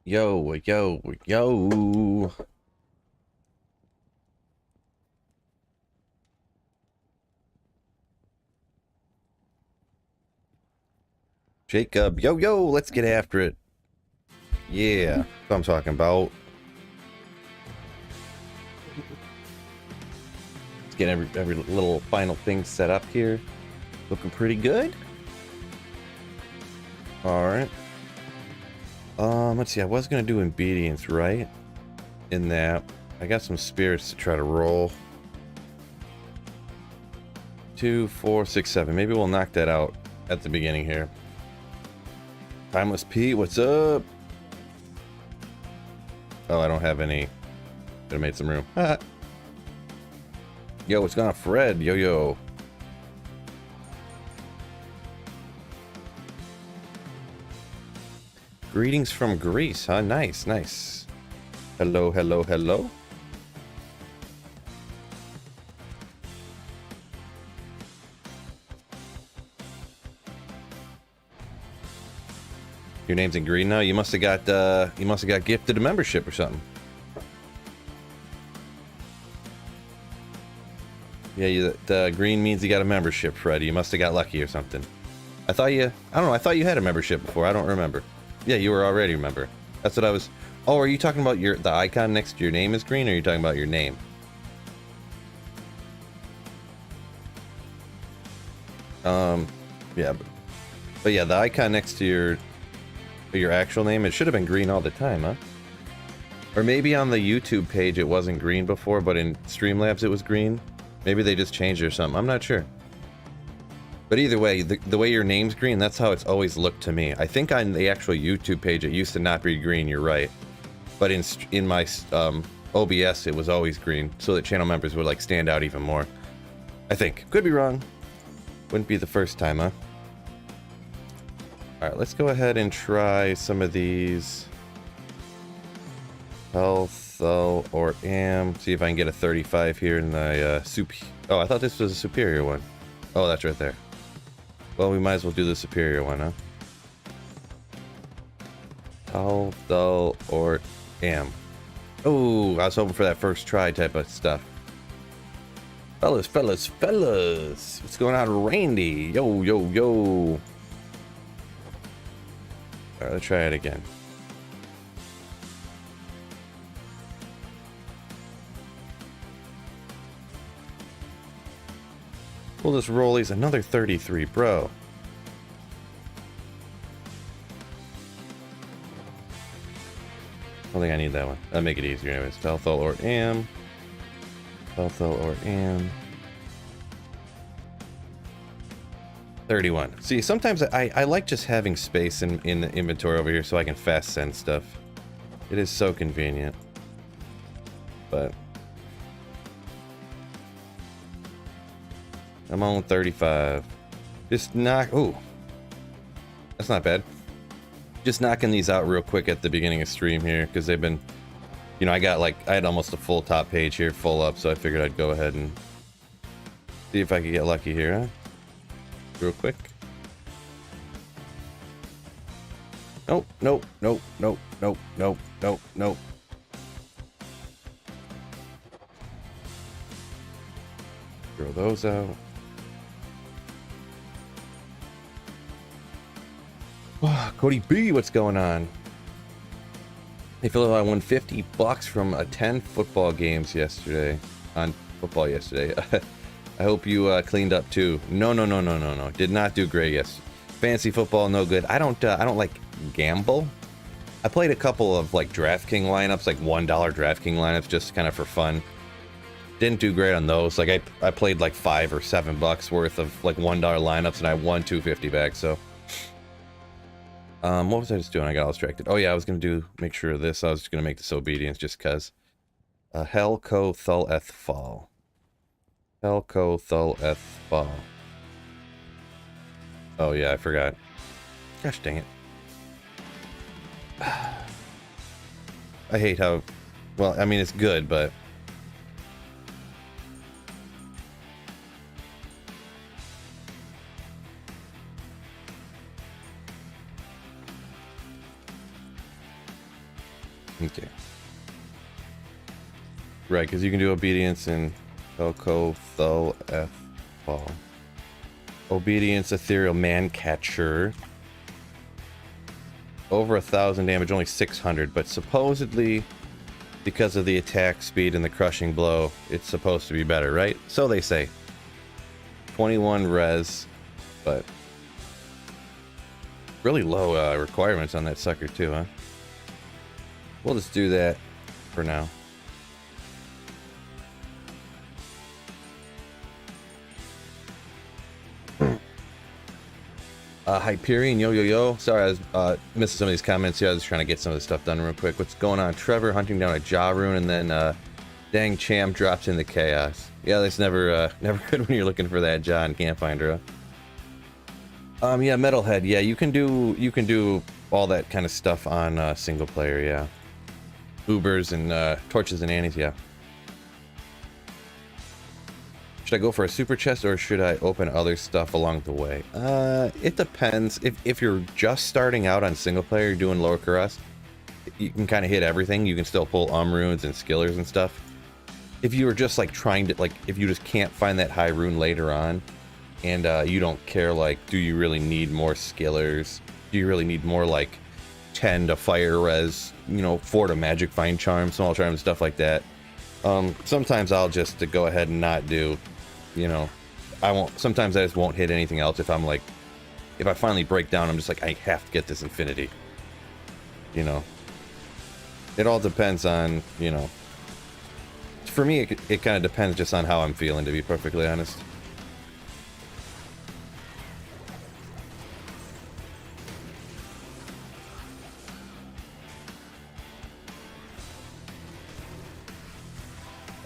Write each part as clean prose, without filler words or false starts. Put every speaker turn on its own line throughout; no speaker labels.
Yo, yo, yo. Jacob, yo, yo, let's get after it. Yeah, that's what I'm talking about. Let's get every little final thing set up here. Looking pretty good. All right. Let's see. I was gonna do obedience, right? In that, I got some spirits to try to roll. 2, 4, 6, 7. Maybe we'll knock that out at the beginning here. Timeless P, what's up? Oh, I don't have any. Could have made some room. Yo, what's going on, Fred? Yo, yo. Greetings from Greece, huh? Nice, nice. Hello, hello, hello. Your name's in green now. You must have got gifted a membership or something. Yeah, the green means you got a membership, Freddy. You must have got lucky or something. I don't know. I thought you had a membership before. I don't remember. Yeah, you were already a member. That's what I was. Oh, are you talking about the icon next to your name is green, or are you talking about your name? Yeah, but yeah, the icon next to your actual name, it should have been green all the time, huh? Or maybe on the YouTube page it wasn't green before, but in Streamlabs it was green. Maybe they just changed it or something. I'm not sure. But either way, the way your name's green, that's how it's always looked to me. I think on the actual YouTube page it used to not be green, you're right. But in my OBS it was always green, so that channel members would like stand out even more. I think. Could be wrong. Wouldn't be the first time, huh? Alright, let's go ahead and try some of these. Health, or am. See if I can get a 35 here in the Oh, I thought this was a superior one. Oh, that's right there. Well, we might as well do the superior one, huh? Health, or am. Oh, I was hoping for that first try type of stuff. Fellas, fellas, fellas. What's going on, Randy? Yo, yo, yo. Alright, let's try it again. Pull this rollies, another 33, bro. I don't think I need that one. That'll make it easier anyways. Felthel or am. Felthel or am. 31. See, sometimes I like just having space in the inventory over here so I can fast send stuff. It is so convenient. But I'm on 35. Just knock. Ooh, that's not bad. Just knocking these out real quick at the beginning of stream here because they've been, you know, I had almost a full top page here full up, so I figured I'd go ahead and see if I could get lucky here, huh? Real quick. Nope, nope, nope, nope, nope, nope, nope, nope. Throw those out. Cody B, what's going on? Hey Philip, I won $50 from 10 football games yesterday. On football yesterday. I hope you cleaned up too. No. Did not do great. Yes, fantasy football, no good. I don't like gamble. I played a couple of like DraftKings lineups, like $1 DraftKings lineups, just kind of for fun. Didn't do great on those. Like I played like $5 or $7 worth of like $1 lineups, and I won $250 back. So, what was I just doing? I got all distracted. Oh yeah, I was gonna make sure of this. I was just gonna make this obedience just cause. Hell, co, thul, eth, fall. Elko Thul Eth Fall. Oh yeah, I forgot. Gosh dang it. I hate how, well, I mean it's good, but Okay. Right, because you can do obedience in Oko, Tho, F, Ball. Obedience, ethereal, man catcher. Over 1,000 damage, only 600, but supposedly because of the attack speed and the crushing blow, it's supposed to be better, right? So they say. 21 res, but really low requirements on that sucker too, huh? We'll just do that for now. Hyperion, yo. Sorry, I was missing some of these comments here. I was trying to get some of this stuff done real quick. What's going on? Trevor hunting down a jaw rune, and then dang Cham drops into chaos. Yeah, that's never good when you're looking for that jaw and can't find her. Yeah, Metalhead. Yeah, you can do all that kind of stuff on single player. Yeah, Ubers and torches and annies. Yeah. Should I go for a super chest or should I open other stuff along the way? It depends. If you're just starting out on single player doing lower Karust, you can kind of hit everything. You can still pull runes and skillers and stuff. If you were just like trying to, like, if you just can't find that high rune later on and you don't care, like, do you really need more skillers? Do you really need more, like, 10 to fire res, you know, 4 to magic find charm, small charm, stuff like that? Sometimes I'll just go ahead and not do, you know, sometimes I just won't hit anything else if I'm like, if I finally break down, I'm just like, I have to get this infinity, you know. It all depends on, you know, for me, it kind of depends just on how I'm feeling, to be perfectly honest.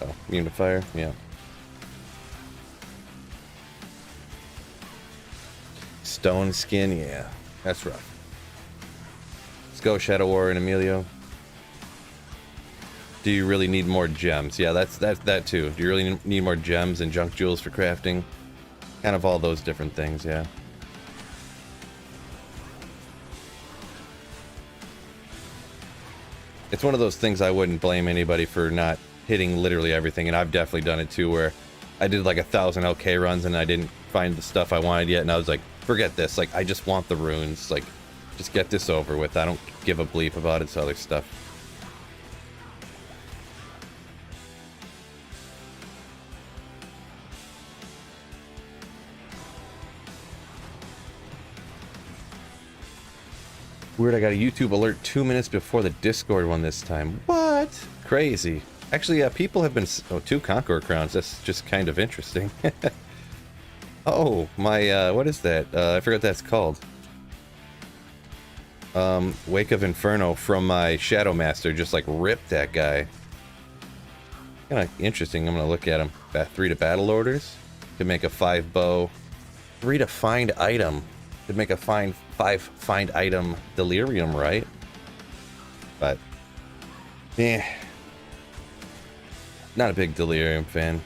Oh, immune to fire, yeah. Stone skin, yeah, that's rough. Let's go, Shadow Warrior and Emilio. Do you really need more gems? Yeah, that's that too. Do you really need more gems and junk jewels for crafting? Kind of all those different things, yeah. It's one of those things I wouldn't blame anybody for not hitting literally everything, and I've definitely done it too, where I did like 1,000 LK runs and I didn't find the stuff I wanted yet, and I was like, forget this, like, I just want the runes, like, just get this over with. I don't give a bleep about its other stuff. Weird, I got a YouTube alert 2 minutes before the Discord one this time. What? Crazy. Actually, people have been... Oh, 2 Conqueror Crowns. That's just kind of interesting. Oh, my, what is that? I forgot what that's called. Wake of Inferno from my Shadow Master just, like, ripped that guy. Kind of interesting. I'm gonna look at him. 3 to battle orders. To make a 5 bow. 3 to find item. To make a 5 find item delirium, right? But, eh. Not a big delirium fan.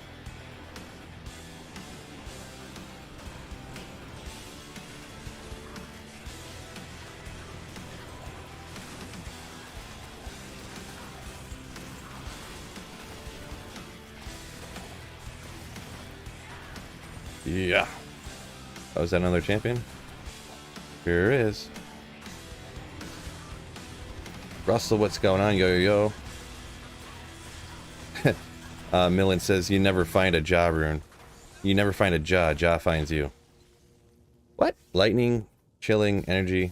Yeah. Oh, is that another champion? Here is. Russell, what's going on? Yo. Millen says, you never find a jaw rune. You never find a jaw. Jaw finds you. What? Lightning, chilling, energy.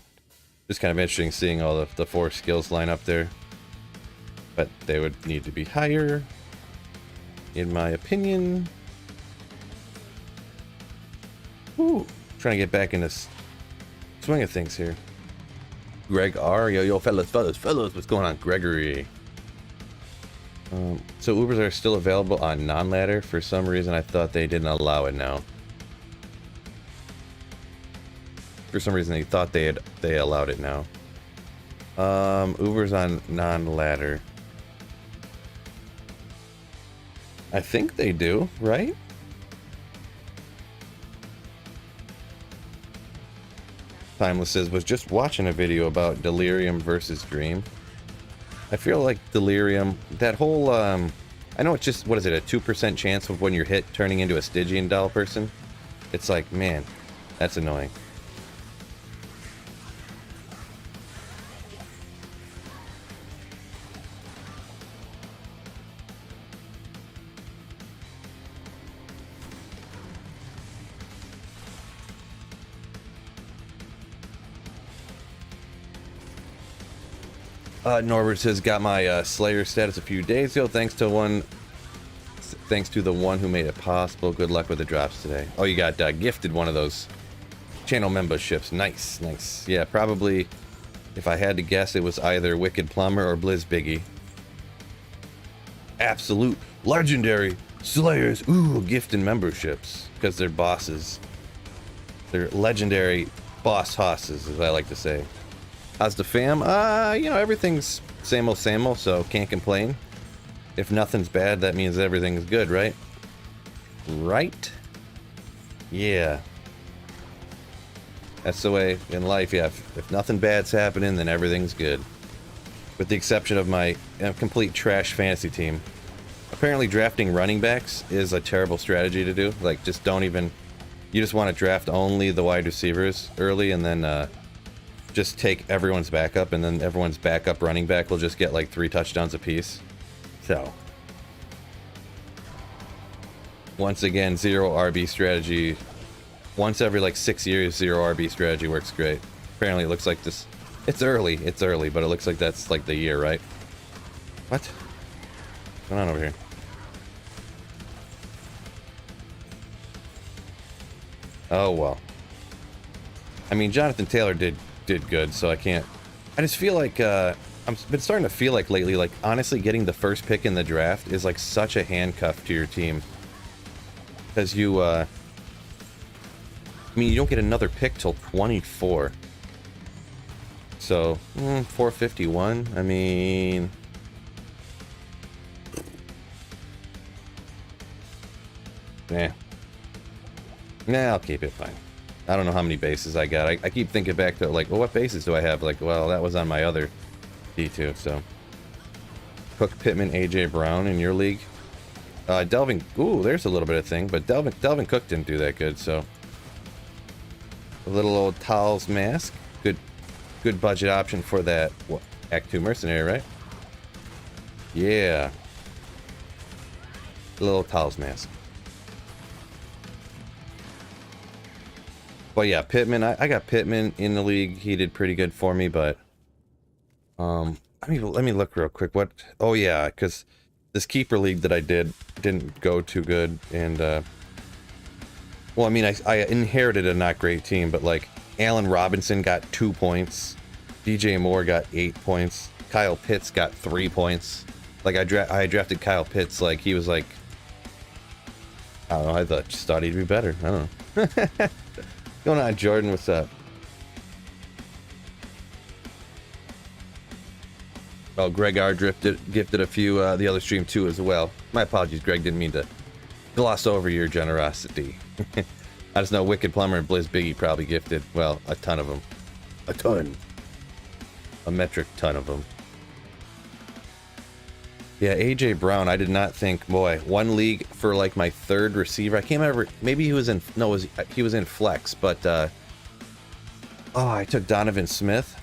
Just kind of interesting seeing all the 4 skills line up there. But they would need to be higher, in my opinion. Ooh, trying to get back in this swing of things here. Greg R. Yo, fellas, what's going on? Gregory. So Ubers are still available on non-ladder. For some reason, I thought they didn't allow it now. For some reason, they thought they allowed it now. Ubers on non-ladder. I think they do, right? Timeless says, was just watching a video about Delirium versus Dream. I feel like Delirium, that whole, I know it's just, what is it, a 2% chance of when you're hit turning into a Stygian doll person? It's like, man, that's annoying. Norbert says, got my Slayer status a few days ago. Thanks to the one who made it possible. Good luck with the drops today. Oh, you got gifted one of those channel memberships. Nice, nice. Yeah, probably, if I had to guess, it was either Wicked Plumber or Blizz Biggie. Absolute legendary Slayers. Ooh, gifting memberships because they're bosses. They're legendary boss hosses, as I like to say. How's the fam? You know, everything's same old, so can't complain. If nothing's bad, that means everything's good, right? Right? Yeah. That's the way in life, yeah. If nothing bad's happening, then everything's good. With the exception of my complete trash fantasy team. Apparently drafting running backs is a terrible strategy to do. Like, just don't even... You just want to draft only the wide receivers early and then, just take everyone's backup, and then everyone's backup running back will just get like 3 touchdowns apiece. So, once again, 0 RB strategy. Once every like 6 years, 0 RB strategy works great. Apparently, it looks like this. It's early, but it looks like that's like the year, right? What? What's going on over here? Oh well. I mean, Jonathan Taylor did good, so I can't. I just feel like I've been starting to feel like lately, like honestly, getting the first pick in the draft is like such a handcuff to your team, because you, I mean, you don't get another pick till 24. So 451. I mean, nah, I'll keep it fine. I don't know how many bases I got. I keep thinking back to, like, well, what bases do I have? Like, well, that was on my other D2, so. Cook, Pittman, A.J. Brown in your league. Delvin, ooh, there's a little bit of thing, but Delvin Cook didn't do that good, so. A little old Towels Mask. Good budget option for that, what, Act 2 Mercenary, right? Yeah. A little Towels Mask. But yeah, Pittman, I got Pittman in the league. He did pretty good for me, but let me look real quick. What? Oh yeah, because this keeper league that I didn't go too good, and well, I mean, I inherited a not great team, but like Allen Robinson got 2 points, DJ Moore got 8 points, Kyle Pitts got 3 points. Like I drafted Kyle Pitts, like he was like, I don't know, I just thought he'd be better. I don't know. What's going on, Jordan? What's up? Oh, Greg R. gifted a few the other stream too as well. My apologies, Greg. Didn't mean to gloss over your generosity. I just know Wicked Plumber and Blizz Biggie probably gifted, well, a ton of them. A ton. A metric ton of them. Yeah, A.J. Brown, I did not think, boy, one league for like my 3rd receiver. I can't remember, maybe he was in, no, he was in flex, but, oh, I took Donovan Smith.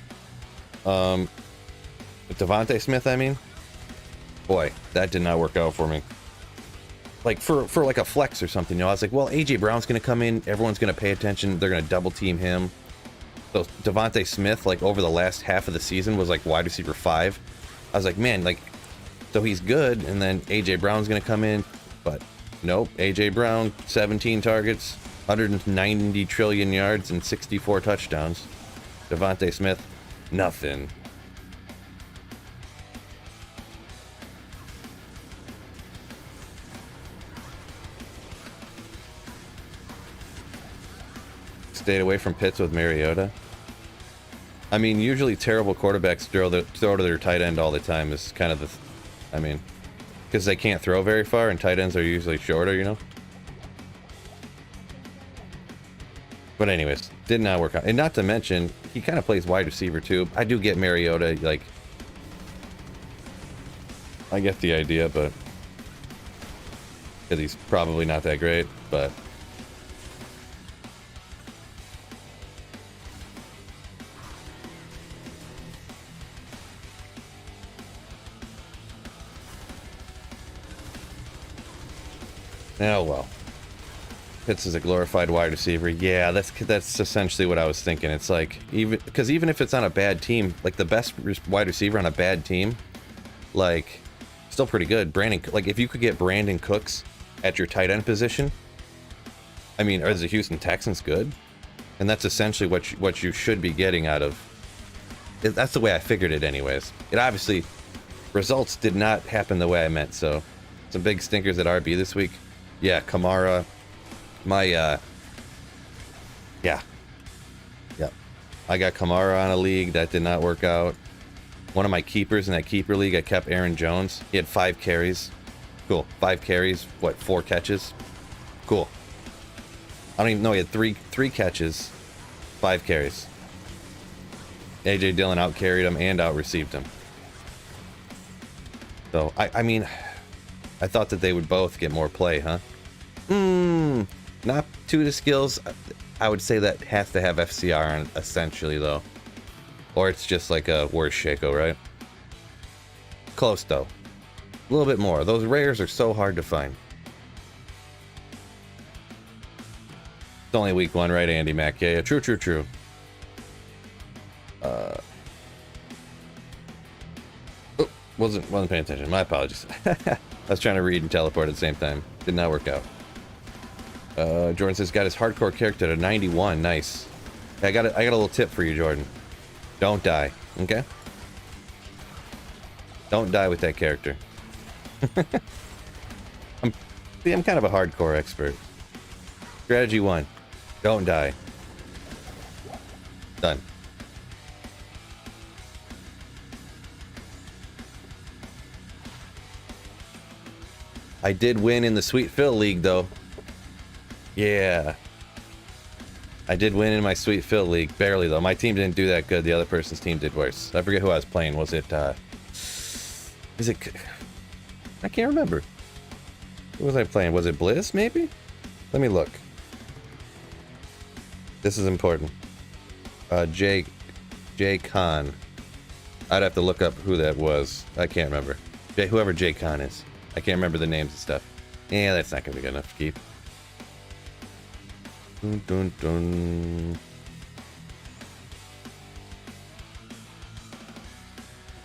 Devontae Smith, I mean. Boy, that did not work out for me. Like, for like a flex or something, you know, I was like, well, A.J. Brown's going to come in, everyone's going to pay attention, they're going to double team him. So Devontae Smith, like, over the last half of the season was like wide receiver 5. I was like, man, like, so he's good, and then A.J. Brown's going to come in, but nope. A.J. Brown, 17 targets, 190 trillion yards, and 64 touchdowns. Devontae Smith, nothing. Stayed away from Pitts with Mariota. I mean, usually terrible quarterbacks throw to their tight end all the time is kind of the... I mean, because they can't throw very far, and tight ends are usually shorter, you know? But anyways, did not work out. And not to mention, he kind of plays wide receiver too. I do get Mariota, like, I get the idea, but because he's probably not that great, but oh well. Pitts is a glorified wide receiver. Yeah, that's essentially what I was thinking. It's like even if it's on a bad team, like the best wide receiver on a bad team, like still pretty good. Brandon, like if you could get Brandon Cooks at your tight end position, I mean, are the Houston Texans good? And that's essentially what you should be getting out of. That's the way I figured it, anyways. It obviously results did not happen the way I meant. So some big stinkers at RB this week. Yeah, Kamara. My yeah. I got Kamara on a league that did not work out. One of my keepers in that keeper league, I kept Aaron Jones. He had 5 carries. Cool. 5 carries, what, 4 catches? Cool. I don't even know, he had three catches, 5 carries. AJ Dillon out carried him and out received him. So I mean, I thought that they would both get more play, huh? Not to the skills. I would say that has to have FCR on, essentially, though. Or it's just like a worse Shaco, right? Close, though. A little bit more. Those rares are so hard to find. It's only week 1, right, Andy Mac? Yeah, true. Wasn't paying attention. My apologies. I was trying to read and teleport at the same time. Did not work out. Jordan says got his hardcore character to 91. Nice. I got a little tip for you, Jordan. Don't die, okay? Don't die with that character. I'm kind of a hardcore expert. Strategy 1. Don't die. Done. I did win in the Sweet Phil League, though. Yeah. I did win in my Sweet Phil League. Barely, though. My team didn't do that good. The other person's team did worse. I forget who I was playing. Was it, is it... I can't remember. Who was I playing? Was it Bliss, maybe? Let me look. This is important. Jay Khan. I'd have to look up who that was. I can't remember. Whoever Jay Khan is. I can't remember the names and stuff. Yeah, that's not going to be good enough to keep. Dun, dun, dun.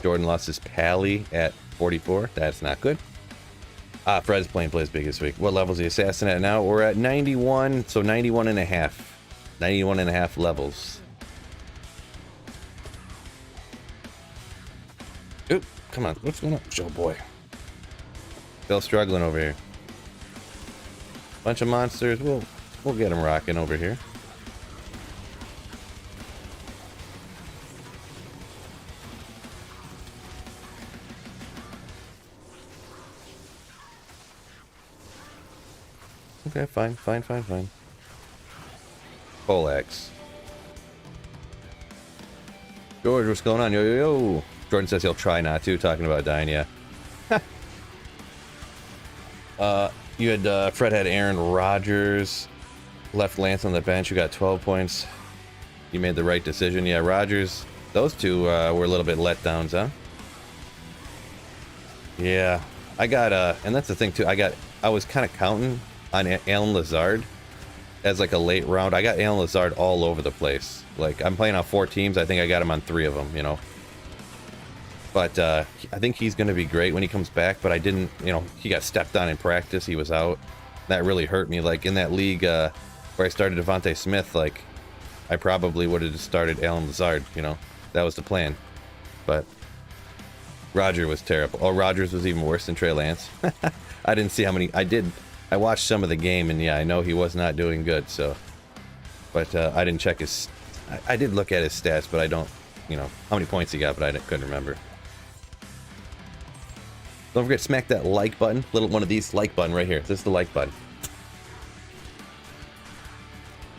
Jordan lost his Pally at 44. That's not good. Fred's playing Plays Big this week. What level's the assassin at now? We're at 91, so 91 and a half. 91 and a half levels. Oop, come on. What's going on? Oh boy. Still struggling over here. Bunch of monsters. We'll get them rocking over here. Okay, fine. Poleaxe. George, what's going on? Yo. Jordan says he'll try not to. Talking about dying, yeah. You had Fred had Aaron Rodgers, left Lance on the bench. You got 12 points. You made the right decision. Yeah, Rodgers. Those two were a little bit letdowns, huh? Yeah, I got and that's the thing too. I was kind of counting on Alan Lazard as like a late round. I got Alan Lazard all over the place. Like I'm playing on 4 teams. I think I got him on 3 of them. You know. But I think he's going to be great when he comes back. But I didn't, he got stepped on in practice. He was out. That really hurt me. Like in that league where I started Devontae Smith, like I probably would have just started Alan Lazard. That was the plan. But Roger was terrible. Oh, Rodgers was even worse than Trey Lance. I didn't see how many. I watched some of the game, and yeah, I know he was not doing good. So, but I didn't check his. I did look at his stats, but I don't. How many points he got, but I couldn't remember. Don't forget to smack that like button. Little one of these like button right here. This is the like button.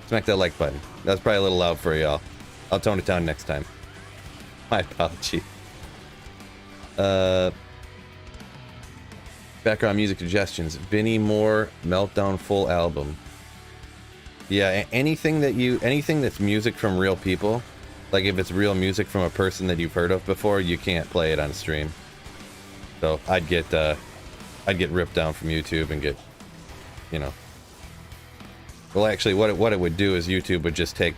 Smack that like button. That's probably a little loud for y'all. I'll tone it down next time. My apology. Background music suggestions. Vinnie Moore, Meltdown full album. Yeah, anything that's music from real people, like if it's real music from a person that you've heard of before, you can't play it on stream. So I'd get ripped down from YouTube and get, you know. Well, actually, what it would do is YouTube would just take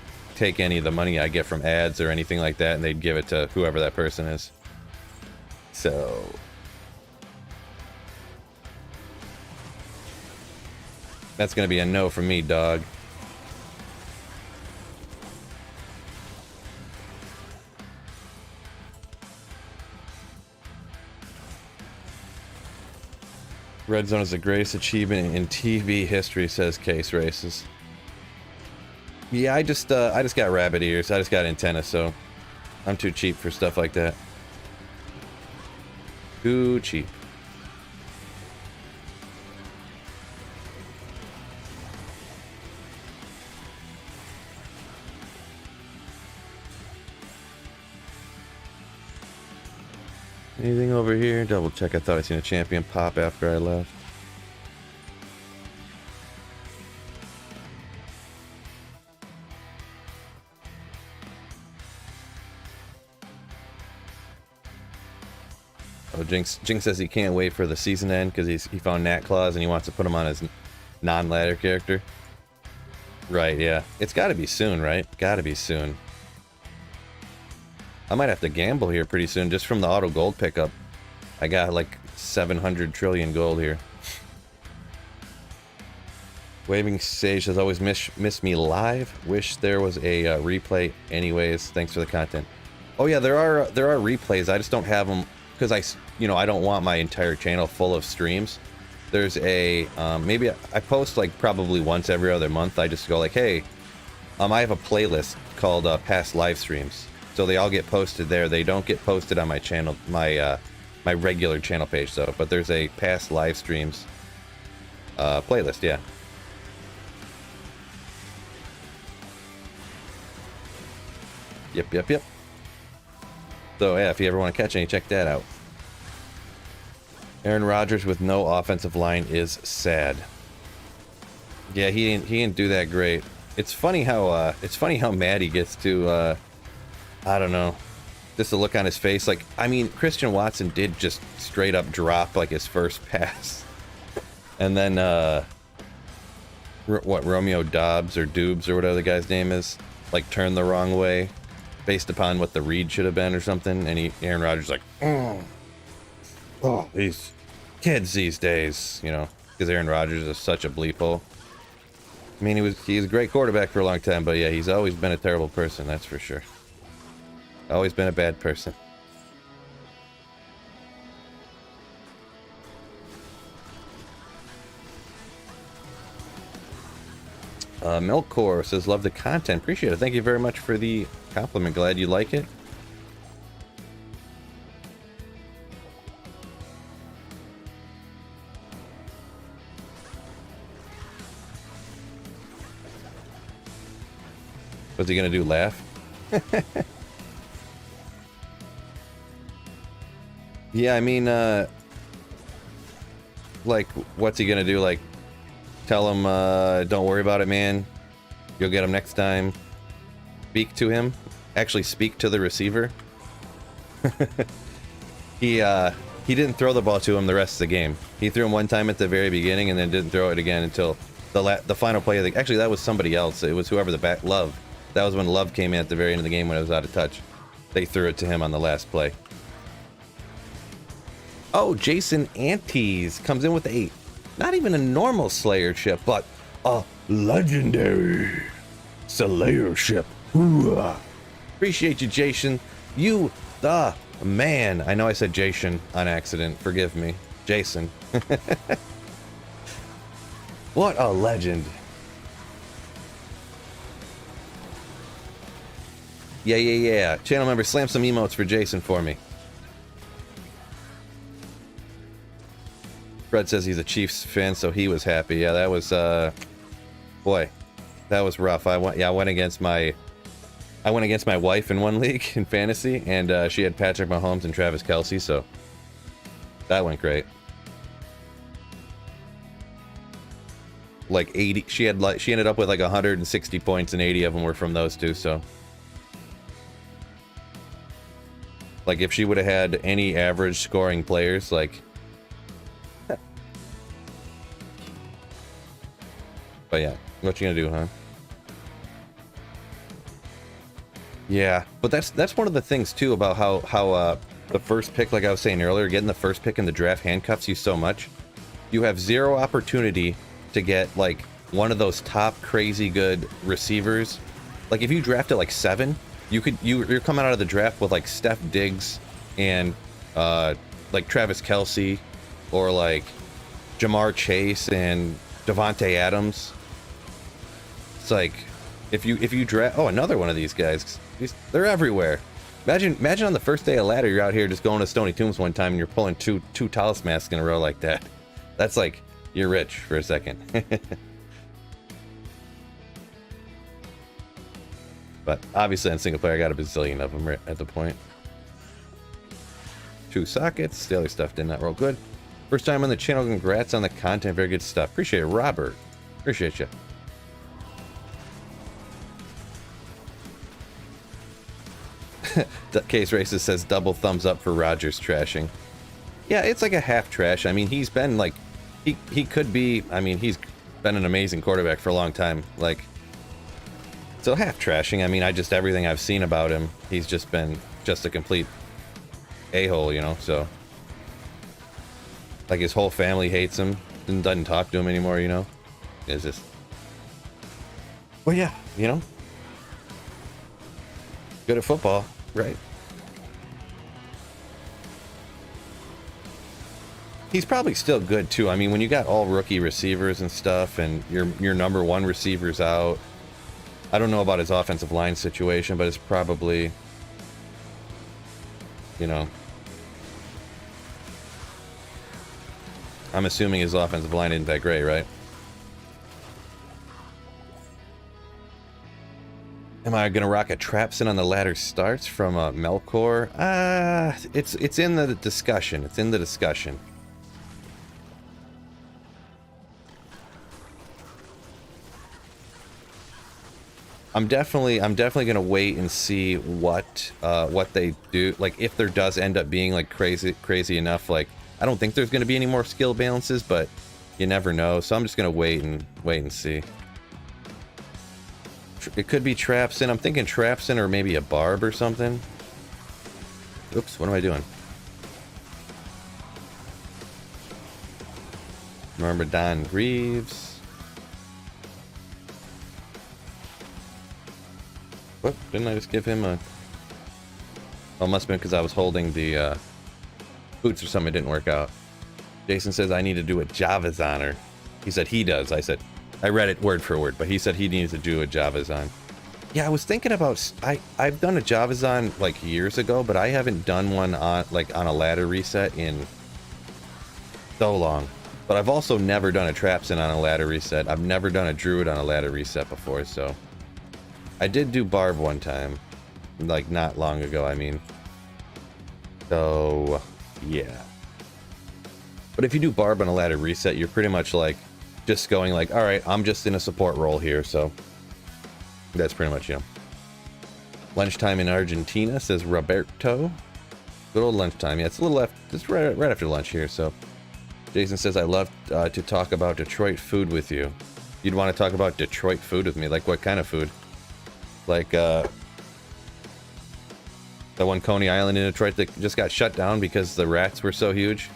any of the money I get from ads or anything like that, and they'd give it to whoever that person is. So. That's gonna be a no from me, dog. Red Zone is the greatest achievement in TV history, says Case Races. Yeah, I just got rabbit ears. I just got antenna, so I'm too cheap for stuff like that. Too cheap. Anything over here? Double check. I thought I seen a champion pop after I left. Oh, Jinx says he can't wait for the season to end because he found Nat Claus and he wants to put him on his non-ladder character. Right, yeah. It's got to be soon, right? Got to be soon. I might have to gamble here pretty soon just from the auto gold pickup. I got like 700 trillion gold here. Waving Sage has always missed me live. Wish there was a replay. Anyways, thanks for the content. Oh yeah, there are replays. I just don't have them because I don't want my entire channel full of streams. There's a maybe I post like probably once every other month. I just go like, hey, I have a playlist called past live streams. So they all get posted there. They don't get posted on my channel, my regular channel page though. But there's a past live streams playlist, yeah. Yep. So yeah, if you ever want to catch any, check that out. Aaron Rodgers with no offensive line is sad. Yeah, he didn't do that great. It's funny how mad he gets to. I don't know. Just the look on his face. Like, I mean, Christian Watson did just straight up drop, like, his first pass. And then, Romeo Dobbs or Doobs or whatever the guy's name is, like, turned the wrong way based upon what the read should have been or something. And Aaron Rodgers like, oh, these kids these days, you know, because Aaron Rodgers is such a bleep hole. I mean, he's a great quarterback for a long time, but yeah, he's always been a terrible person, that's for sure. Always been a bad person. Milkcore says, love the content. Appreciate it. Thank you very much for the compliment. Glad you like it. What's he gonna do, laugh? Yeah, I mean, like, what's he gonna do? Like, tell him, don't worry about it, man. You'll get him next time. Speak to him. Actually speak to the receiver. He didn't throw the ball to him the rest of the game. He threw him one time at the very beginning and then didn't throw it again until the final play of the... Actually, that was somebody else. It was whoever the back... Love. That was when Love came in at the very end of the game when it was out of touch. They threw it to him on the last play. Oh, Jason Antes comes in with 8. Not even a normal Slayer ship, but a legendary Slayer ship. Ooh. Appreciate you, Jason. You the man. I know I said Jason on accident. Forgive me. Jason. What a legend. Yeah. Channel member, slam some emotes for Jason for me. Fred says he's a Chiefs fan, so he was happy. Yeah, that was, boy, that was rough. I went against my wife in one league in fantasy, and she had Patrick Mahomes and Travis Kelce, so that went great. like 80. She ended up with like 160 points, and 80 of them were from those two. So, like, if she would have had any average scoring players, like. But yeah, what you gonna do, huh? Yeah, but that's one of the things too about how the first pick, like I was saying earlier, getting the first pick in the draft handcuffs you so much. You have zero opportunity to get like one of those top crazy good receivers. Like if you drafted like 7, you're coming out of the draft with like Steph Diggs and like Travis Kelce or like Jamar Chase and Devontae Adams. It's like if you draft another one of these guys, they're everywhere. Imagine on the first day of ladder you're out here just going to Stoney Tombs one time and you're pulling two talismans in a row like that. That's like you're rich for a second. But obviously on single player I got a bazillion of them at the point. 2 sockets. The other stuff did not roll good. First time on the channel. Congrats on the content. Very good stuff. Appreciate it, Robert. Appreciate you. Case Racist says double thumbs up for Rodgers trashing. Yeah, it's like a half trash. I mean, he's been like, he could be, I mean, he's been an amazing quarterback for a long time. Like, so half trashing. I mean, everything I've seen about him, he's just been just a complete a-hole, you know, so. Like his whole family hates him and doesn't talk to him anymore, you know. It's just, well, yeah, you know, good at football, right? He's probably still good too. I mean, when you got all rookie receivers and stuff, and your number 1 receiver's out, I don't know about his offensive line situation, but it's probably, you know, I'm assuming his offensive line isn't that great, right? Am I gonna rock a Trapson on the ladder starts from Melkor? It's in the discussion. It's in the discussion. I'm definitely gonna wait and see what they do. Like if there does end up being like crazy enough. Like I don't think there's gonna be any more skill balances, but you never know. So I'm just gonna wait and see. It could be Trapson. I'm thinking Trapson or maybe a Barb or something. Oops, what am I doing? Remember Don Reeves. What? Didn't I just give him a... Oh, it must have been because I was holding the boots or something. It didn't work out. Jason says I need to do a Javazon. He said he does. I said... I read it word for word, but he said he needs to do a Javazon. Yeah, I was thinking about... I've done a Javazon like years ago, but I haven't done one on a ladder reset in so long. But I've also never done a Trapson on a ladder reset. I've never done a Druid on a ladder reset before, so... I did do Barb one time. Like, not long ago, I mean. So, yeah. But if you do Barb on a ladder reset, you're pretty much like... just going like, all right, I'm just in a support role here, so that's pretty much, you know. Lunchtime in Argentina, says Roberto. Good old lunchtime. Yeah, it's a little left. It's right after lunch here, so. Jason says, I love to talk about Detroit food with you. You'd want to talk about Detroit food with me? Like what kind of food? Like, the one Coney Island in Detroit that just got shut down because the rats were so huge?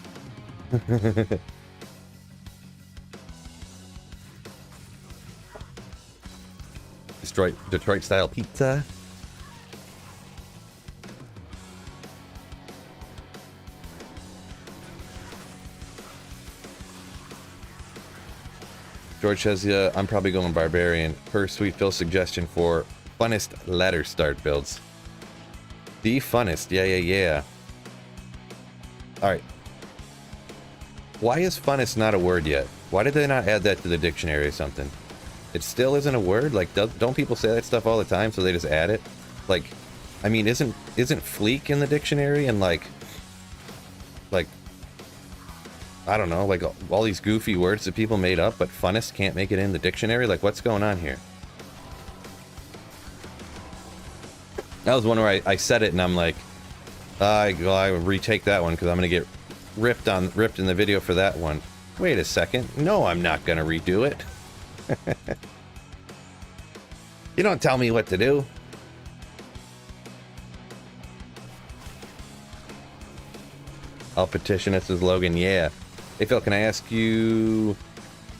Detroit style pizza. George says, I'm probably going Barbarian. Per Sweet Phil's suggestion for funnest ladder start builds. The funnest. Yeah. Alright. Why is funnest not a word yet? Why did they not add that to the dictionary or something? It still isn't a word? Like, don't people say that stuff all the time, so they just add it? Like, I mean, isn't fleek in the dictionary? And like, I don't know, like all these goofy words that people made up, but funnest can't make it in the dictionary? Like, what's going on here? That was one where I said it and I'm like, I retake that one because I'm going to get ripped in the video for that one. Wait a second. No, I'm not going to redo it. You don't tell me what to do. I'll petition us as Logan. Yeah. Hey Phil, can I ask you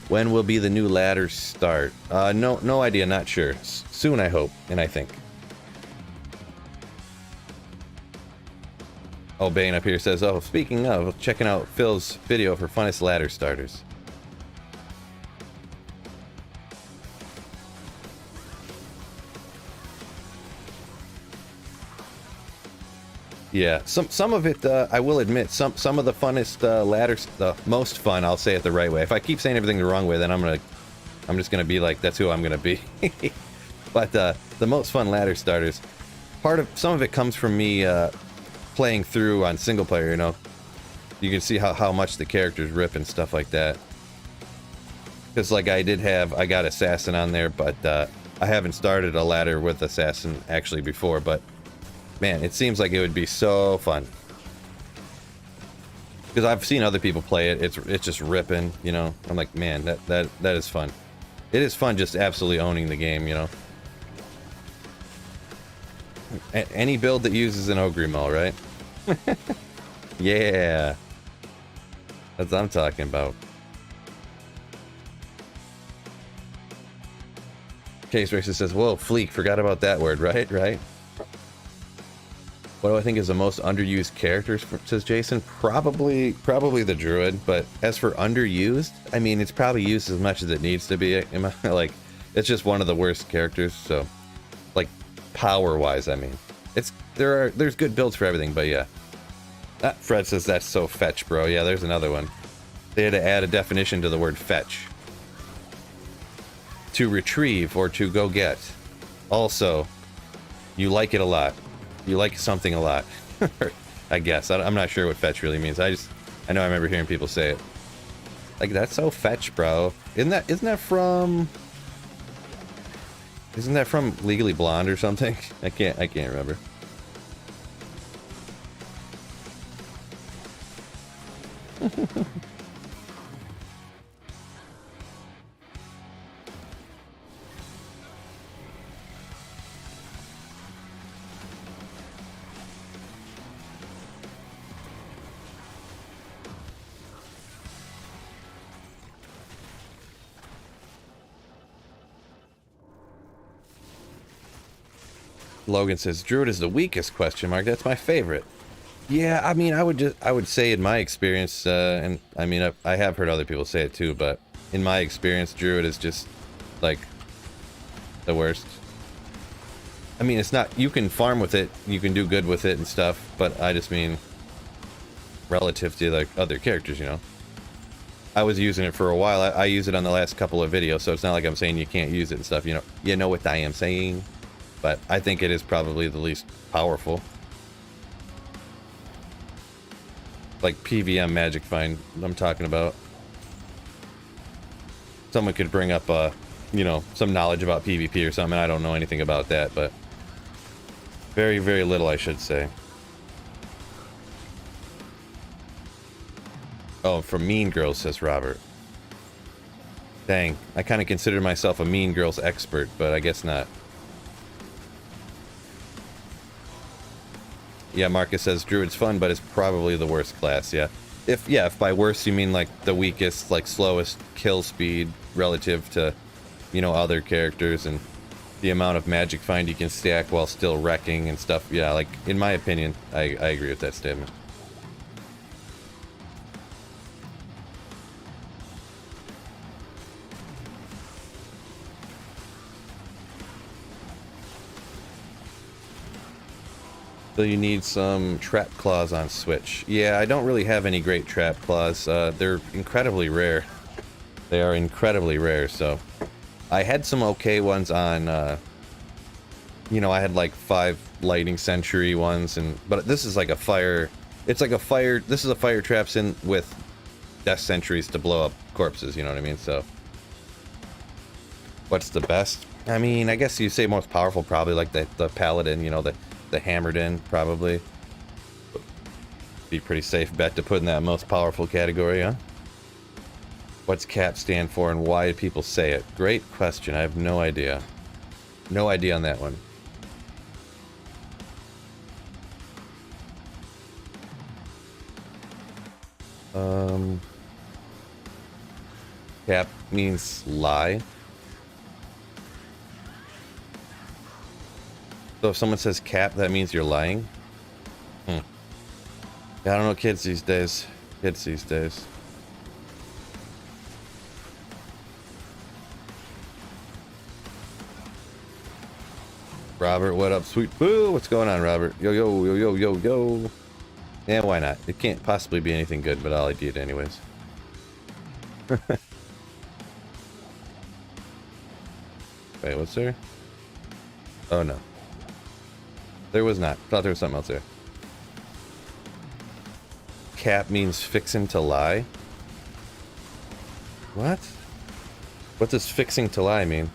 when will be the new ladder start? No idea. Not sure. Soon, I hope and I think. Oh, Bane up here says, oh, speaking of, checking out Phil's video for funnest ladder starters. Yeah, some of it, I will admit, some of the funnest ladders, the most fun, I'll say it the right way. If I keep saying everything the wrong way, then I'm just gonna be like, that's who I'm gonna be. But the most fun ladder starters, some of it comes from me playing through on single player, you know. You can see how much the characters rip and stuff like that. Because like I got Assassin on there, but I haven't started a ladder with Assassin actually before, but man, it seems like it would be so fun. Because I've seen other people play it, it's just ripping, you know. I'm like, man, that is fun. It is fun just absolutely owning the game, you know. Any build that uses an Ogrimal, right? Yeah. That's what I'm talking about. Case Racer says, whoa, Fleek, forgot about that word, right? What do I think is the most underused character, says Jason? Probably the Druid, but as for underused, I mean, it's probably used as much as it needs to be. Like, it's just one of the worst characters, so, like, power-wise, I mean. There's good builds for everything, but yeah. Fred says that's so fetch, bro. Yeah, there's another one. They had to add a definition to the word fetch. To retrieve or to go get. Also, you like it a lot. You like something a lot. I guess. I'm not sure what fetch really means. I know I remember hearing people say it. Like, that's so fetch, bro. Isn't that from Legally Blonde or something? I can't remember. Logan says, Druid is the weakest, question mark. That's my favorite. Yeah, I mean, I would say in my experience, and I mean, I have heard other people say it too, but in my experience, Druid is just, like, the worst. I mean, it's not, you can farm with it, you can do good with it and stuff, but I just mean relative to, like, other characters, you know? I was using it for a while. I use it on the last couple of videos, so it's not like I'm saying you can't use it and stuff, you know? You know what I am saying? But I think it is probably the least powerful. Like PVM Magic Find, I'm talking about. Someone could bring up, you know, some knowledge about PvP or something. I don't know anything about that, but very, very little, I should say. Oh, from Mean Girls, says Robert. Dang, I kind of consider myself a Mean Girls expert, but I guess not. Yeah, Marcus says Druid's fun, but it's probably the worst class, yeah. If by worst you mean, like, the weakest, like, slowest kill speed relative to, you know, other characters and the amount of magic find you can stack while still wrecking and stuff, yeah, like, in my opinion, I agree with that statement. So you need some trap claws on Switch. Yeah, I don't really have any great trap claws. They're incredibly rare. They are incredibly rare, so... I had some okay ones on, you know, I had like 5 Lightning Century ones, but this is like a fire... It's like a fire... This is a fire traps in with death sentries to blow up corpses, you know what I mean? So, what's the best? I mean, I guess you say most powerful, probably like the paladin, you know, the hammered in, probably. Be a pretty safe bet to put in that most powerful category, huh? What's CAP stand for and why do people say it? Great question. I have no idea. No idea on that one. Cap means lie. So if someone says cap, that means you're lying? Yeah, I don't know kids these days. Kids these days. Robert, what up, sweet boo? What's going on, Robert? Yo, yo, yo, yo, yo, yo. Yeah, why not? It can't possibly be anything good, but I'll eat it anyways. Wait, what's there? Oh, no. There was not. Thought there was something else there. Cap means fixing to lie? What? What does fixing to lie mean?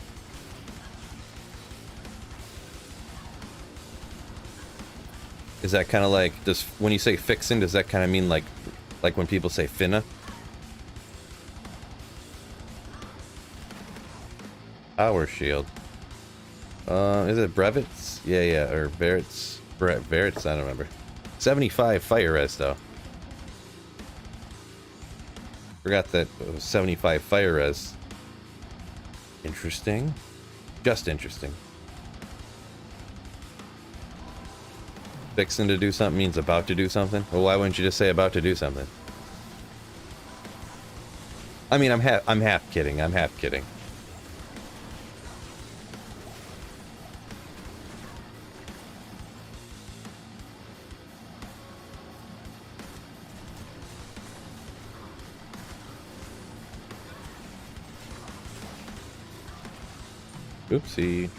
Is that kind of like, when you say fixing, does that kind of mean like when people say finna? Power shield. Is it brevets? Yeah, or verets. Verets, I don't remember. 75 fire res, though. Forgot that it was 75 fire res. Interesting. Just interesting. Fixing to do something means about to do something? Well, why wouldn't you just say about to do something? I mean, I'm half kidding. I'm half kidding. Oopsie.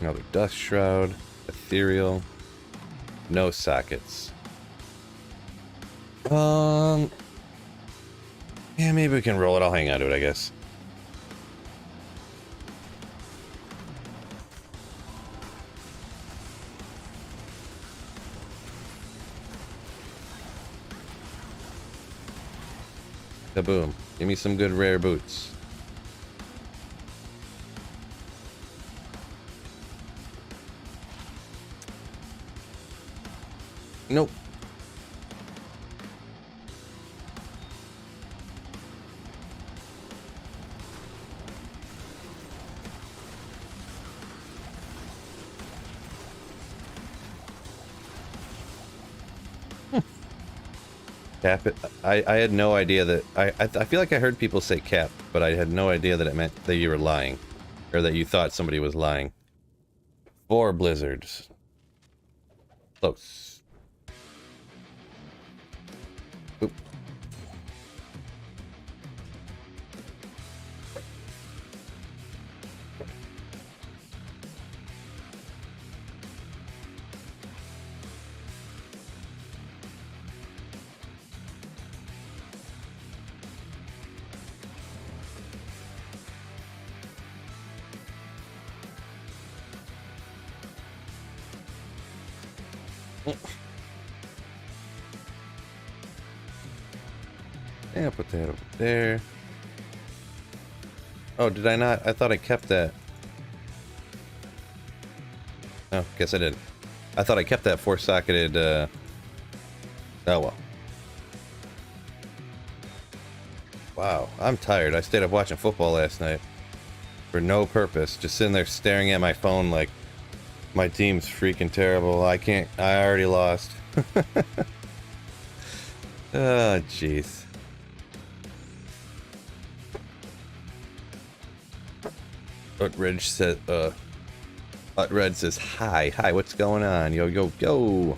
Another dust shroud. Ethereal. No sockets. Yeah, maybe we can roll it. I'll hang on to it, I guess. Kaboom. Give me some good rare boots. Nope. Cap it. I had no idea that I feel like I heard people say cap, but I had no idea that it meant that you were lying, or that you thought somebody was lying. 4 blizzards. Close. Oop. Yeah, I'll put that over there. Oh, did I not? I thought I kept that. Oh, guess I did. I thought I kept that 4-socketed, Oh well. Wow, I'm tired. I stayed up watching football last night. For no purpose. Just sitting there staring at my phone like my team's freaking terrible. I already lost. Oh, jeez. Utred says, hi, what's going on? Yo, yo, yo.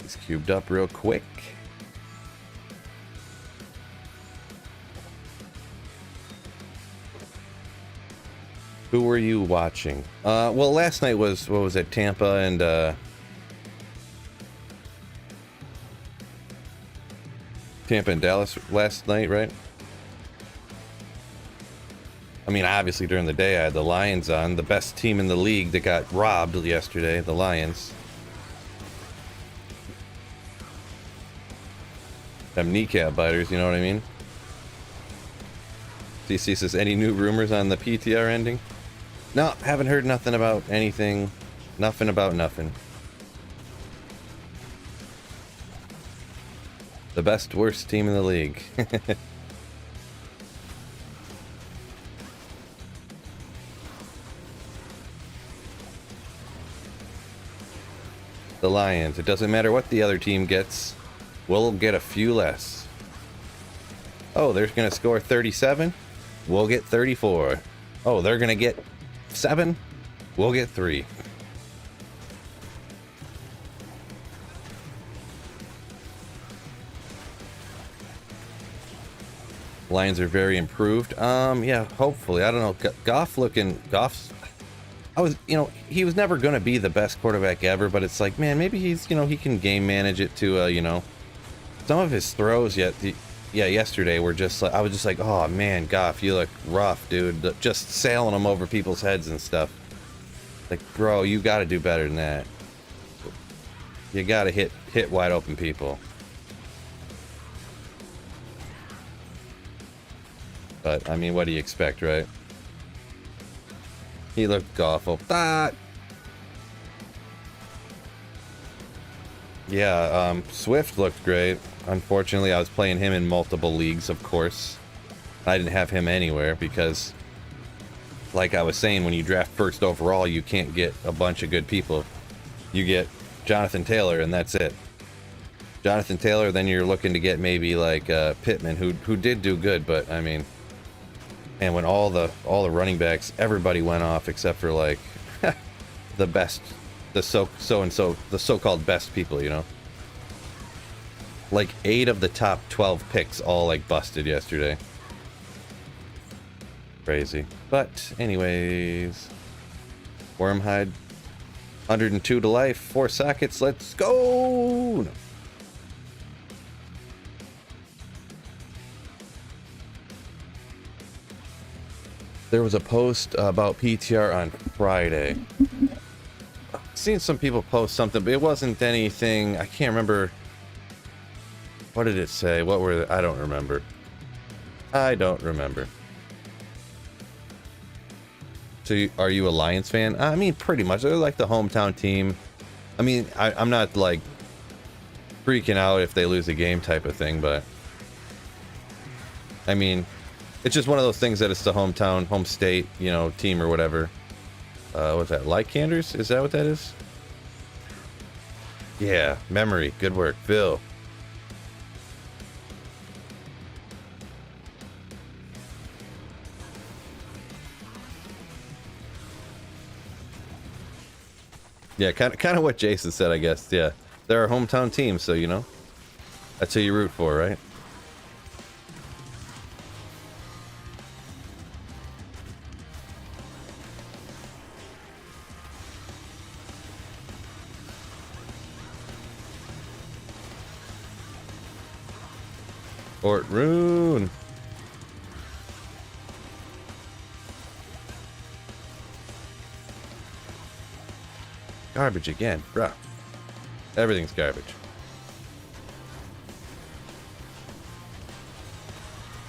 He's cubed up real quick. Who were you watching? Well, last night was, what was it, Tampa and Dallas last night, right? I mean, obviously during the day I had the Lions on, the best team in the league that got robbed yesterday, the Lions. Them kneecap biters, you know what I mean? DC says, any new rumors on the PTR ending? No, haven't heard nothing about anything. Nothing about nothing. The best, worst team in the league. The Lions. It doesn't matter what the other team gets. We'll get a few less. Oh, they're going to score 37? We'll get 34. Oh, they're going to get 7? We'll get 3. Lions are very improved. Yeah, hopefully. I don't know. Goff's, he was never going to be the best quarterback ever, but it's like, man, maybe he's, he can game manage it to, some of his throws yesterday were just like, I was just like, oh man, Goff, you look rough, dude. Just sailing them over people's heads and stuff. Like, bro, you got to do better than that. You got to hit wide open people. But, I mean, what do you expect, right? He looked awful. Yeah, Swift looked great. Unfortunately, I was playing him in multiple leagues, of course. I didn't have him anywhere because, like I was saying, when you draft first overall, you can't get a bunch of good people. You get Jonathan Taylor, and that's it. Jonathan Taylor, then you're looking to get maybe like Pittman, who did do good, but I mean, and when all the running backs, everybody went off except for like the best, the so-called best people, Like 8 of the top 12 picks all like busted yesterday. Crazy. But anyways, Wormhide, 102 to life, 4 sockets. Let's go. No. There was a post about PTR on Friday. I've seen some people post something, but it wasn't anything. I can't remember. What did it say? What were I don't remember. I don't remember. So are you a Lions fan? I mean, pretty much. They're like the hometown team. I mean, I'm not like freaking out if they lose a game type of thing, but I mean, it's just one of those things that it's the hometown, home state, team or whatever. What's that? Lycanders? Is that what that is? Yeah, memory. Good work, Phil. Yeah, kind of what Jason said, I guess. Yeah, they're our hometown team, so that's who you root for, right? Fort Rune. Garbage again, bruh. Everything's garbage.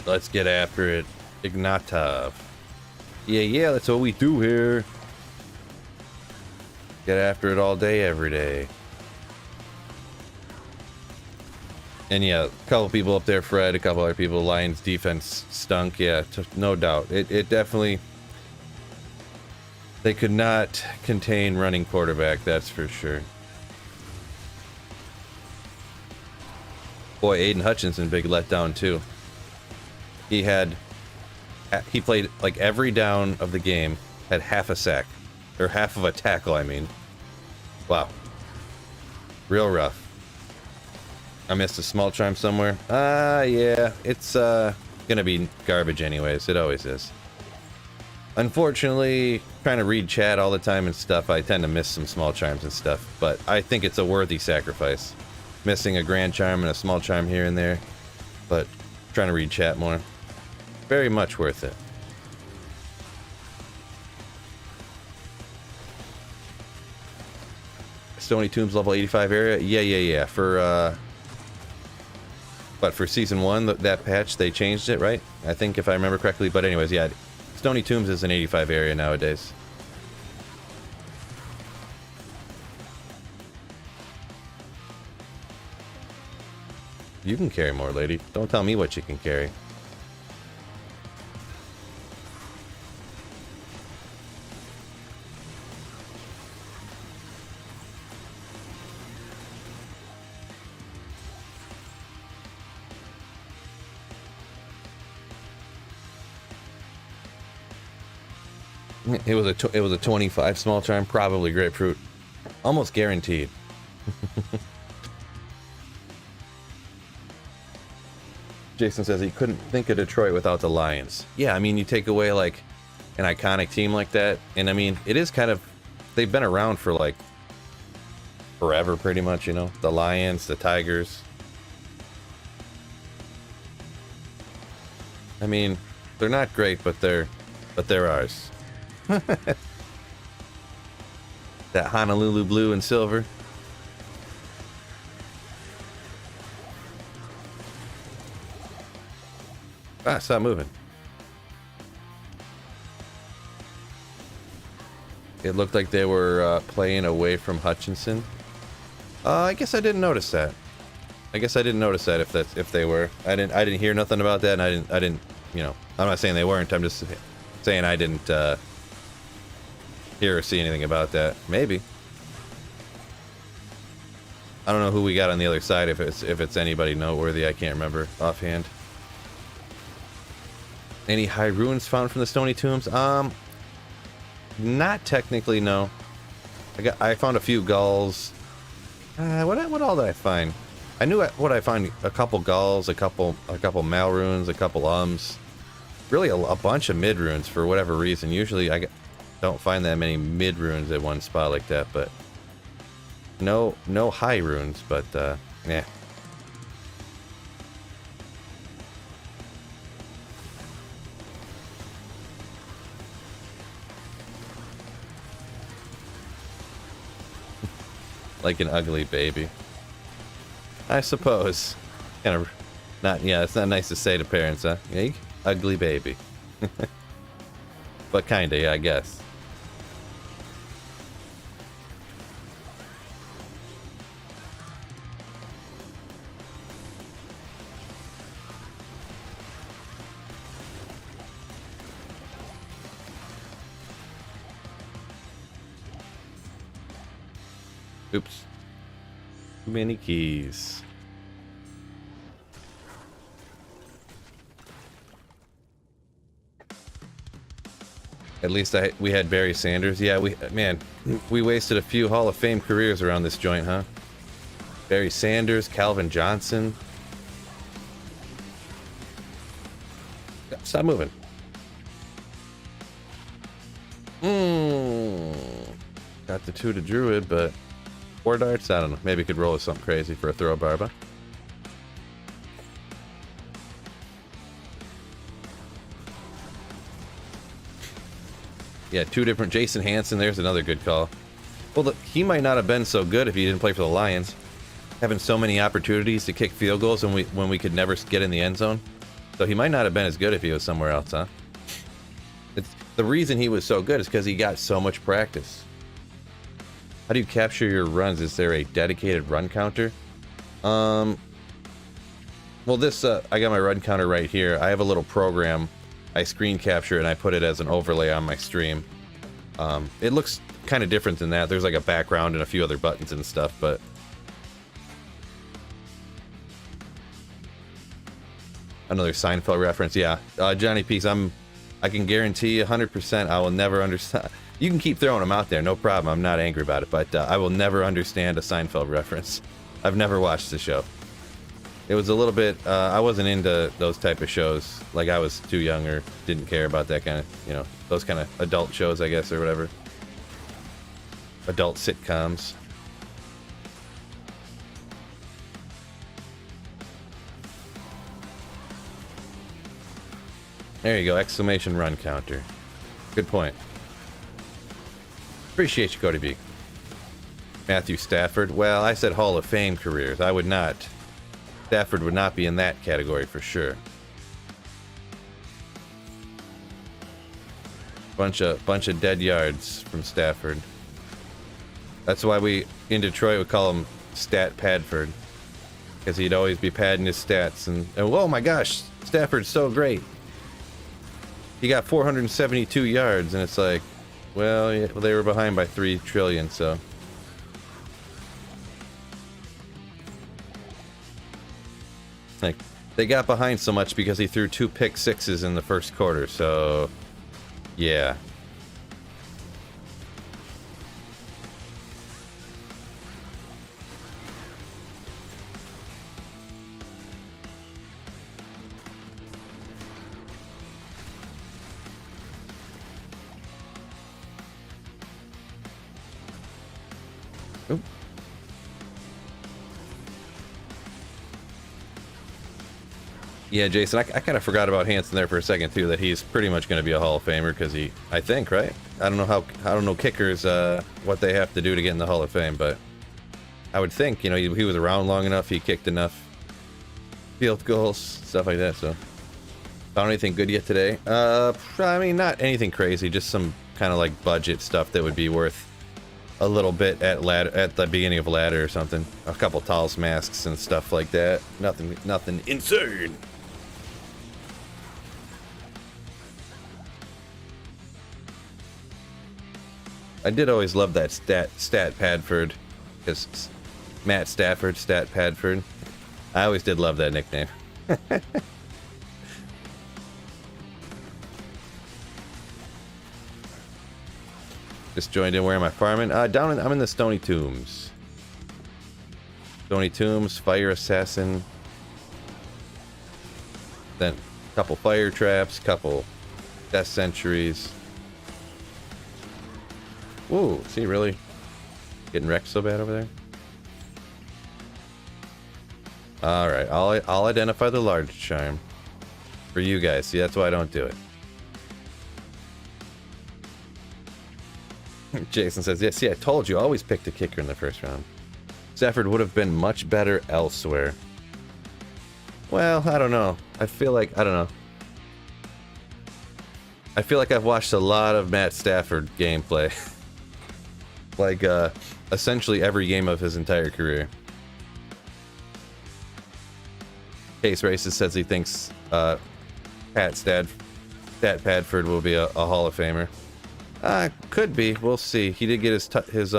Let's get after it. Ignatov. Yeah, that's what we do here. Get after it all day, every day. And yeah, a couple people up there, Fred, a couple other people, Lions defense stunk, yeah, no doubt. It definitely... They could not contain running quarterback, that's for sure. Boy, Aiden Hutchinson, big letdown too. He played like every down of the game, had half a sack. Or half of a tackle, I mean. Wow. Real rough. I missed a small chime somewhere. Yeah, it's gonna be garbage anyways, it always is. Unfortunately, trying to read chat all the time and stuff, I tend to miss some small charms and stuff, but I think it's a worthy sacrifice. Missing a grand charm and a small charm here and there, but trying to read chat more. Very much worth it. Stoney Tombs level 85 area? Yeah. But for Season 1, that patch, they changed it, right? I think, if I remember correctly. But anyways, yeah. Stoney Tombs is an 85 area nowadays. You can carry more, lady. Don't tell me what you can carry. It was a 25 small charm, probably grapefruit, almost guaranteed. Jason says he couldn't think of Detroit without the Lions. Yeah, I mean, you take away like an iconic team like that, and I mean, it is kind of, they've been around for like forever, pretty much. You know, the Lions, the Tigers. I mean, they're not great, but they're ours. That Honolulu blue and silver. Ah, stop moving. It looked like they were playing away from Hutchinson. I guess I didn't notice that. If they were. I didn't hear nothing about that, and I didn't. You know, I'm not saying they weren't. I'm just saying I didn't hear or see anything about that. Maybe. I don't know who we got on the other side. If it's anybody noteworthy, I can't remember offhand. Any high ruins found from the Stoney Tombs? Not technically, no. I found a few gulls. What all did I find? I knew what I found. A couple gulls, a couple mal runes, a couple really a bunch of mid runes for whatever reason. Usually I don't find that many mid runes at one spot like that, but no high runes, but yeah. Like an ugly baby, I suppose. Kind of not. Yeah, it's not nice to say to parents, huh? Yeah, ugly baby. But kinda, yeah, I guess. Oops. Too many keys. At least we had Barry Sanders. Yeah, we wasted a few Hall of Fame careers around this joint, huh? Barry Sanders, Calvin Johnson. Stop moving. Got the 2 to Druid, but 4 darts? I don't know. Maybe could roll with something crazy for a throw barba. Yeah, 2 different. Jason Hansen, there's another good call. Well, he might not have been so good if he didn't play for the Lions. Having so many opportunities to kick field goals when we could never get in the end zone. So he might not have been as good if he was somewhere else, huh? The reason he was so good is because he got so much practice. How do you capture your runs? Is there a dedicated run counter? Well, this, I got my run counter right here. I have a little program. I screen capture and I put it as an overlay on my stream. It looks kind of different than that. There's like a background and a few other buttons and stuff, but... Another Seinfeld reference, yeah. Johnny Peaks, I can guarantee 100% I will never understand. You can keep throwing them out there, no problem. I'm not angry about it, but I will never understand a Seinfeld reference. I've never watched the show. It was a little bit, I wasn't into those type of shows. Like, I was too young or didn't care about that kind of, you know, those kind of adult shows, I guess, or whatever. Adult sitcoms. There you go, exclamation run counter. Good point. Appreciate you, Cody B. Matthew Stafford. Well, I said Hall of Fame careers. I would not. Stafford would not be in that category for sure. Bunch of dead yards from Stafford. That's why we in Detroit would call him Stat Padford, because he'd always be padding his stats. And oh my gosh, Stafford's so great. He got 472 yards, and it's like, well, yeah, they were behind by 3 trillion, so. Like, they got behind so much because he threw 2 pick sixes in the first quarter, so yeah. Oop. Yeah, Jason, I kind of forgot about Hansen there for a second too. That he's pretty much going to be a Hall of Famer because I think, right? I don't know kickers what they have to do to get in the Hall of Fame, but I would think, you know, he was around long enough, he kicked enough field goals, stuff like that. So, found anything good yet today? I mean, not anything crazy, just some kind of like budget stuff that would be worth a little bit at the beginning of ladder or something. A couple Tals masks and stuff like that. Nothing insane. I did always love that Stat Padford, because Matt Stafford, Stat Padford. I always did love that nickname. Just joined in. Where am I farming? I'm in the Stoney Tombs. Stoney Tombs, Fire Assassin. Then a couple Fire Traps, couple Death Sentries. Ooh, is he really getting wrecked so bad over there? Alright, I'll identify the large charm for you guys. See, that's why I don't do it. Jason says, yeah, see, I told you, always pick the kicker in the first round. Stafford would have been much better elsewhere. Well, I don't know. I feel like I've watched a lot of Matt Stafford gameplay. Like, essentially every game of his entire career. Case Racist says he thinks Stat Padford will be a Hall of Famer. Could be. We'll see. He did get his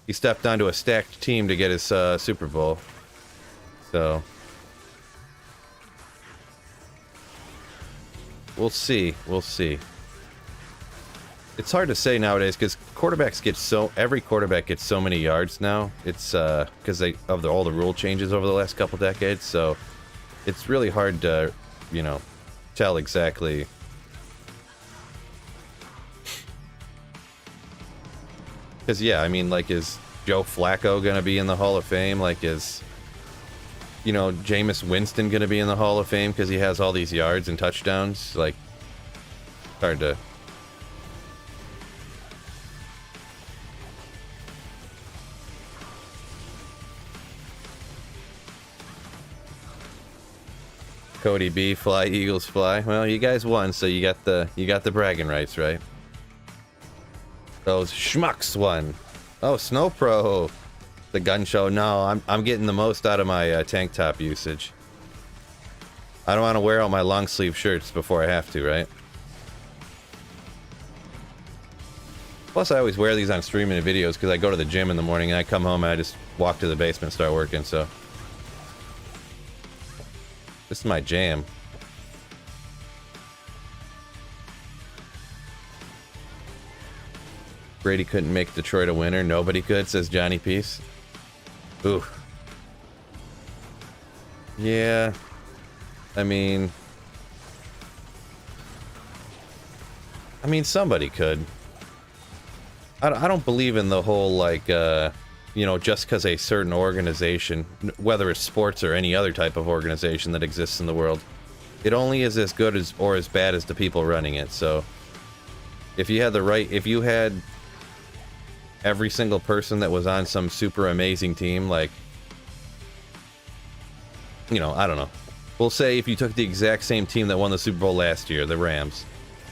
he stepped onto a stacked team to get his Super Bowl. So we'll see. We'll see. It's hard to say nowadays because every quarterback gets so many yards now. It's because of all the rule changes over the last couple decades. So it's really hard to, you know, tell exactly. Because, yeah, I mean, like, is Joe Flacco going to be in the Hall of Fame? Like, is, you know, Jameis Winston going to be in the Hall of Fame because he has all these yards and touchdowns? Like, hard to. Cody B, fly, Eagles fly. Well, you guys won, so you got the bragging rights, right? Those schmucks won. Oh, Snow Pro, the gun show. No, I'm getting the most out of my tank top usage. I don't want to wear all my long sleeve shirts before I have to, right? Plus, I always wear these on streaming and videos because I go to the gym in the morning and I come home and I just walk to the basement and start working. So this is my jam. Brady couldn't make Detroit a winner. Nobody could, says Johnny Peace. Ooh. Yeah. I mean, somebody could. I don't believe in the whole, like, you know, just because a certain organization, whether it's sports or any other type of organization that exists in the world, it only is as good as or as bad as the people running it. So, if you had if you had every single person that was on some super amazing team, like, you know, I don't know. We'll say if you took the exact same team that won the Super Bowl last year, the Rams,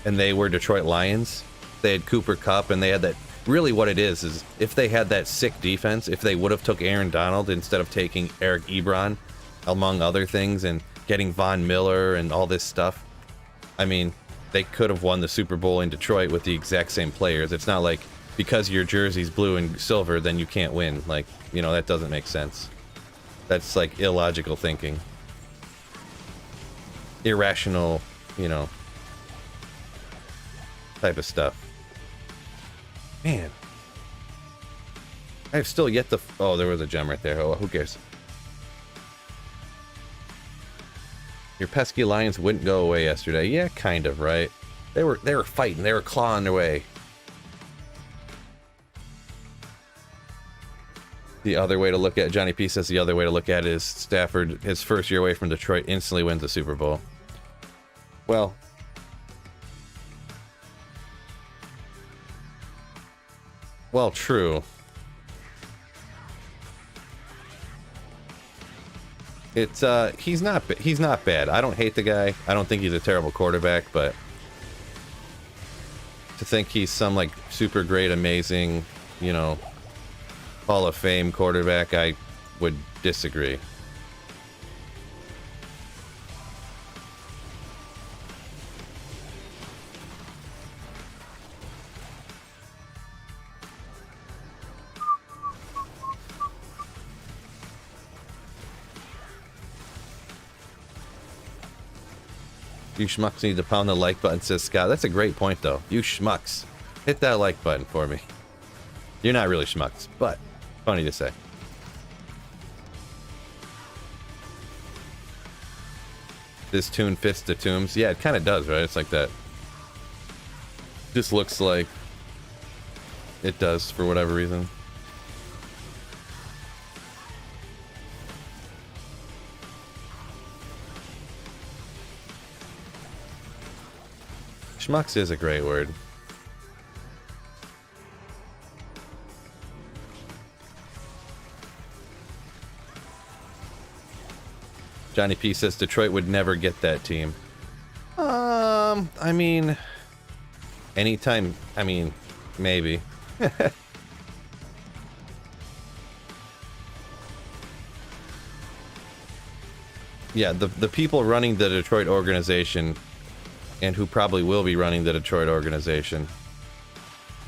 and they were Detroit Lions, they had Cooper Kupp, and they had that. Really what it is if they had that sick defense, if they would have took Aaron Donald instead of taking Eric Ebron, among other things, and getting Von Miller and all this stuff, I mean, they could have won the Super Bowl in Detroit with the exact same players. It's not like, because your jersey's blue and silver, then you can't win. Like, you know, that doesn't make sense. That's, like, illogical thinking. Irrational, you know, type of stuff. Man. I have still yet to... Oh, there was a gem right there. Oh, who cares? Your pesky Lions wouldn't go away yesterday. Yeah, kind of, right? They were fighting. They were clawing their way. The other way to look at... Johnny P says the other way to look at it is Stafford, his first year away from Detroit, instantly wins the Super Bowl. Well... Well, true. It's he's not bad. I don't hate the guy. I don't think he's a terrible quarterback, but to think he's some like super great, amazing, you know, Hall of Fame quarterback, I would disagree. You schmucks need to pound the like button, says Scott. That's a great point, though. You schmucks. Hit that like button for me. You're not really schmucks, but funny to say. This tune fits the tombs. Yeah, it kind of does, right? It's like that. Just looks like it does for whatever reason. Schmucks is a great word. Johnny P says Detroit would never get that team. I mean, anytime, I mean, maybe. Yeah, the people running the Detroit organization, and who probably will be running the Detroit organization,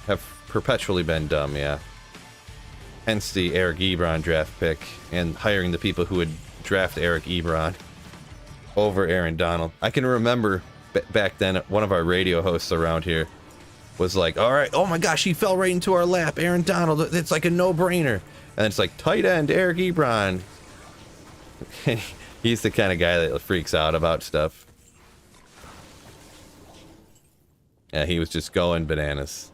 have perpetually been dumb, yeah. Hence the Eric Ebron draft pick, and hiring the people who would draft Eric Ebron over Aaron Donald. I can remember back then, one of our radio hosts around here was like, all right, oh my gosh, he fell right into our lap, Aaron Donald, it's like a no-brainer. And it's like, tight end, Eric Ebron. He's the kind of guy that freaks out about stuff. Yeah, he was just going bananas.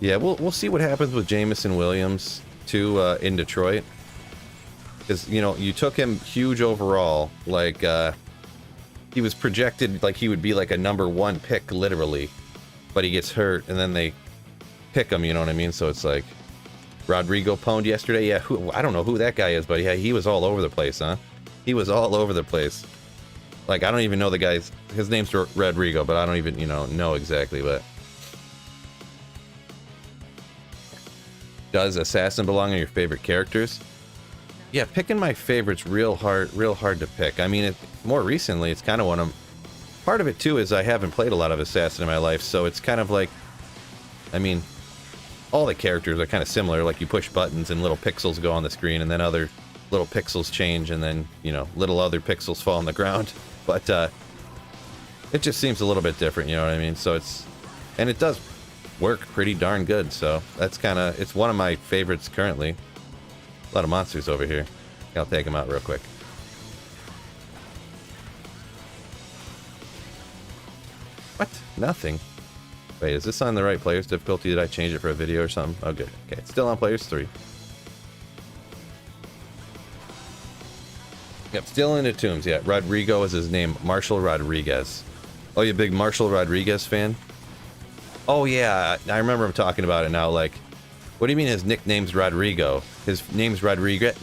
Yeah, we'll see what happens with Jameson Williams too in Detroit. Because, you know, you took him huge overall, like he was projected like he would be like a #1 pick literally, but he gets hurt and then they pick him, you know what I mean? So it's like Rodrigo pwned yesterday. Yeah, I don't know who that guy is, but yeah, he was all over the place, huh? He was all over the place. Like, I don't even know the guy's... His name's Rodrigo, but I don't even, you know exactly, but... Does Assassin belong in your favorite characters? Yeah, picking my favorites real hard to pick. I mean, more recently, it's kind of one of... Part of it, too, is I haven't played a lot of Assassin in my life, so it's kind of like... I mean... all the characters are kind of similar, like you push buttons and little pixels go on the screen and then other little pixels change and then, you know, little other pixels fall on the ground. But It just seems a little bit different, you know what I mean? So it's, and it does work pretty darn good, so that's kind of, it's one of my favorites currently. A lot of monsters over here. I'll take them out real quick. What? Nothing. Wait, is this on the right player's difficulty? Did I change it for a video or something? Oh, good. Okay, it's still on players 3. Yep, still into tombs, yeah. Rodrigo is his name. Marshall Rodriguez. Oh, you a big Marshall Rodriguez fan? Oh, yeah. I remember him talking about it now. Like, what do you mean his nickname's Rodrigo? His name's Rodriguez.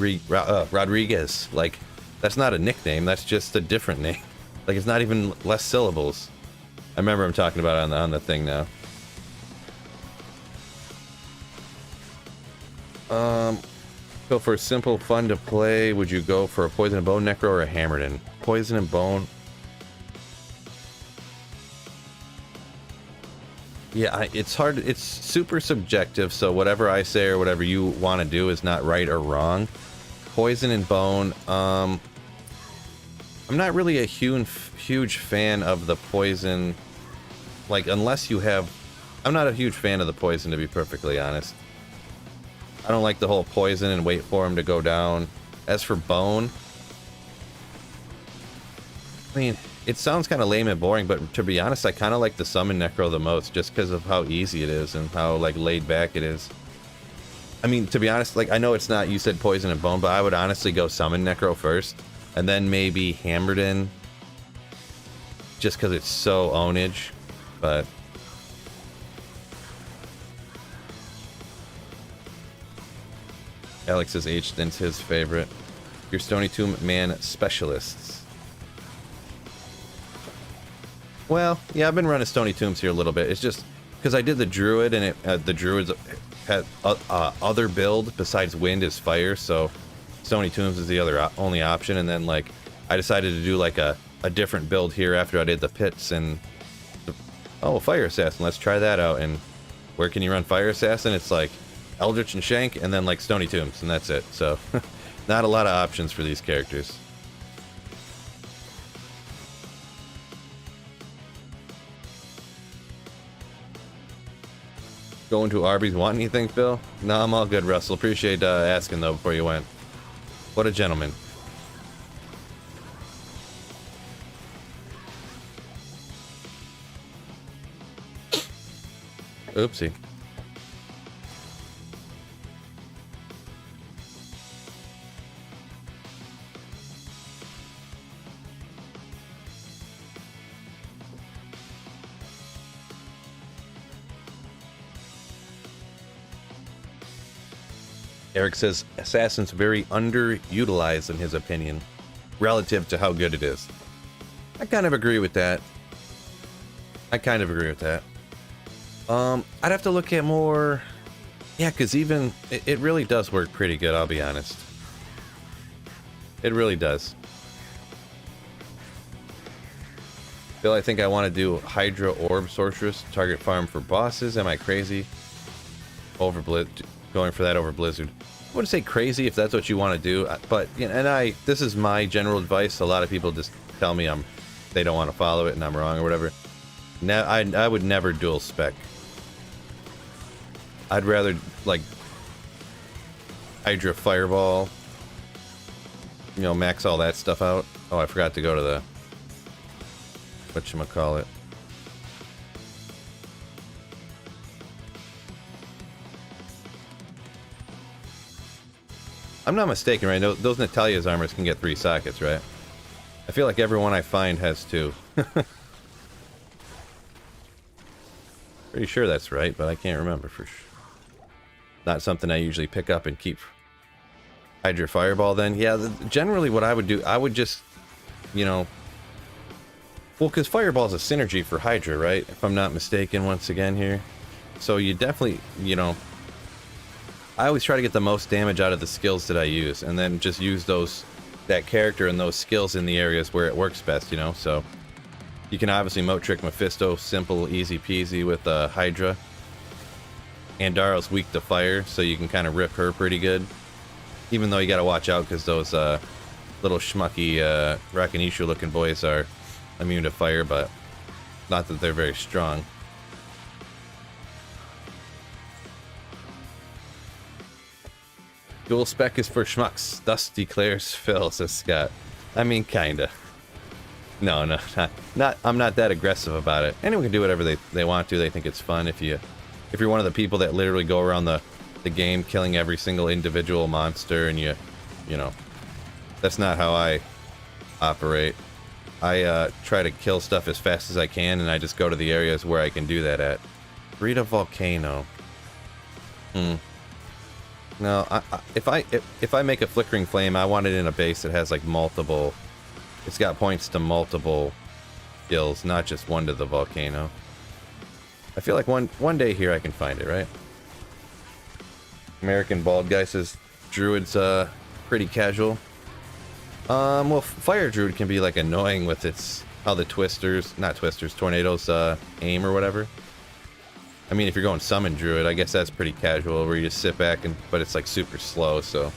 Like, that's not a nickname. That's just a different name. Like, it's not even less syllables. I remember him talking about it on the thing now. So for simple fun to play, would you go for a Poison and Bone Necro or a Hammerden? Poison and Bone. Yeah, it's hard. It's super subjective, so whatever I say or whatever you want to do is not right or wrong. Poison and Bone. I'm not really a huge fan of the poison. Like, unless you have... I'm not a huge fan of the poison, to be perfectly honest. I don't like the whole poison and wait for him to go down. As for Bone... I mean, it sounds kind of lame and boring, but to be honest, I kind of like the Summon Necro the most, just because of how easy it is and how, like, laid back it is. I mean, to be honest, like, I know it's not... You said Poison and Bone, but I would honestly go Summon Necro first. And then maybe Hammerden. Just because it's so ownage. But... Alex says H-Stent's his favorite. Your Stoney Tomb Man specialists. Well, yeah, I've been running Stoney Tombs here a little bit. It's just because I did the Druid, and the Druids had other build besides Wind is Fire, so Stoney Tombs is the only option. And then, like, I decided to do like a different build here after I did the pits and oh, Fire Assassin, let's try that out. And where can you run Fire Assassin? It's like Eldritch and Shank, and then like Stoney Tombs, and that's it. So, not a lot of options for these characters. Going to Arby's, want anything, Phil? No, I'm all good, Russell. Appreciate asking, though, before you went. What a gentleman. Oopsie. Eric says, Assassin's very underutilized in his opinion, relative to how good it is. I kind of agree with that. I'd have to look at more... Yeah, because even... It really does work pretty good, I'll be honest. It really does. Bill, I think I want to do Hydra Orb Sorceress, target farm for bosses. Am I crazy? Going for that over Blizzard. I wouldn't say crazy if that's what you want to do, but, you know, and this is my general advice. A lot of people just tell me they don't want to follow it and I'm wrong or whatever. I would never dual spec. I'd rather, like, Hydra Fireball, you know, max all that stuff out. Oh, I forgot to go to the, whatchamacallit. I'm not mistaken, right? Those Natalia's armors can get 3 sockets, right? I feel like everyone I find has 2. Pretty sure that's right, but I can't remember for sure. Not something I usually pick up and keep. Hydra Fireball then? Yeah, generally what I would do, I would just, you know... Well, because Fireball is a synergy for Hydra, right? If I'm not mistaken once again here. So you definitely, you know... I always try to get the most damage out of the skills that I use, and then just use that character and those skills in the areas where it works best, you know? So, you can obviously Moat Trick Mephisto, simple, easy peasy with Hydra. Andaro's weak to fire, so you can kind of rip her pretty good. Even though you gotta watch out, because those little schmucky Rakinishu looking boys are immune to fire, but Not that they're very strong. Dual spec is for schmucks, thus declares Phil, says Scott. I mean, kinda. No, not. I'm not that aggressive about it. Anyone can do whatever they want to. They think it's fun. If you're one of the people that literally go around the game killing every single individual monster, and you know, that's not how I operate. I try to kill stuff as fast as I can, and I just go to the areas where I can do that at. Breed a volcano. No, if I make a flickering flame, I want it in a base that has like multiple. It's got points to multiple skills, not just one to the volcano. I feel like one day here I can find it, right? American Bald Guy says Druid's pretty casual. Well, Fire Druid can be like annoying with its how the tornadoes aim or whatever. I mean, if you're going Summon Druid, I guess that's pretty casual, where you just sit back but it's like super slow, so.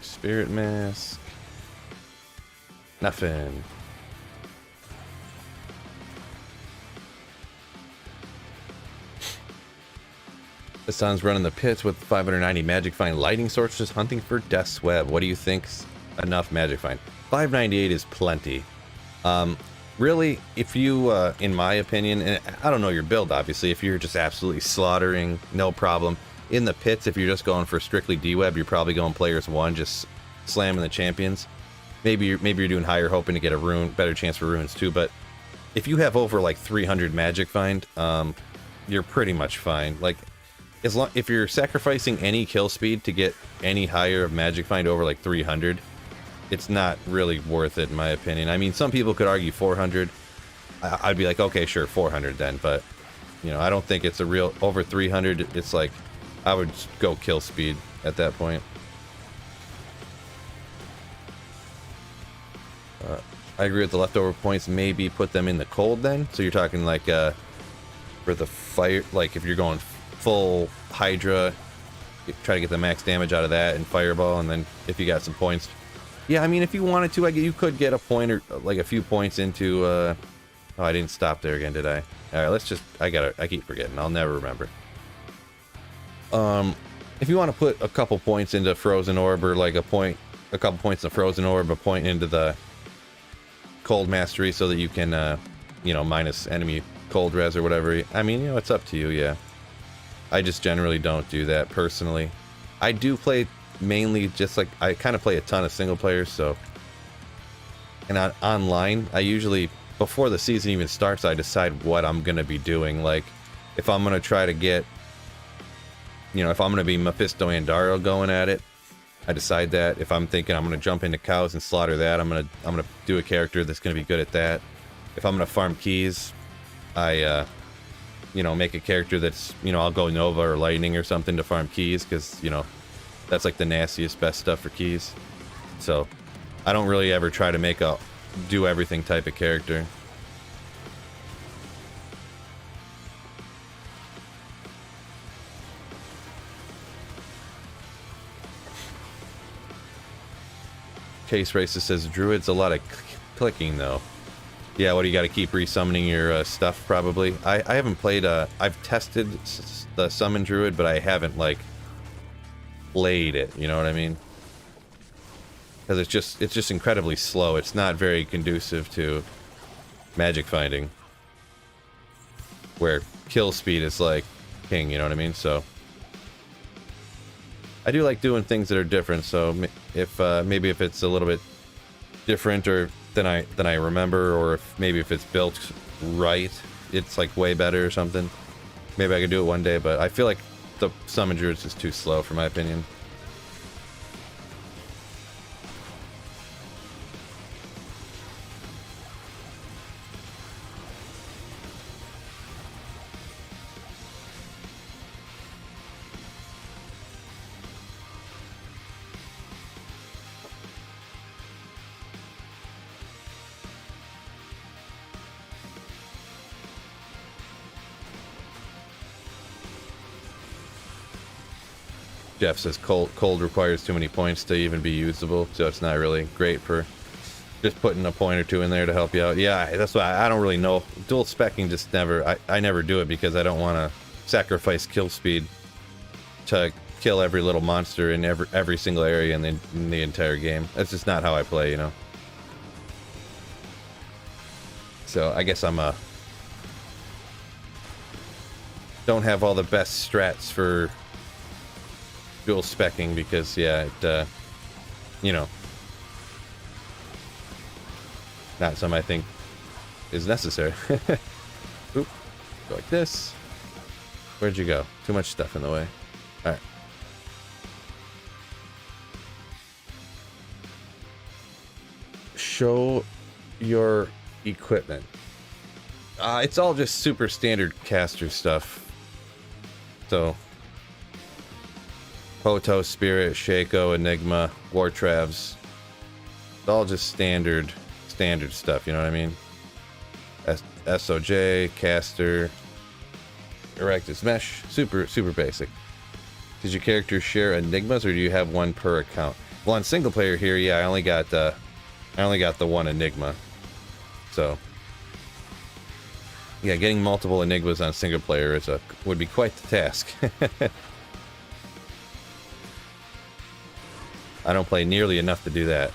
Spirit Mask. Nothing. The sun's running the pits with 590 Magic Find Lighting Sources hunting for Death's Web. What do you think's enough Magic Find? 598 is plenty. Really, if you, in my opinion, and I don't know your build obviously, if you're just absolutely slaughtering, no problem. In the pits, if you're just going for strictly D-Web, you're probably going players 1, just slamming the champions. Maybe you're doing higher, hoping to get a rune, better chance for runes too. But if you have over like 300 Magic Find, you're pretty much fine. Like, if you're sacrificing any kill speed to get any higher of Magic Find over like 300, it's not really worth it in my opinion. I mean, some people could argue 400. I'd be like, okay, sure, 400 then. But you know, I don't think it's a real over 300. It's like I would go kill speed at that point. I agree with the leftover points. Maybe put them in the cold then. So you're talking like for the fire, like if you're going full Hydra, try to get the max damage out of that and Fireball, and then if you got some points, yeah, I mean if you wanted to, you could get a point or like a few points into. Oh, I didn't stop there again, did I? All right, let's just. I keep forgetting. I'll never remember. If you want to put a couple points into Frozen Orb, or like a couple points in Frozen Orb, a point into the Cold Mastery, so that you can, you know, minus enemy cold res or whatever. I mean, you know, it's up to you. Yeah, I just generally don't do that personally. I do play mainly just like I kind of play a ton of single players, so. And online, I usually before the season even starts, I decide what I'm gonna be doing. Like, if I'm gonna try to get, you know, if I'm gonna be Mephisto Andaro going at it, I decide that. If I'm thinking I'm gonna jump into cows and slaughter that, I'm gonna do a character that's gonna be good at that. If I'm gonna farm keys, I you know, make a character that's, you know, I'll go Nova or Lightning or something to farm keys, because, you know, that's like the nastiest, best stuff for keys. So I don't really ever try to make a do everything type of character. Case Racist says Druid's a lot of clicking though. Yeah, what do you got to keep resummoning your stuff probably? I haven't played I've tested the summon Druid, but I haven't like played it, you know what I mean? Because it's just incredibly slow. It's not very conducive to magic finding, where kill speed is like king, you know what I mean? So I do like doing things that are different. So if maybe if it's a little bit different or than I remember, or if it's built right, it's like way better or something. Maybe I could do it one day, but I feel like the summon druid is just too slow for my opinion. Jeff says cold requires too many points to even be usable, so it's not really great for just putting a point or two in there to help you out. Yeah, that's why I don't really know. Dual specking just never, I never do it because I don't want to sacrifice kill speed to kill every little monster in every single area in the entire game. That's just not how I play, you know. So I guess I'm don't have all the best strats for dual specking because yeah, it you know, not something I think is necessary. Oop, go like this. Where'd you go? Too much stuff in the way. All right. Show your equipment. It's all just super standard caster stuff. So, Poto, Spirit, Shaco, Enigma, Wartravs. It's all just standard stuff, you know what I mean? SOJ, Caster, Erectus Mesh, super basic. Does your character share Enigmas or do you have one per account? Well, on single player here, yeah, I only got the one Enigma. So, yeah, getting multiple Enigmas on single player would be quite the task. I don't play nearly enough to do that.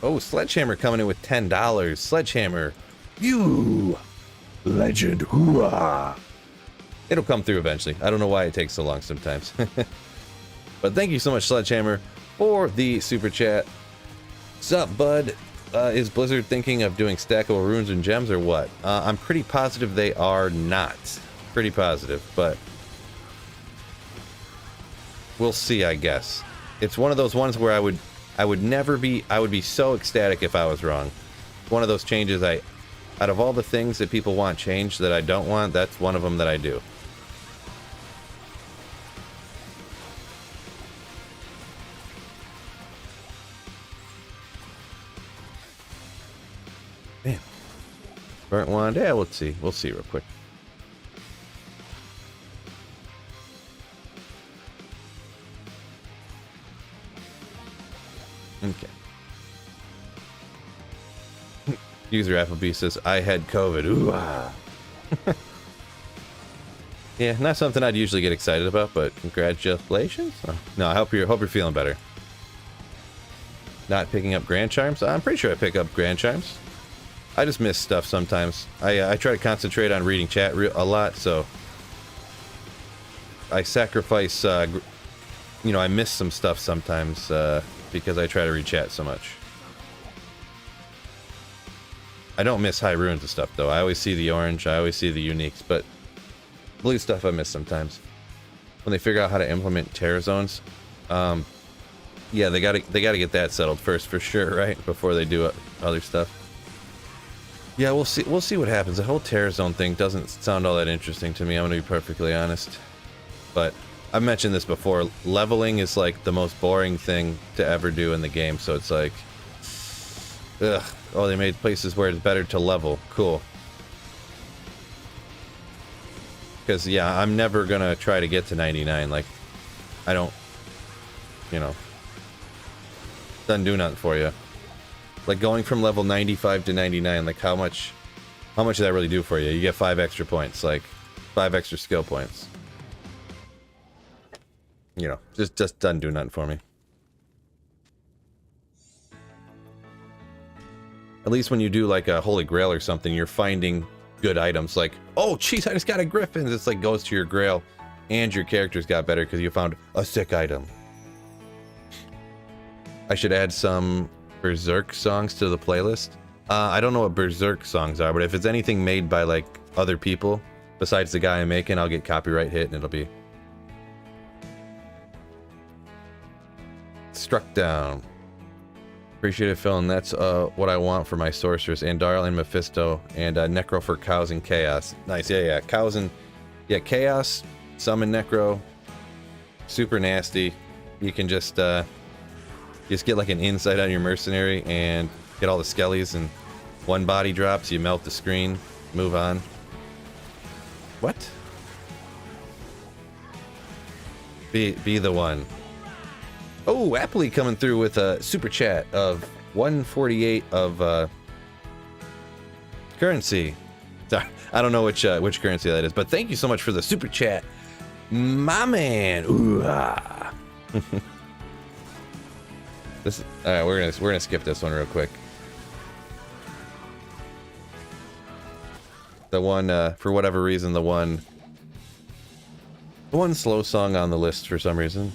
Oh, Sledgehammer coming in with $10. Sledgehammer, you legend, hooah! It'll come through eventually. I don't know why it takes so long sometimes. But thank you so much, Sledgehammer, for the super chat. Sup, bud? Is Blizzard thinking of doing stackable runes and gems or what? I'm pretty positive they are not. Pretty positive, but we'll see, I guess. It's one of those ones where I would be so ecstatic if I was wrong. One of those changes out of all the things that people want changed that I don't want, that's one of them that I do. Man. Burnt wand, yeah, we'll see real quick. Okay. User Applebee says, I had COVID. Ooh, ah. Yeah, not something I'd usually get excited about, but congratulations. Oh, no, I hope you're feeling better. Not picking up Grand Charms? I'm pretty sure I pick up Grand Charms. I just miss stuff sometimes. I try to concentrate on reading chat a lot, so I sacrifice, you know, I miss some stuff sometimes, because I try to read chat so much. I don't miss high runes and stuff, though. I always see the orange, I always see the uniques, but blue stuff I miss sometimes. When they figure out how to implement terror zones, yeah, they gotta get that settled first for sure, right? Before they do other stuff. Yeah, we'll see what happens. The whole terror zone thing doesn't sound all that interesting to me, I'm gonna be perfectly honest. But I've mentioned this before, leveling is like the most boring thing to ever do in the game, so it's like, ugh, oh, they made places where it's better to level, cool. Because, yeah, I'm never gonna try to get to 99, like, I don't, you know, doesn't do nothing for you. Like, going from level 95 to 99, like, how much does that really do for you? You get 5 extra points, like, 5 extra skill points. You know, just doesn't do nothing for me. At least when you do like a Holy Grail or something, you're finding good items. Like, oh, jeez, I just got a Griffin. It's like goes to your Grail, and your character's got better because you found a sick item. I should add some Berserk songs to the playlist. I don't know what Berserk songs are, but if it's anything made by like other people besides the guy I'm making, I'll get copyright hit and it'll be struck down. Appreciate it, Phil, and that's what I want for my sorcerers. Andarl and Mephisto, and Necro for cows and chaos. Nice, yeah, cows and chaos. Summon Necro. Super nasty. You can just get like an insight on your mercenary and get all the skellies, and one body drops, you melt the screen, move on. What? Be the one. Oh, Appley coming through with a super chat of 148 of currency. Sorry, I don't know which currency that is, but thank you so much for the super chat, my man. Ooh, ah. This all right. We're gonna skip this one real quick. The one for whatever reason, the one slow song on the list for some reason.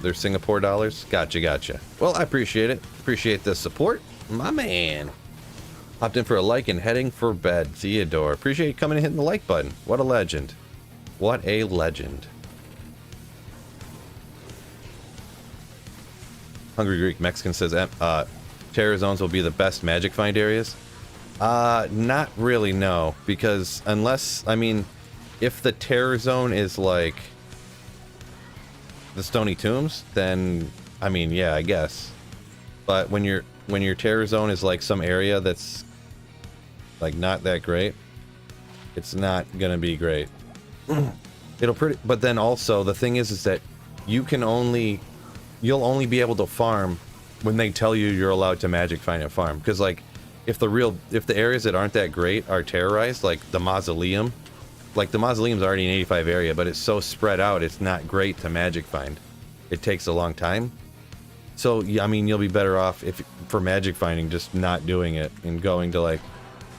There's Singapore dollars. Gotcha. Well, I appreciate it. Appreciate the support, my man. Hopped in for a like and heading for bed. Theodore, appreciate you coming and hitting the like button. What a legend. What a legend. Hungry Greek Mexican says terror zones will be the best magic find areas. Not really, no, because unless, I mean, if the terror zone is like the Stoney Tombs, then I mean, yeah, I guess. But when your terror zone is like some area that's like not that great, it's not gonna be great. But then also the thing is that you'll only be able to farm when they tell you you're allowed to magic find and farm. Because like if the areas that aren't that great are terrorized, like the mausoleum. Like, the mausoleum's already an 85 area, but it's so spread out, it's not great to magic find. It takes a long time. So, yeah, I mean, you'll be better off, for magic finding, just not doing it and going to, like,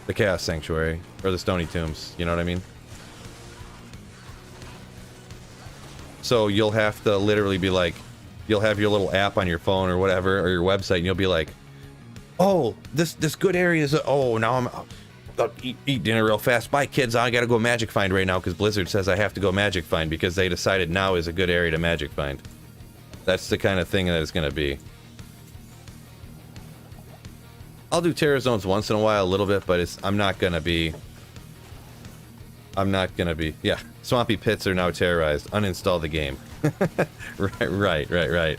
the Chaos Sanctuary or the Stony Tombs. You know what I mean? So, you'll have to literally be like, you'll have your little app on your phone or whatever, or your website, and you'll be like, oh, this good area is, oh, now I'm... eat dinner real fast. Bye, kids. I gotta go magic find right now because Blizzard says I have to go magic find because they decided now is a good area to magic find. That's the kind of thing that it's gonna be. I'll do terror zones once in a while a little bit, but I'm not gonna be. Yeah, Swampy Pits are now terrorized. Uninstall the game. Right.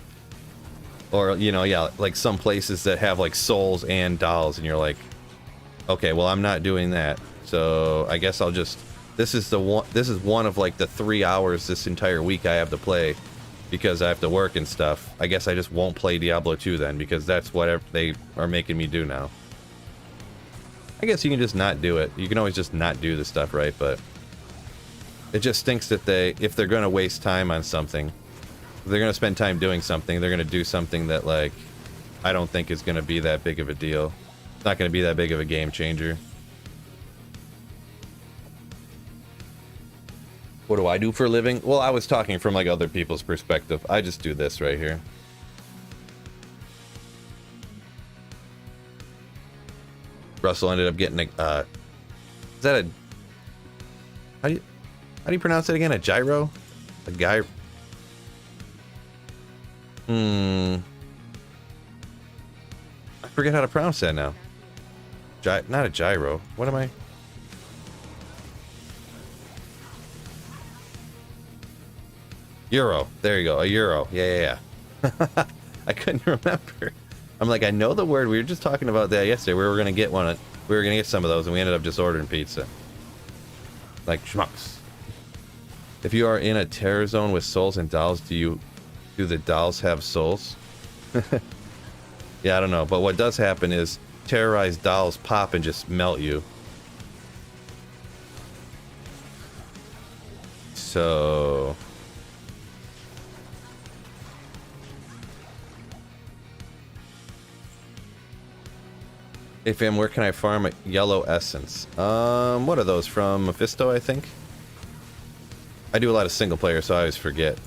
Or, you know, yeah, like some places that have like souls and dolls, and you're like, okay, well, I'm not doing that, so I guess I'll just... This is one of like the 3 hours this entire week I have to play because I have to work and stuff. I guess I just won't play Diablo 2 then because that's what they are making me do now. I guess you can just not do it. You can always just not do the stuff, right? But it just stinks that if they're going to waste time on something, if they're going to spend time doing something, they're going to do something that, like, I don't think is going to be that big of a deal. Not going to be that big of a game changer. What do I do for a living? Well, I was talking from like other people's perspective. I just do this right here. Russell ended up getting a is that a how do you pronounce it again? A gyro? A guy? I forget how to pronounce that now. Not a gyro. What am I? Euro. There you go. A euro. Yeah. I couldn't remember. I'm like, I know the word. We were just talking about that yesterday. We were gonna get one. We were gonna get some of those, and we ended up just ordering pizza. Like schmucks. If you are in a terror zone with souls and dolls, do the dolls have souls? Yeah, I don't know. But what does happen is terrorized dolls pop and just melt you. So... Hey fam, where can I farm a yellow essence? What are those? From Mephisto, I think? I do a lot of single player, so I always forget.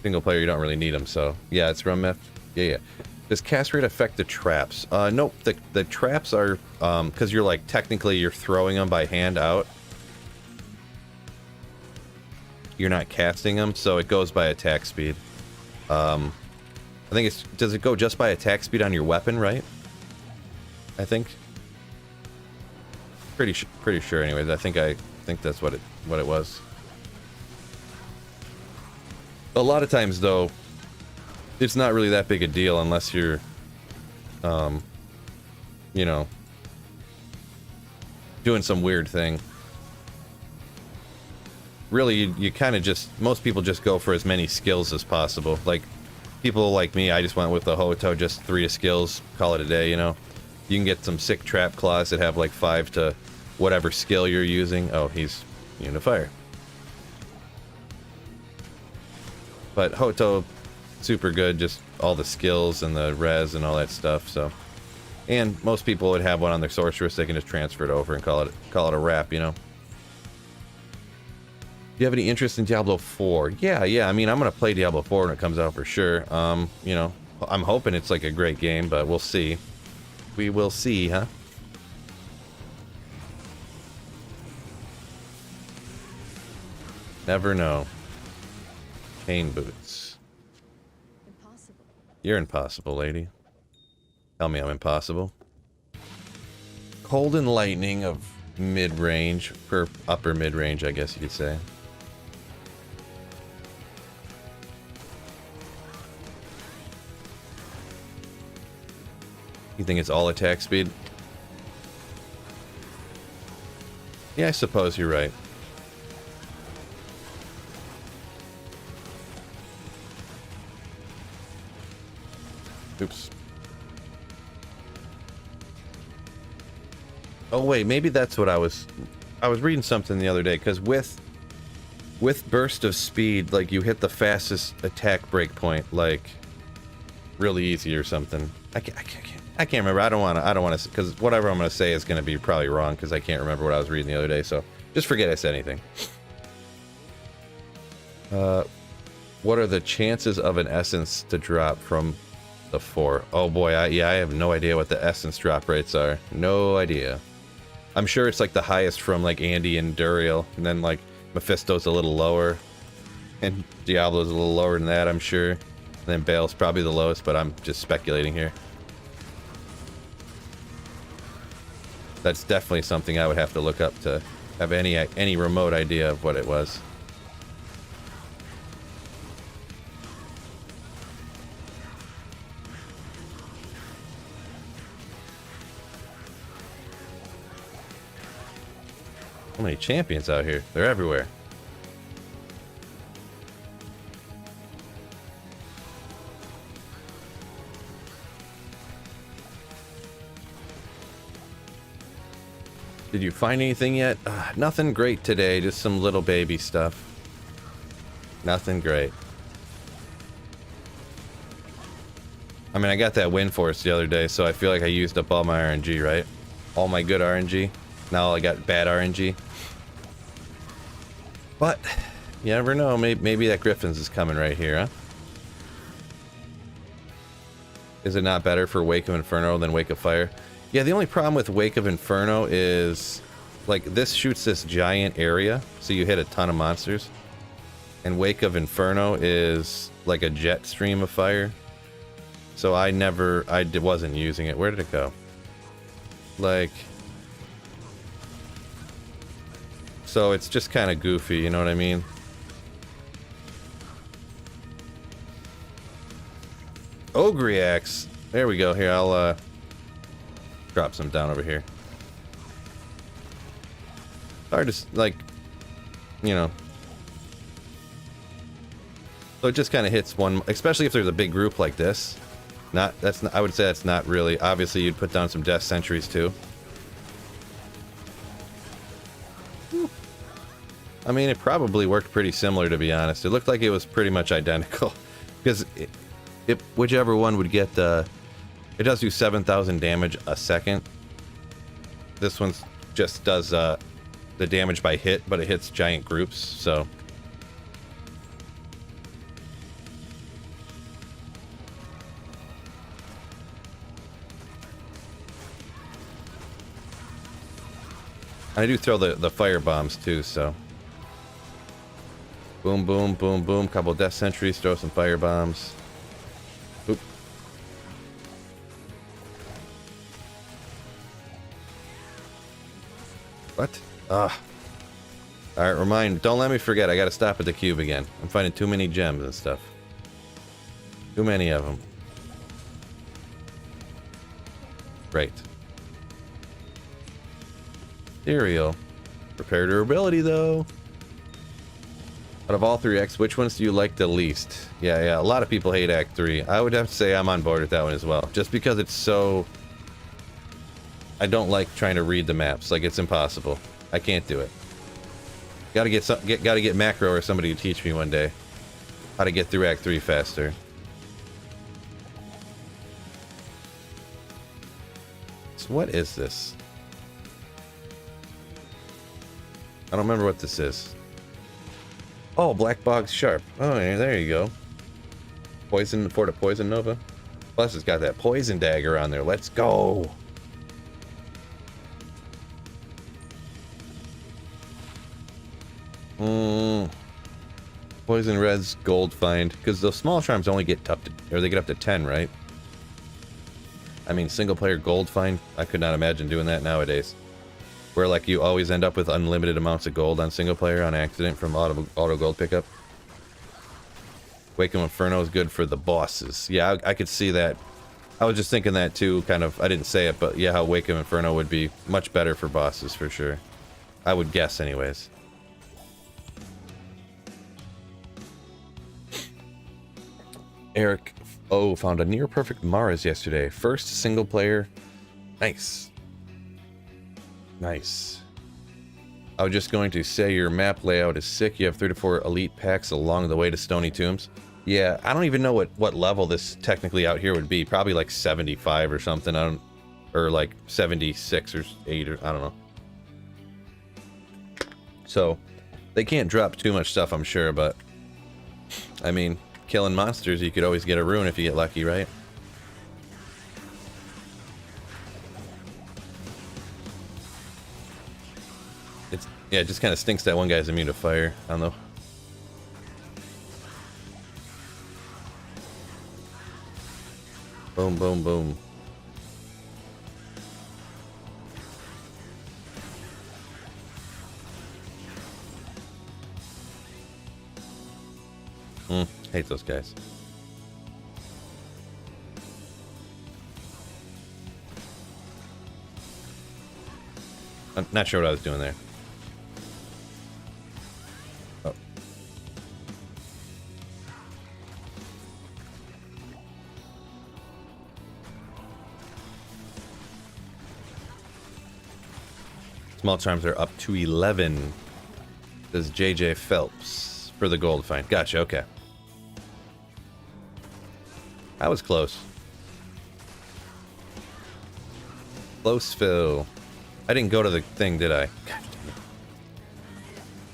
Single player, you don't really need them, so... Yeah, it's from Meph. Yeah. Does cast rate affect the traps? Nope. The traps are, because you're like, technically you're throwing them by hand out. You're not casting them, so it goes by attack speed. I think it's... Does it go just by attack speed on your weapon, right? I think. Pretty sure, anyways. I think that's what it was. A lot of times, though, it's not really that big a deal unless you're, you know, doing some weird thing. Really, you kind of just, most people just go for as many skills as possible. Like, people like me, I just went with the Hoto, just 3 skills, call it a day, you know? You can get some sick trap claws that have like 5 to whatever skill you're using. Oh, he's immune to fire. But Hoto, super good, just all the skills and the res and all that stuff, so. And most people would have one on their sorceress, they can just transfer it over and call it a wrap, you know? Do you have any interest in Diablo 4? Yeah, I mean, I'm gonna play Diablo 4 when it comes out for sure. You know, I'm hoping it's like a great game, but we'll see. We will see, huh? Never know. Pain boots. Impossible. You're impossible, lady. Tell me I'm impossible. Cold and lightning of mid-range, or upper mid-range, I guess you could say. You think it's all attack speed? Yeah, I suppose you're right. Oops. Oh wait, maybe that's what I was reading something the other day, because with burst of speed, like you hit the fastest attack breakpoint like really easy or something. I can't remember. I don't want to, because whatever I'm going to say is going to be probably wrong, because I can't remember what I was reading the other day, so just forget I said anything. What are the chances of an essence to drop from the 4? Oh boy, I have no idea what the essence drop rates are. No idea. I'm sure it's like the highest from like Andy and Duriel, and then like Mephisto's a little lower, and Diablo's a little lower than that, I'm sure. And then Bale's probably the lowest, but I'm just speculating here. That's definitely something I would have to look up to have any remote idea of what it was. So many champions out here. They're everywhere. Did you find anything yet? Nothing great today, just some little baby stuff. Nothing great. I mean, I got that wind force the other day, so I feel like I used up all my RNG, right? All my good RNG. Now I got bad RNG. But, you never know, maybe that Griffin's is coming right here, huh? Is it not better for Wake of Inferno than Wake of Fire? Yeah, the only problem with Wake of Inferno is, like, this shoots this giant area, so you hit a ton of monsters. And Wake of Inferno is like a jet stream of fire. So I wasn't using it. Where did it go? Like... So it's just kind of goofy, you know what I mean? Ogriax! There we go. Here, I'll, drop some down over here. Hard to, like, you know. So it just kind of hits one, especially if there's a big group like this. I would say that's not really, obviously you'd put down some death sentries too. I mean, it probably worked pretty similar, to be honest. It looked like it was pretty much identical. Because whichever one would get it does do 7,000 damage a second. This one just does the damage by hit, but it hits giant groups, so. I do throw the fire bombs too, so. Boom, boom, boom, boom. Couple death sentries, throw some fire bombs. Oop. What? Alright, don't let me forget, I gotta stop at the cube again. I'm finding too many gems and stuff. Too many of them. Right. Cereal. Repair durability, though. Out of all 3 acts, which ones do you like the least? Yeah, a lot of people hate Act 3. I would have to say I'm on board with that one as well. Just because it's so... I don't like trying to read the maps. Like, it's impossible. I can't do it. Gotta get macro or somebody to teach me one day how to get through Act 3 faster. So what is this? I don't remember what this is. Oh, Black Bog's Sharp. Oh, yeah, there you go. Poison for the Poison Nova. Plus, it's got that Poison Dagger on there. Let's go. Poison Red's Gold Find. Because those small charms only get up to... Or they get up to 10, right? I mean, single player Gold Find. I could not imagine doing that nowadays. Where, like, you always end up with unlimited amounts of gold on single player on accident from auto gold pickup. Wake 'em Inferno is good for the bosses. Yeah, I could see that. I was just thinking that too, kind of. I didn't say it, but yeah, how Wake 'em Inferno would be much better for bosses for sure. I would guess, anyways. Eric O found a near perfect Mars yesterday. First single player. Nice. Nice. I was just going to say your map layout is sick. You have 3 to 4 elite packs along the way to Stoney Tombs. Yeah, I don't even know what level this technically out here would be. Probably like 75 or something. Or like 76 or 8 or I don't know. So they can't drop too much stuff, I'm sure, but I mean, killing monsters, you could always get a rune if you get lucky, right? Yeah, it just kind of stinks that one guy's immune to fire. I don't know. Boom, boom, boom. Hate those guys. I'm not sure what I was doing there. Small charms are up to 11. Says JJ Phelps for the gold find. Gotcha, okay. I was close. Close, Phil. I didn't go to the thing, did I?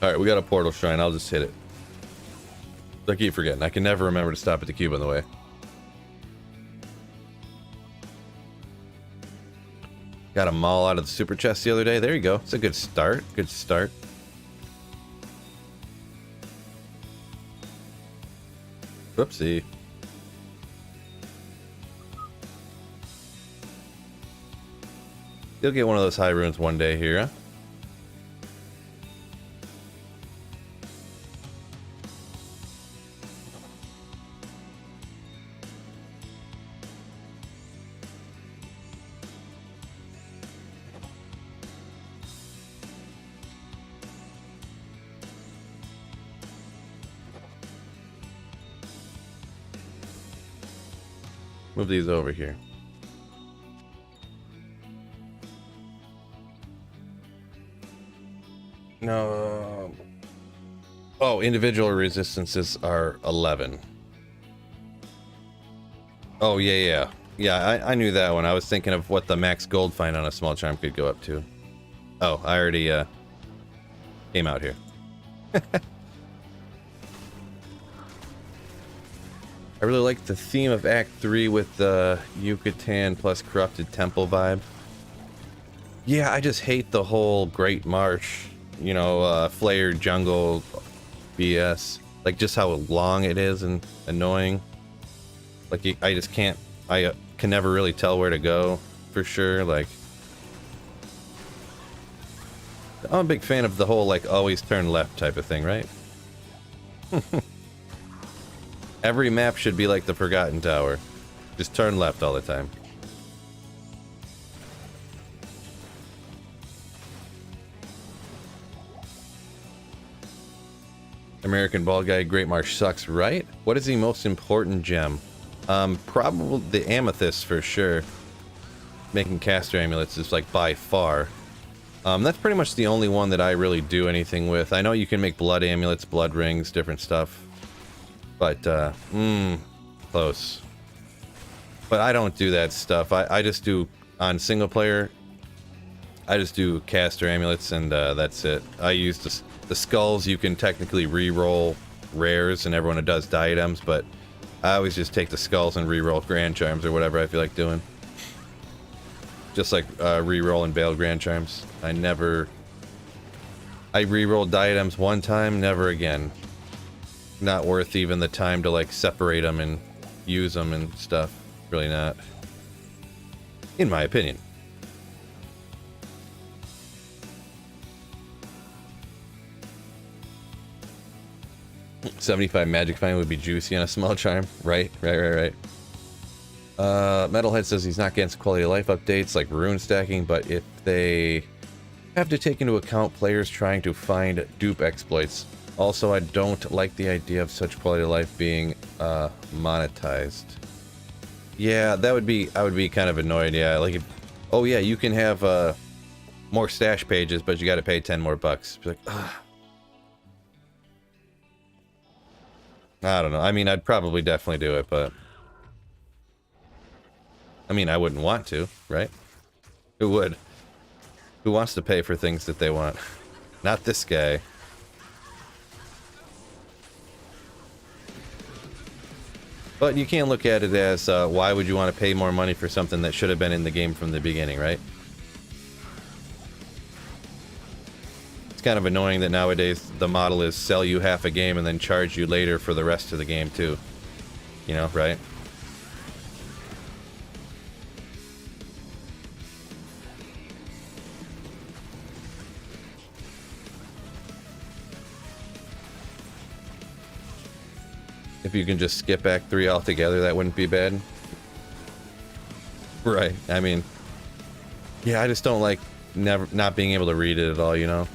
Alright, we got a portal shrine. I'll just hit it. I keep forgetting. I can never remember to stop at the cube on the way. Got a maul out of the super chest the other day. There you go. It's a good start. Good start. Whoopsie. You'll get one of those high runes one day here, huh? Move these over here. No. Oh, individual resistances are 11. Oh, yeah. Yeah, I knew that one. I was thinking of what the max gold find on a small charm could go up to. Oh, I already came out here. I really like the theme of Act 3 with the Yucatan plus Corrupted Temple vibe. Yeah, I just hate the whole Great Marsh, you know, flared jungle BS. Like, just how long it is and annoying. Like, I just can't, I can never really tell where to go, for sure. Like, I'm a big fan of the whole, like, always turn left type of thing, right? Every map should be like the Forgotten Tower. Just turn left all the time. American Bald Guy, Great Marsh sucks, right? What is the most important gem? Probably the amethyst for sure. Making caster amulets is like by far. That's pretty much the only one that I really do anything with. I know you can make blood amulets, blood rings, different stuff. But, close. But I don't do that stuff. I just do, on single player, I just do caster amulets and that's it. I use the skulls. You can technically re-roll rares and everyone does diadems, but I always just take the skulls and re-roll grand charms or whatever I feel like doing. Just like re-roll and Veiled Grand Charms. I re-rolled diadems one time, never again. Not worth even the time to like separate them and use them and stuff. Really not. In my opinion. $75 magic find would be juicy on a small charm. Right. Metalhead says he's not against quality of life updates like rune stacking, but if they have to take into account players trying to find dupe exploits. Also, I don't like the idea of such quality of life being monetized. Yeah, I would be kind of annoyed. Yeah, like, oh yeah, you can have more stash pages, but you got to pay 10 more bucks. Be like, ugh. I don't know. I mean, I'd probably definitely do it, but I mean, I wouldn't want to, right? Who would? Who wants to pay for things that they want? Not this guy. But you can't look at it as, why would you want to pay more money for something that should have been in the game from the beginning, right? It's kind of annoying that nowadays the model is sell you half a game and then charge you later for the rest of the game too. You know, right? If you can just skip Act 3 altogether, that wouldn't be bad. Right, I mean... Yeah, I just don't like not being able to read it at all, you know?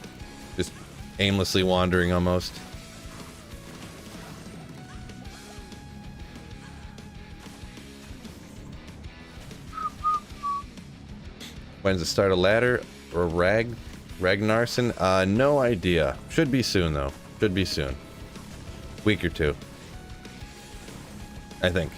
Just aimlessly wandering, almost. When's it start a ladder? Or Ragnarson? No idea. Should be soon, though. Should be soon. Week or two. I think.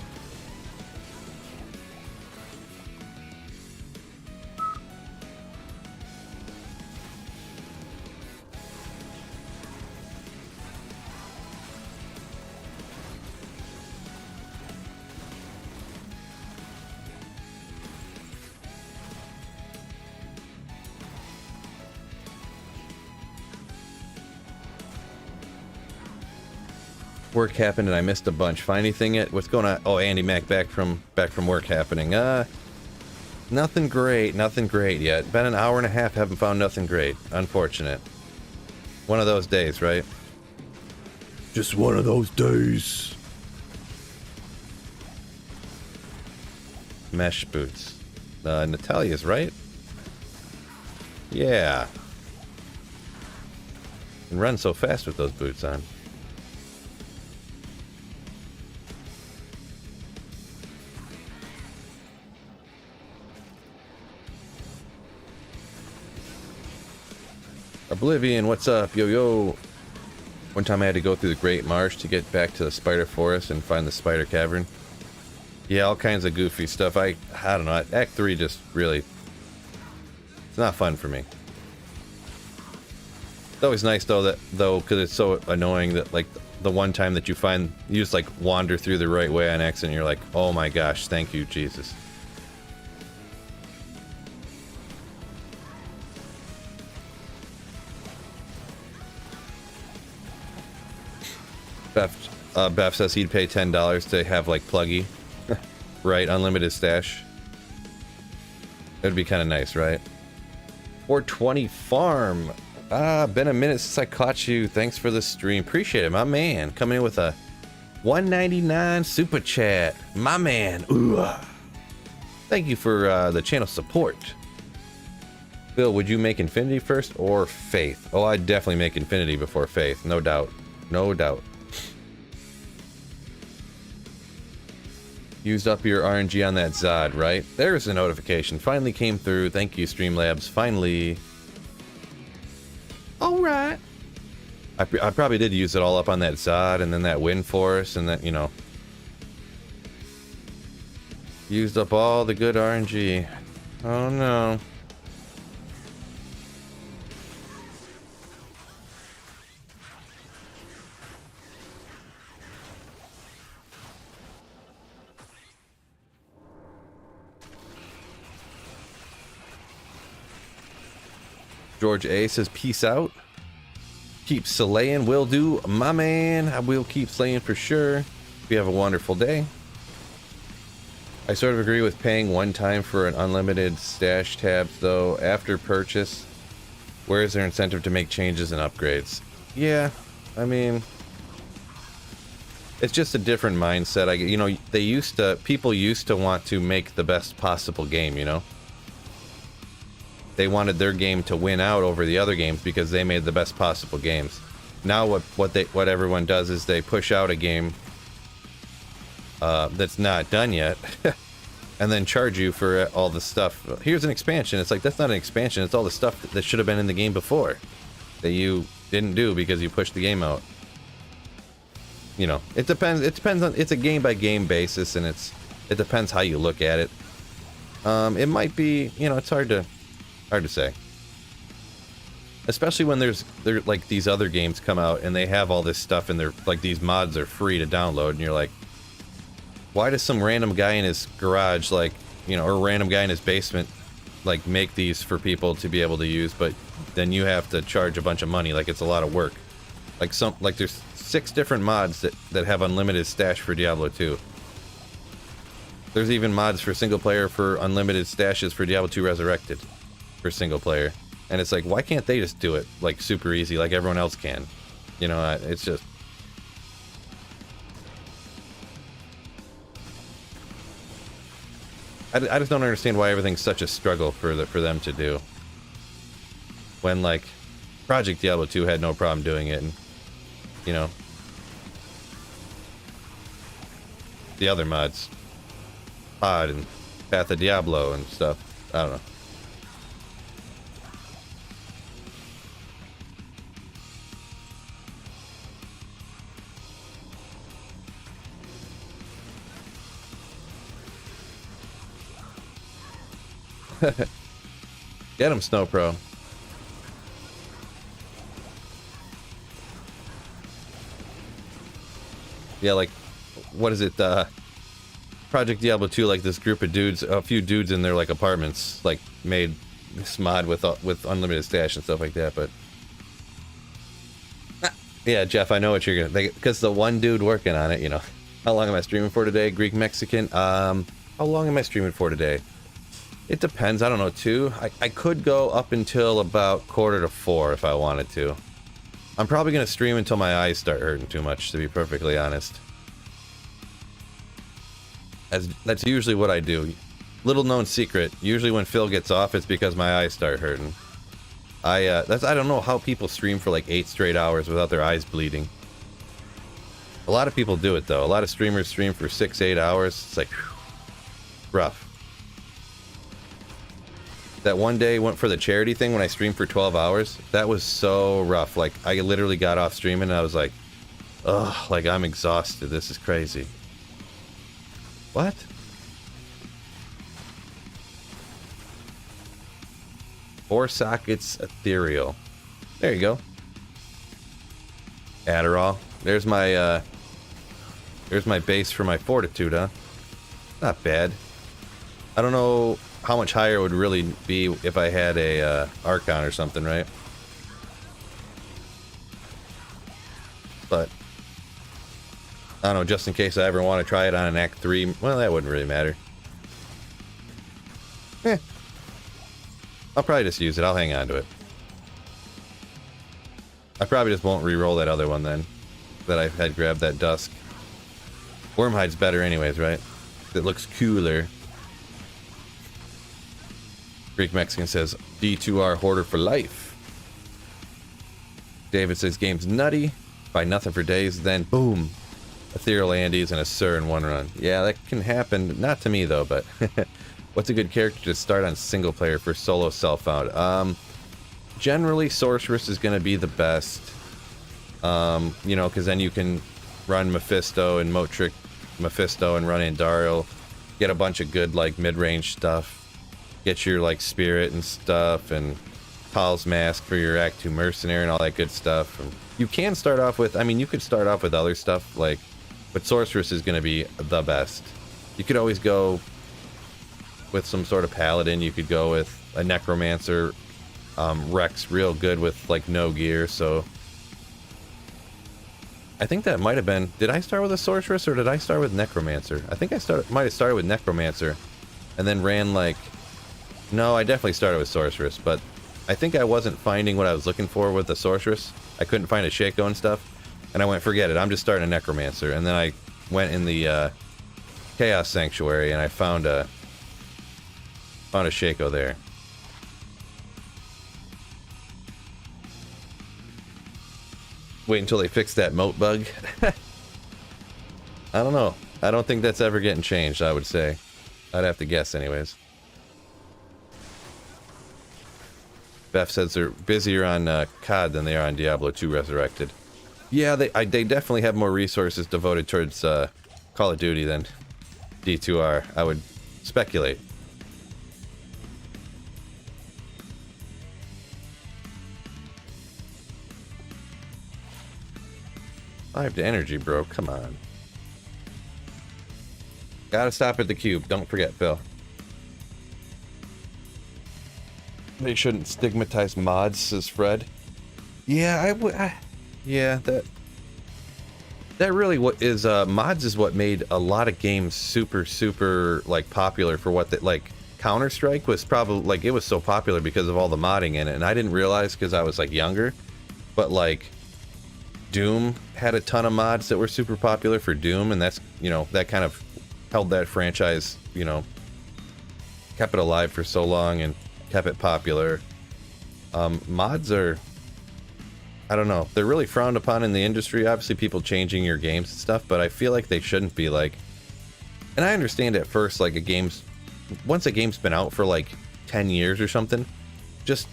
Work happened and I missed a bunch. Find anything yet? What's going on? Oh, Andy Mac back from work happening. Nothing great yet. Been an hour and a half, haven't found nothing great. Unfortunate. One of those days, right? Just one of those days. Mesh boots. Natalia's right? Yeah. And run so fast with those boots on. Oblivion, what's up? Yo, yo. One time I had to go through the Great Marsh to get back to the Spider Forest and find the Spider Cavern. Yeah, all kinds of goofy stuff. I don't know. Act 3 just really... It's not fun for me. It's always nice, though, because it's so annoying that, like, the one time that you just, like, wander through the right way on accident, you're like, oh my gosh, thank you, Jesus. Beth says he'd pay $10 to have, like, Pluggy. Right, unlimited stash. It'd be kind of nice, right? 420 farm. Been a minute since I caught you. Thanks for the stream. Appreciate it, my man. Coming in with a $1.99 super chat. My man. Ooh. Thank you for the channel support. Bill, would you make Infinity first or Faith? Oh, I'd definitely make Infinity before Faith. No doubt. No doubt. Used up your RNG on that Zod, right? There's a notification. Finally came through. Thank you, Streamlabs. Finally. Alright. I probably did use it all up on that Zod and then that Wind Force and that, you know. Used up all the good RNG. Oh no. George A says, peace out. Keep slaying, will do. My man, I will keep slaying for sure. You have a wonderful day. I sort of agree with paying one time for an unlimited stash tabs, though. After purchase, where is their incentive to make changes and upgrades? Yeah, I mean, it's just a different mindset. You know, people used to want to make the best possible game, you know? They wanted their game to win out over the other games because they made the best possible games. Now what everyone does is they push out a game that's not done yet and then charge you for all the stuff. Here's an expansion. It's like, that's not an expansion. It's all the stuff that should have been in the game before that you didn't do because you pushed the game out. You know, it depends on, it's a game by game basis, and it depends how you look at it. It might be, you know, it's hard to say, especially when there's like these other games come out and they have all this stuff and they're like, these mods are free to download, and you're like, why does some random guy in his garage, like, you know, or a random guy in his basement, like, make these for people to be able to use, but then you have to charge a bunch of money? Like, it's a lot of work. Like there's 6 different mods that have unlimited stash for Diablo 2. There's even mods for single player for unlimited stashes for Diablo 2 Resurrected for single player. And it's like, why can't they just do it like super easy like everyone else can? You know, it's just, I just don't understand why everything's such a struggle for them to do, when like Project Diablo 2 had no problem doing it, and you know, the other mods, Pod and Path of Diablo and stuff, I don't know. Get him, Snow Pro. Yeah, like, what is it, Project Diablo 2, like this group of dudes, a few dudes in their like apartments, like made this mod with unlimited stash and stuff like that, but yeah, Jeff, I know what you're gonna, because the one dude working on it, you know. How long am I streaming for today? Greek Mexican. How long am I streaming for today? It depends. I don't know, 2. I could go up until about 3:45 if I wanted to. I'm probably going to stream until my eyes start hurting too much, to be perfectly honest. That's usually what I do. Little known secret. Usually when Phil gets off, it's because my eyes start hurting. I don't know how people stream for like 8 straight hours without their eyes bleeding. A lot of people do it though. A lot of streamers stream for 6-8 hours. It's like, whew, rough. That one day went for the charity thing when I streamed for 12 hours. That was so rough. Like, I literally got off streaming and I was like, ugh, like, I'm exhausted. This is crazy. What? Four sockets ethereal. There you go. Adderall. There's my base for my fortitude, huh? Not bad. I don't know how much higher it would really be if I had a Archon or something, right? But I don't know, just in case I ever want to try it on an Act 3, well, that wouldn't really matter. I'll probably just use it. I'll hang on to it. I probably just won't re-roll that other one then, that I had grabbed that Dusk. Wormhide's better anyways, right? It looks cooler. Greek Mexican says, D2R hoarder for life. David says, game's nutty. Buy nothing for days, then boom. Ethereal Andes and a Sir in one run. Yeah, that can happen. Not to me, though, but... What's a good character to start on single player for solo self-found? Generally, Sorceress is going to be the best. You know, because then you can run Mephisto and Motric Mephisto and run Andariel. Get a bunch of good, like, mid-range stuff. Get your, like, Spirit and stuff, and Paul's Mask for your Act 2 Mercenary and all that good stuff. And you can start off with, I mean, you could start off with other stuff, like, but Sorceress is going to be the best. You could always go with some sort of Paladin. You could go with a Necromancer. Rex real good with, like, no gear, so... I think that might have been... Did I start with a Sorceress, or did I start with Necromancer? I think I might have started with Necromancer, and then ran, like... No, I definitely started with Sorceress, but I think I wasn't finding what I was looking for with the Sorceress. I couldn't find a Shaco and stuff, and I went, forget it, I'm just starting a Necromancer. And then I went in the Chaos Sanctuary, and I found a Shaco there. Wait until they fix that moat bug. I don't know. I don't think that's ever getting changed, I would say. I'd have to guess anyways. Beth says they're busier on COD than they are on Diablo 2 Resurrected. Yeah, they definitely have more resources devoted towards Call of Duty than D2R, I would speculate. 5 to energy, bro. Come on. Gotta stop at the cube. Don't forget, Phil. They shouldn't stigmatize mods, says Fred. Yeah, yeah, that really what is mods is what made a lot of games super like popular for what like Counter-Strike was probably like it was so popular because of all the modding in it, and I didn't realize because I was like younger, but like Doom had a ton of mods that were super popular for Doom, and that's, you know, that kind of held that franchise, you know, kept it alive for so long and kept it popular. Mods are, I don't know, they're really frowned upon in the industry. Obviously people changing your games and stuff, but I feel like they shouldn't be like, and I understand at first, like once a game's been out for like 10 years or something, just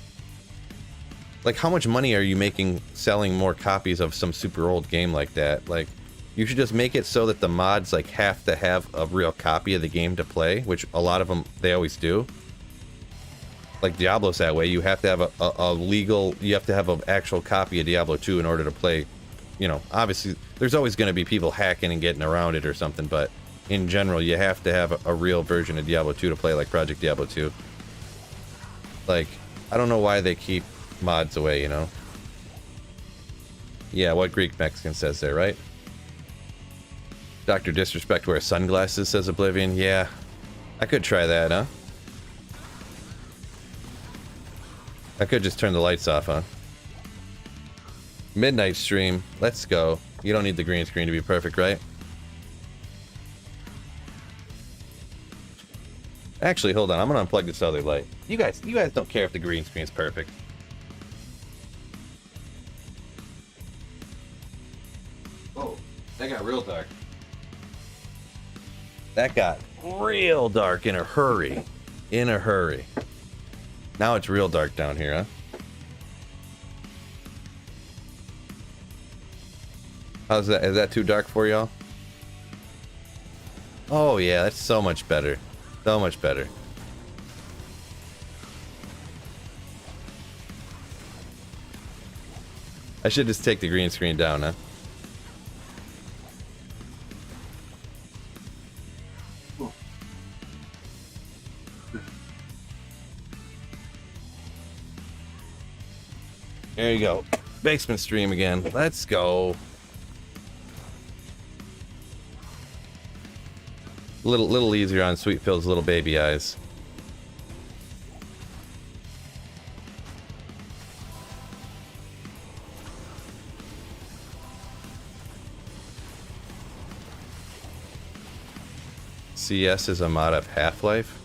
like, how much money are you making selling more copies of some super old game like that? Like, you should just make it so that the mods, like, have to have a real copy of the game to play, which a lot of them, they always do. Like Diablo's that way. You have to have a legal, you have to have an actual copy of Diablo 2 in order to play. You know, obviously, there's always going to be people hacking and getting around it or something, but in general, you have to have a real version of Diablo 2 to play, like Project Diablo 2. Like, I don't know why they keep mods away, you know? Yeah, what Greek Mexican says there, right? Dr. Disrespect wears sunglasses, says Oblivion. Yeah, I could try that, huh? I could just turn the lights off, huh? Midnight stream. Let's go. You don't need the green screen to be perfect, right? Actually, hold on. I'm gonna unplug this other light. You guys don't care if the green screen is perfect. Oh, that got real dark. That got real dark in a hurry. In a hurry. Now it's real dark down here, huh? How's that? Is that too dark for y'all? Oh yeah, that's so much better. So much better. I should just take the green screen down, huh? There you go. Basement stream again. Let's go. Little easier on Sweet Phil's little baby eyes. CS is a mod of Half-Life.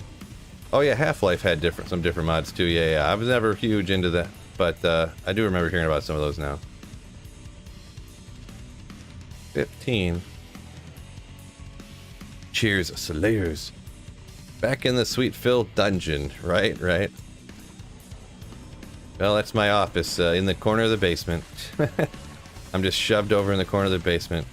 Oh yeah, Half-Life had some different mods too. Yeah, I was never huge into that, but I do remember hearing about some of those now. 15. Cheers, Slayers. Back in the Sweet Phil dungeon, right? Well, that's my office, in the corner of the basement. I'm just shoved over in the corner of the basement.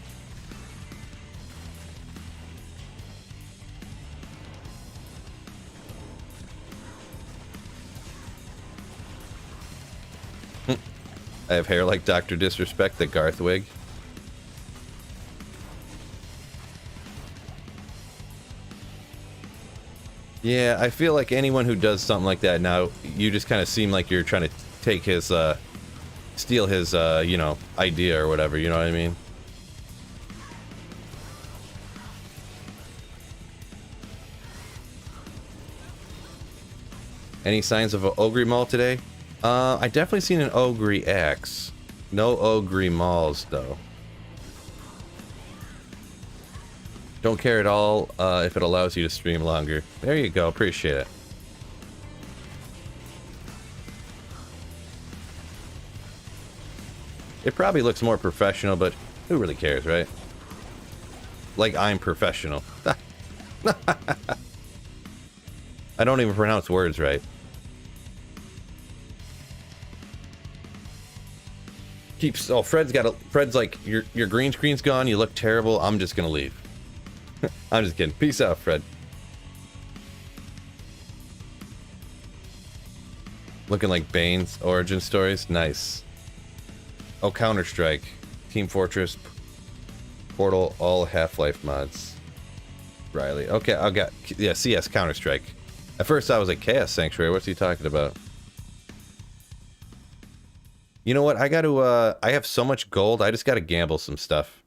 I have hair like Dr. Disrespect, the Garth wig. Yeah, I feel like anyone who does something like that now, you just kind of seem like you're trying to take his, steal his, you know, idea or whatever, you know what I mean? Any signs of an Ogre Mall today? I definitely seen an Ogre axe. No Ogre Malls, though. Don't care at all if it allows you to stream longer. There you go, appreciate it. It probably looks more professional, but who really cares, right? Like I'm professional. I don't even pronounce words right. Fred's like, your green screen's gone, you look terrible, I'm just gonna leave. I'm just kidding. Peace out, Fred. Looking like Bane's origin stories. Nice. Oh, Counter-Strike. Team Fortress. Portal. All Half-Life mods. Riley. Okay, I got... Yeah, CS Counter-Strike. At first I was like, Chaos Sanctuary. What's he talking about? You know what? I gotta, I have so much gold. I just gotta gamble some stuff.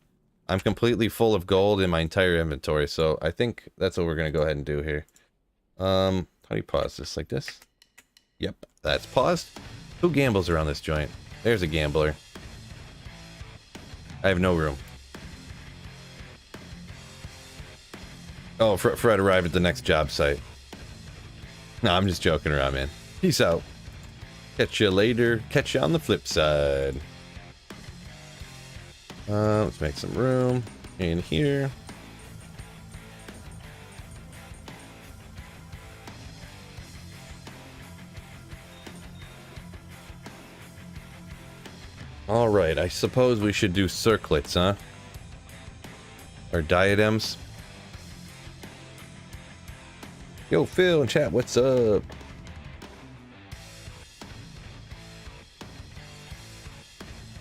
I'm completely full of gold in my entire inventory, so I think that's what we're gonna go ahead and do here. How do you pause this? Like this? Yep, that's paused. Who gambles around this joint? There's a gambler. I have no room. Oh, Fred arrived at the next job site. No, I'm just joking around, man. Peace out. Catch you later. Catch you on the flip side. Let's make some room in here. Alright, I suppose we should do circlets, huh? Or diadems. Yo, Phil in chat, what's up?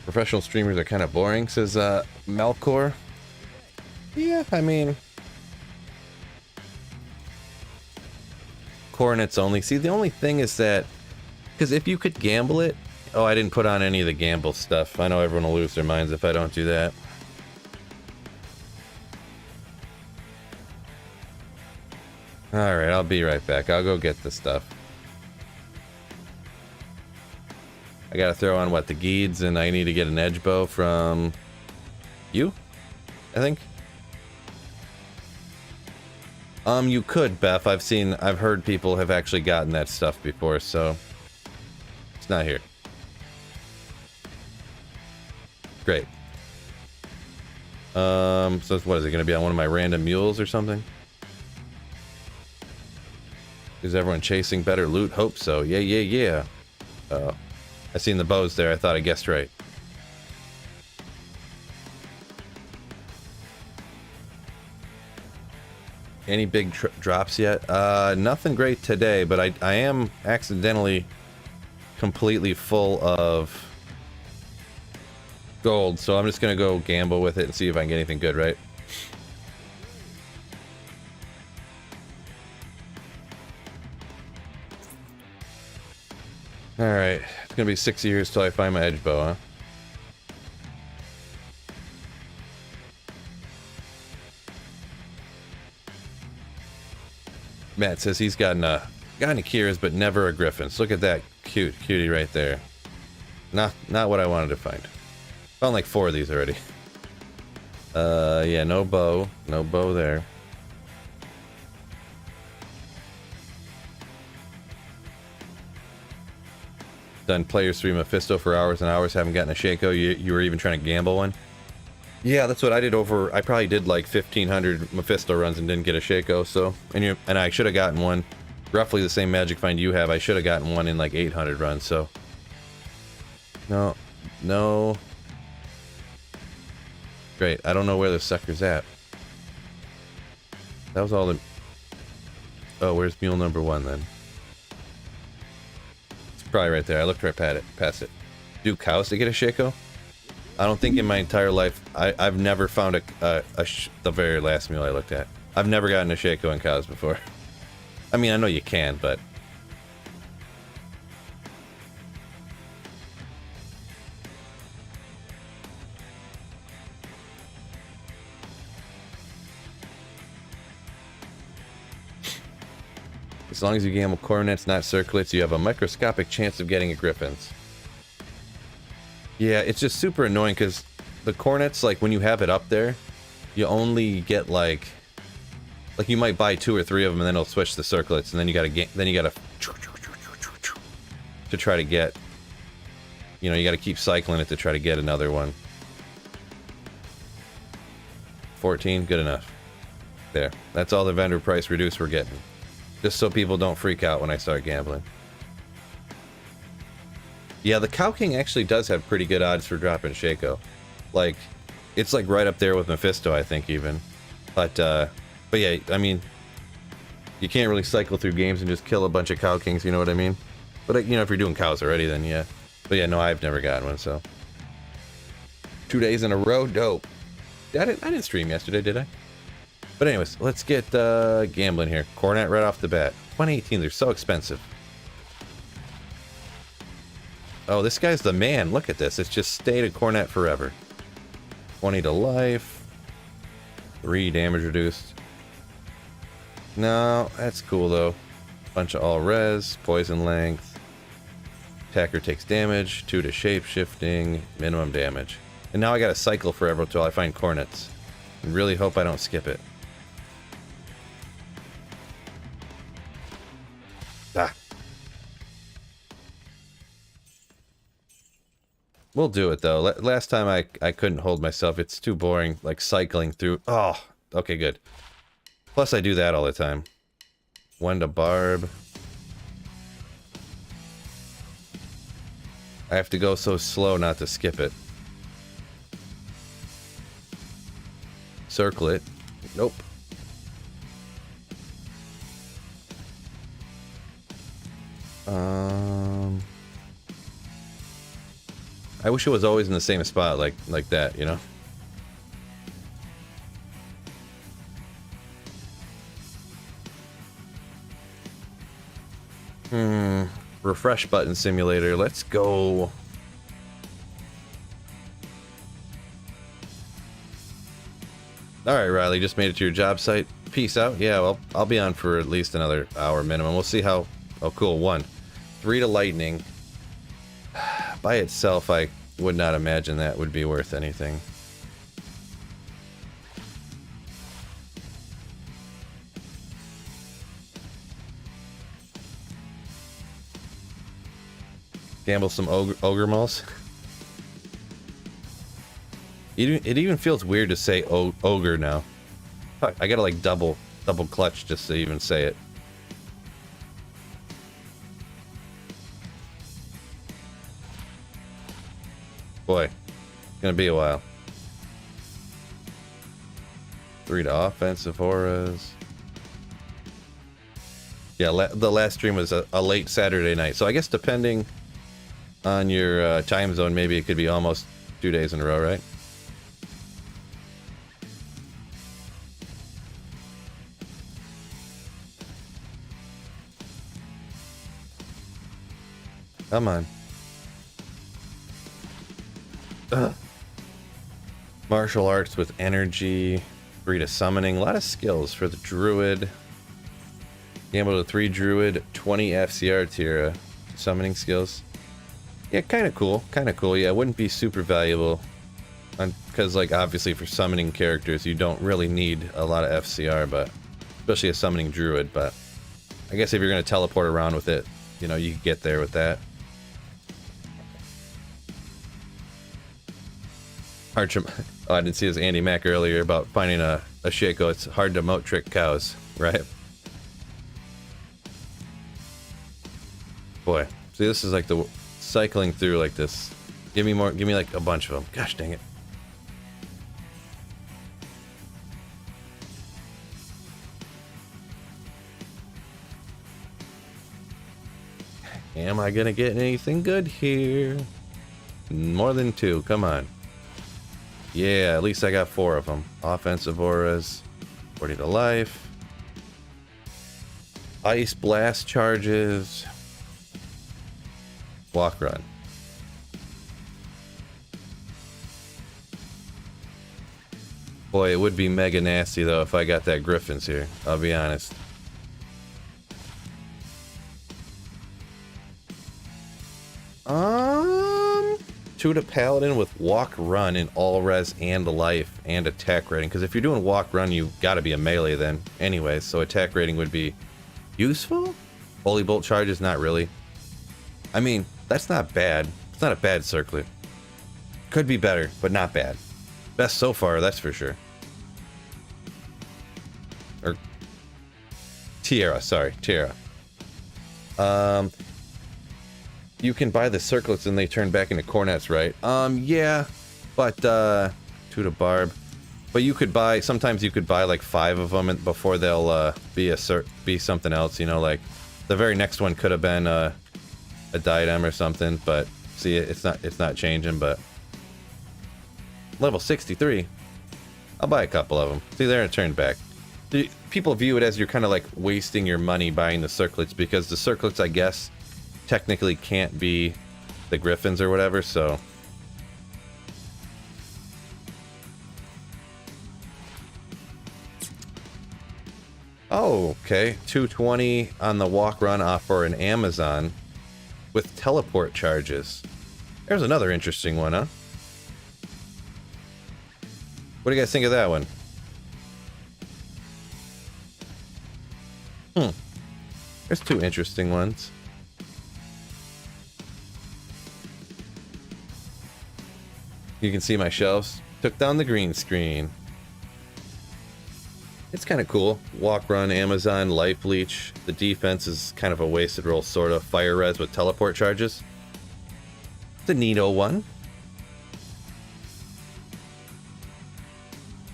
Professional streamers are kind of boring, says Malcor. Yeah, I mean... Coronets only. See, the only thing is that... Because if you could gamble it... Oh, I didn't put on any of the gamble stuff. I know everyone will lose their minds if I don't do that. Alright, I'll be right back. I'll go get the stuff. I gotta throw on, what, the Geeds, and I need to get an edge bow from... you? I think? You could, Beth. I've heard people have actually gotten that stuff before, so... It's not here. Great. So what is it gonna be on one of my random mules or something? Is everyone chasing better loot? Hope so. Yeah. I seen the bows there. I thought I guessed right. Any big drops yet? Nothing great today, but I am accidentally completely full of gold, so I'm just gonna go gamble with it and see if I can get anything good, right? Alright, it's gonna be 6 years till I find my edge bow, huh? Matt says he's gotten a Akira's, but never a Griffin's. Look at that cutie right there. Not what I wanted to find. Found like 4 of these already. Yeah, no bow there. done player 3 Mephisto for hours and hours, haven't gotten a Shaco. You were even trying to gamble one? Yeah, that's what I did over... I probably did like 1,500 Mephisto runs and didn't get a Shaco, so... And I should have gotten one. Roughly the same magic find you have. I should have gotten one in like 800 runs, so... No. No. Great. I don't know where the sucker's at. That was all the... Oh, where's mule number 1 then? It's probably right there. I looked right past it. Do cows to get a Shaco? I don't think in my entire life... I've never found the very last mule I looked at. I've never gotten a Shaco in cows before. I mean, I know you can, but... As long as you gamble cornets, not circlets, you have a microscopic chance of getting a Griffin's. Yeah, it's just super annoying because the cornets, like when you have it up there, you only get like you might buy 2 or 3 of them and then it'll switch to circlets, and then you gotta to try to get, you know, you gotta keep cycling it to try to get another one. 14, good enough. There, that's all the vendor price reduce we're getting. Just so people don't freak out when I start gambling. Yeah, the Cow King actually does have pretty good odds for dropping Shaco. Like, it's like right up there with Mephisto, I think, even. But yeah, I mean, you can't really cycle through games and just kill a bunch of Cow Kings, you know what I mean? But, you know, if you're doing cows already, then yeah. But yeah, no, I've never gotten one, so. 2 days in a row, dope. I didn't stream yesterday, did I? But anyways, let's get gambling here. Cornet right off the bat. 118, they're so expensive. Oh, this guy's the man. Look at this. It's just stay to Cornet forever. 20 to life. 3 damage reduced. No, that's cool though. Bunch of all res, poison length. Attacker takes damage. 2 to shape shifting. Minimum damage. And now I gotta cycle forever until I find Cornets. And really hope I don't skip it. Ah. We'll do it though. Last time I couldn't hold myself. It's too boring, like cycling through. Oh, okay, good. Plus I do that all the time. 1 to barb. I have to go so slow not to skip it. Circle it. Nope. I wish it was always in the same spot, like that, you know? Refresh button simulator. Let's go. Alright, Riley, just made it to your job site. Peace out. Yeah, well, I'll be on for at least another hour minimum. We'll see how... Oh, cool. 1. 3 to lightning. By itself, I would not imagine that would be worth anything. Gamble some ogre malls. It even feels weird to say ogre now. Fuck, I gotta like double clutch just to even say it. Boy, it's gonna be a while. 3 to offensive auras. Yeah, the last stream was a late Saturday night, so I guess depending on your time zone, maybe it could be almost 2 days in a row, right? Come on. Ugh. Martial arts with energy. 3 to summoning. A lot of skills for the druid. Gamble to 3 druid. 20 FCR tier summoning skills. Yeah, kind of cool. Kind of cool. Yeah, it wouldn't be super valuable. Because, like, obviously for summoning characters, you don't really need a lot of FCR, but... Especially a summoning druid, but... I guess if you're going to teleport around with it, you know, you can get there with that. Hard to... Oh, I didn't see this Andy Mac earlier about finding a Shaco. It's hard to moat trick cows, right? Boy. See, this is like the... Cycling through like this. Give me more... Give me like a bunch of them. Gosh dang it. Am I gonna get anything good here? More than 2, come on. Yeah, at least I got 4 of them. Offensive auras, 40 to life. Ice blast charges. Walk run. Boy, it would be mega nasty though if I got that Griffins here, I'll be honest. Tuda Paladin with walk run in all res and life and attack rating. Because if you're doing walk run, you gotta be a melee then. Anyway, so attack rating would be useful? Holy bolt charges, not really. I mean, that's not bad. It's not a bad circlet. Could be better, but not bad. Best so far, that's for sure. Or Tiara, sorry, Tiara. You can buy the circlets and they turn back into cornets, right? Yeah, but to the barb. But you could buy, sometimes you could buy like 5 of them before they'll be something else, you know, like the very next one could have been a diadem or something, but see, it's not changing. But level 63, I'll buy a couple of them. See, they're turned back. People view it as you're kind of like wasting your money buying the circlets, because the circlets, I guess, technically can't be the Griffins or whatever, so. Oh, okay. 220 on the walk run offer an Amazon with teleport charges. There's another interesting one, huh? What do you guys think of that one? There's 2 interesting ones. You can see my shelves. Took down the green screen. It's kind of cool. Walk run, Amazon, life leech. The defense is kind of a wasted roll, sort of. Fire res with teleport charges. It's a neato one.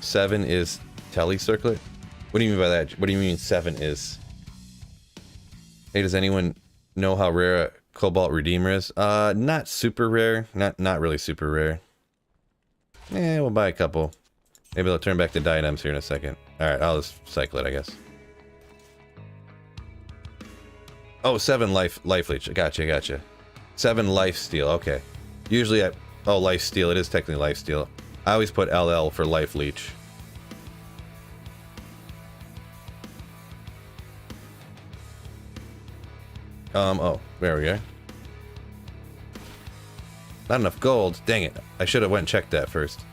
7 is tele circlet. What do you mean by that? What do you mean 7 is? Hey, does anyone know how rare a Cobalt Redeemer is? Not super rare. Not really super rare. Eh, we'll buy a couple. Maybe they'll turn back to diadems here in a second. Alright, I'll just cycle it, I guess. Oh, 7 life leech. Gotcha. 7 life steal, okay. Usually oh, life steal. It is technically life steal. I always put LL for life leech. Oh, there we go. Not enough gold. Dang it. I should have went and checked that first.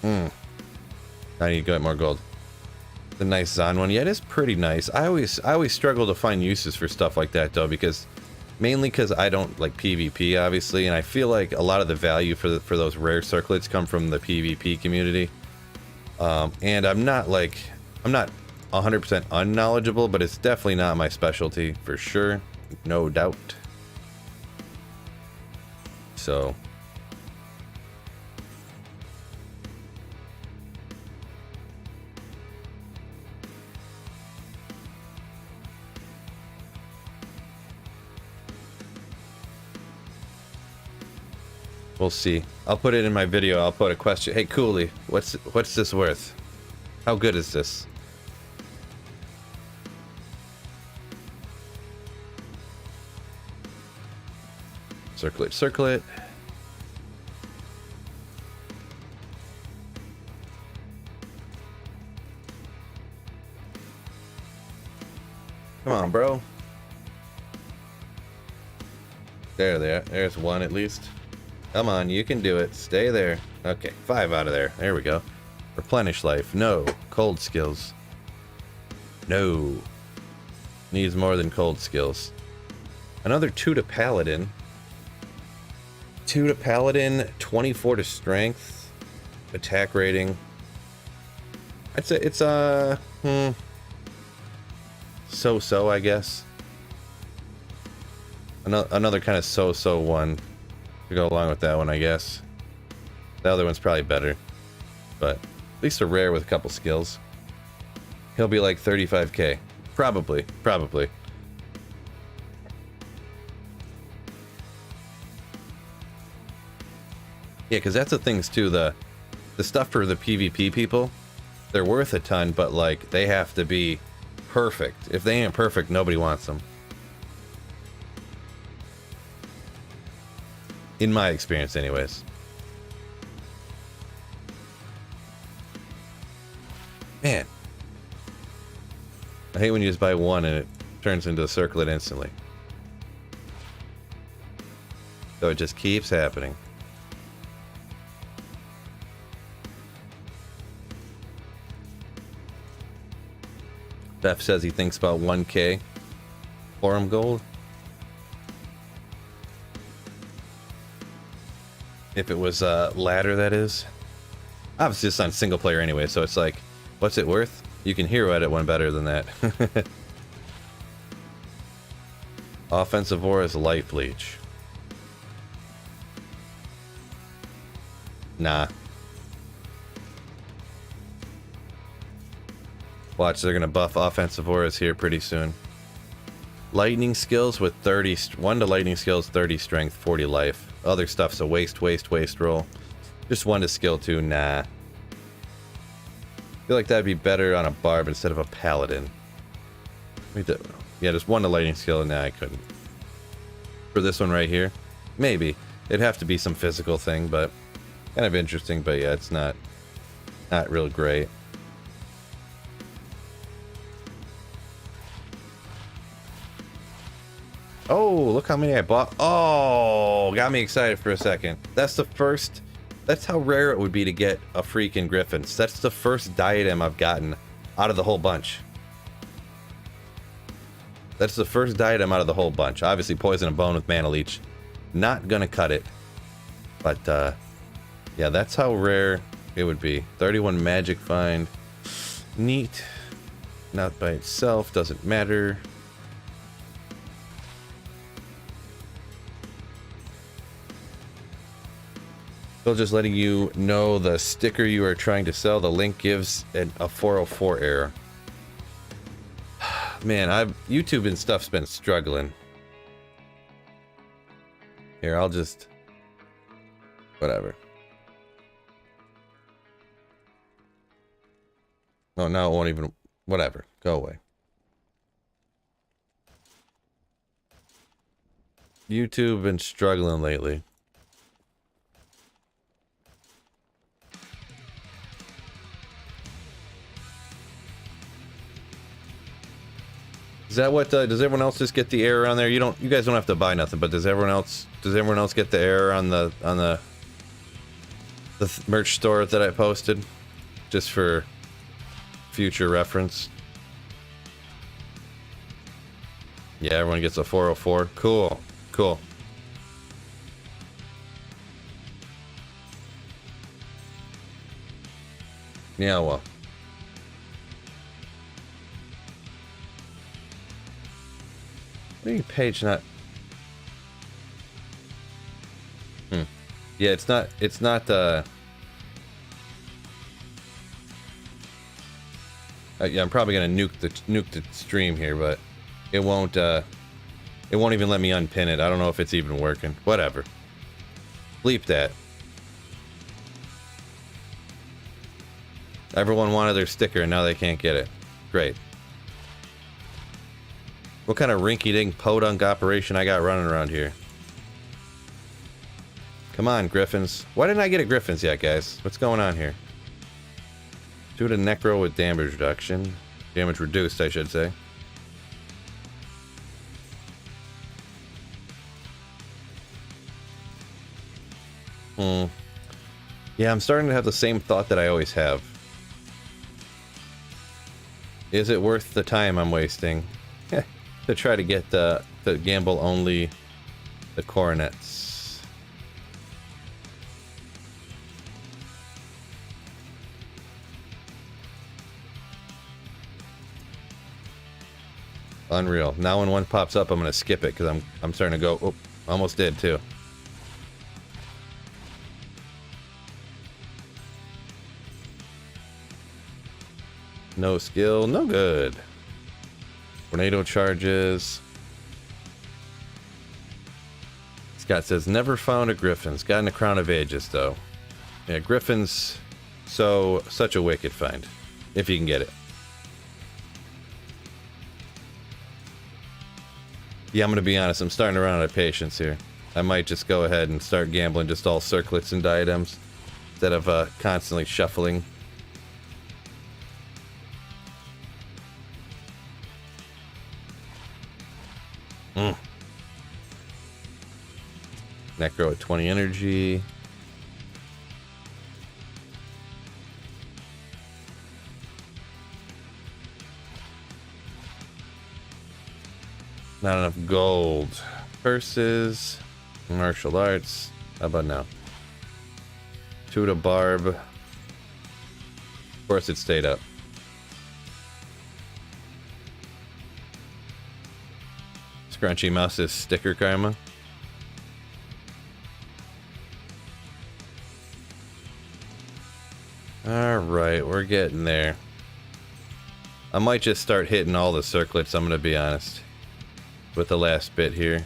I need to get more gold. The nice Zon one. Yeah, it is pretty nice. I always struggle to find uses for stuff like that though, because mainly because I don't like PvP obviously, and I feel like a lot of the value for those rare circlets come from the PvP community. And I'm not 100% unknowledgeable, but it's definitely not my specialty for sure, no doubt. So we'll see. I'll put it in my video. I'll put a question. Hey, Cooley, what's this worth? How good is this? Circlet. Come on, bro. There's 1 at least. Come on, you can do it. Stay there. Okay, 5 out of there. There we go. Replenish life. No. Cold skills. No. Needs more than cold skills. Another 2 to Paladin. 22 to paladin, 24 to strength, attack rating. I'd say it's so-so, I guess. Another kind of so-so one to go along with that one, I guess. The other one's probably better, but at least a rare with a couple skills. He'll be like 35k, probably. Yeah, because that's the things too. The stuff for the PvP people, they're worth a ton, but like they have to be perfect. If they ain't perfect, nobody wants them. In my experience, anyways. Man, I hate when you just buy one and it turns into a circlet instantly. So it just keeps happening. Beth says he thinks about 1k forum gold. If it was ladder, that is. Obviously it's on single player anyway, so it's like, what's it worth? You can hero edit one better than that. Offensive aura's light bleach. Nah. Watch, they're gonna buff offensive auras here pretty soon. Lightning skills with 30, 1 to lightning skills, 30 strength, 40 life. Other stuff's a waste roll. Just 1 to skill 2, nah. I feel like that'd be better on a barb instead of a paladin. Yeah, just 1 to lightning skill, nah, I couldn't. For this one right here, maybe. It'd have to be some physical thing, but kind of interesting, but yeah, it's not real great. Oh, look how many I bought. Oh, got me excited for a second. That's the first... That's how rare it would be to get a freaking Griffins. That's the first diadem I've gotten out of the whole bunch. That's the first diadem out of the whole bunch. Obviously, Poison and Bone with Mana Leech. Not gonna cut it. But, yeah, that's how rare it would be. 31 Magic Find. Neat. Not by itself. Doesn't matter. Still just letting you know the sticker you are trying to sell. The link gives a 404 error. Man, YouTube and stuff's been struggling. Here, I'll just... Whatever. Oh, no, it won't even... Whatever. Go away. YouTube been struggling lately. Is that what does everyone else just get the error on there? You guys don't have to buy nothing, but does everyone else get the error on the merch store that I posted, just for future reference? Yeah, everyone gets a 404. Cool. Yeah, well. What are you page not? Yeah, it's not yeah, I'm probably gonna nuke the stream here, but it won't even let me unpin it. I don't know if it's even working. Whatever. Bleep that. Everyone wanted their sticker and now they can't get it. Great. What kind of rinky-dink podunk operation I got running around here? Come on, Griffins. Why didn't I get a Griffins yet, guys? What's going on here? Do it a Necro with damage reduction. Damage reduced, I should say. Yeah, I'm starting to have the same thought that I always have. Is it worth the time I'm wasting to try to get the gamble only the coronets? Unreal. Now when one pops up, I'm gonna skip it because I'm starting to go. Oh, almost did too. No skill, no good. Tornado charges. Scott says, never found a Griffin's. Got in a Crown of Ages, though. Yeah, Griffin's such a wicked find. If you can get it. Yeah, I'm going to be honest. I'm starting to run out of patience here. I might just go ahead and start gambling just all circlets and diadems instead of constantly shuffling. Necro at 20 energy. Not enough gold. Purses. Martial arts. How about now? 2 to barb. Of course it stayed up. Scrunchy Mouse's sticker karma. Alright, we're getting there. I might just start hitting all the circlets, I'm gonna be honest. With the last bit here.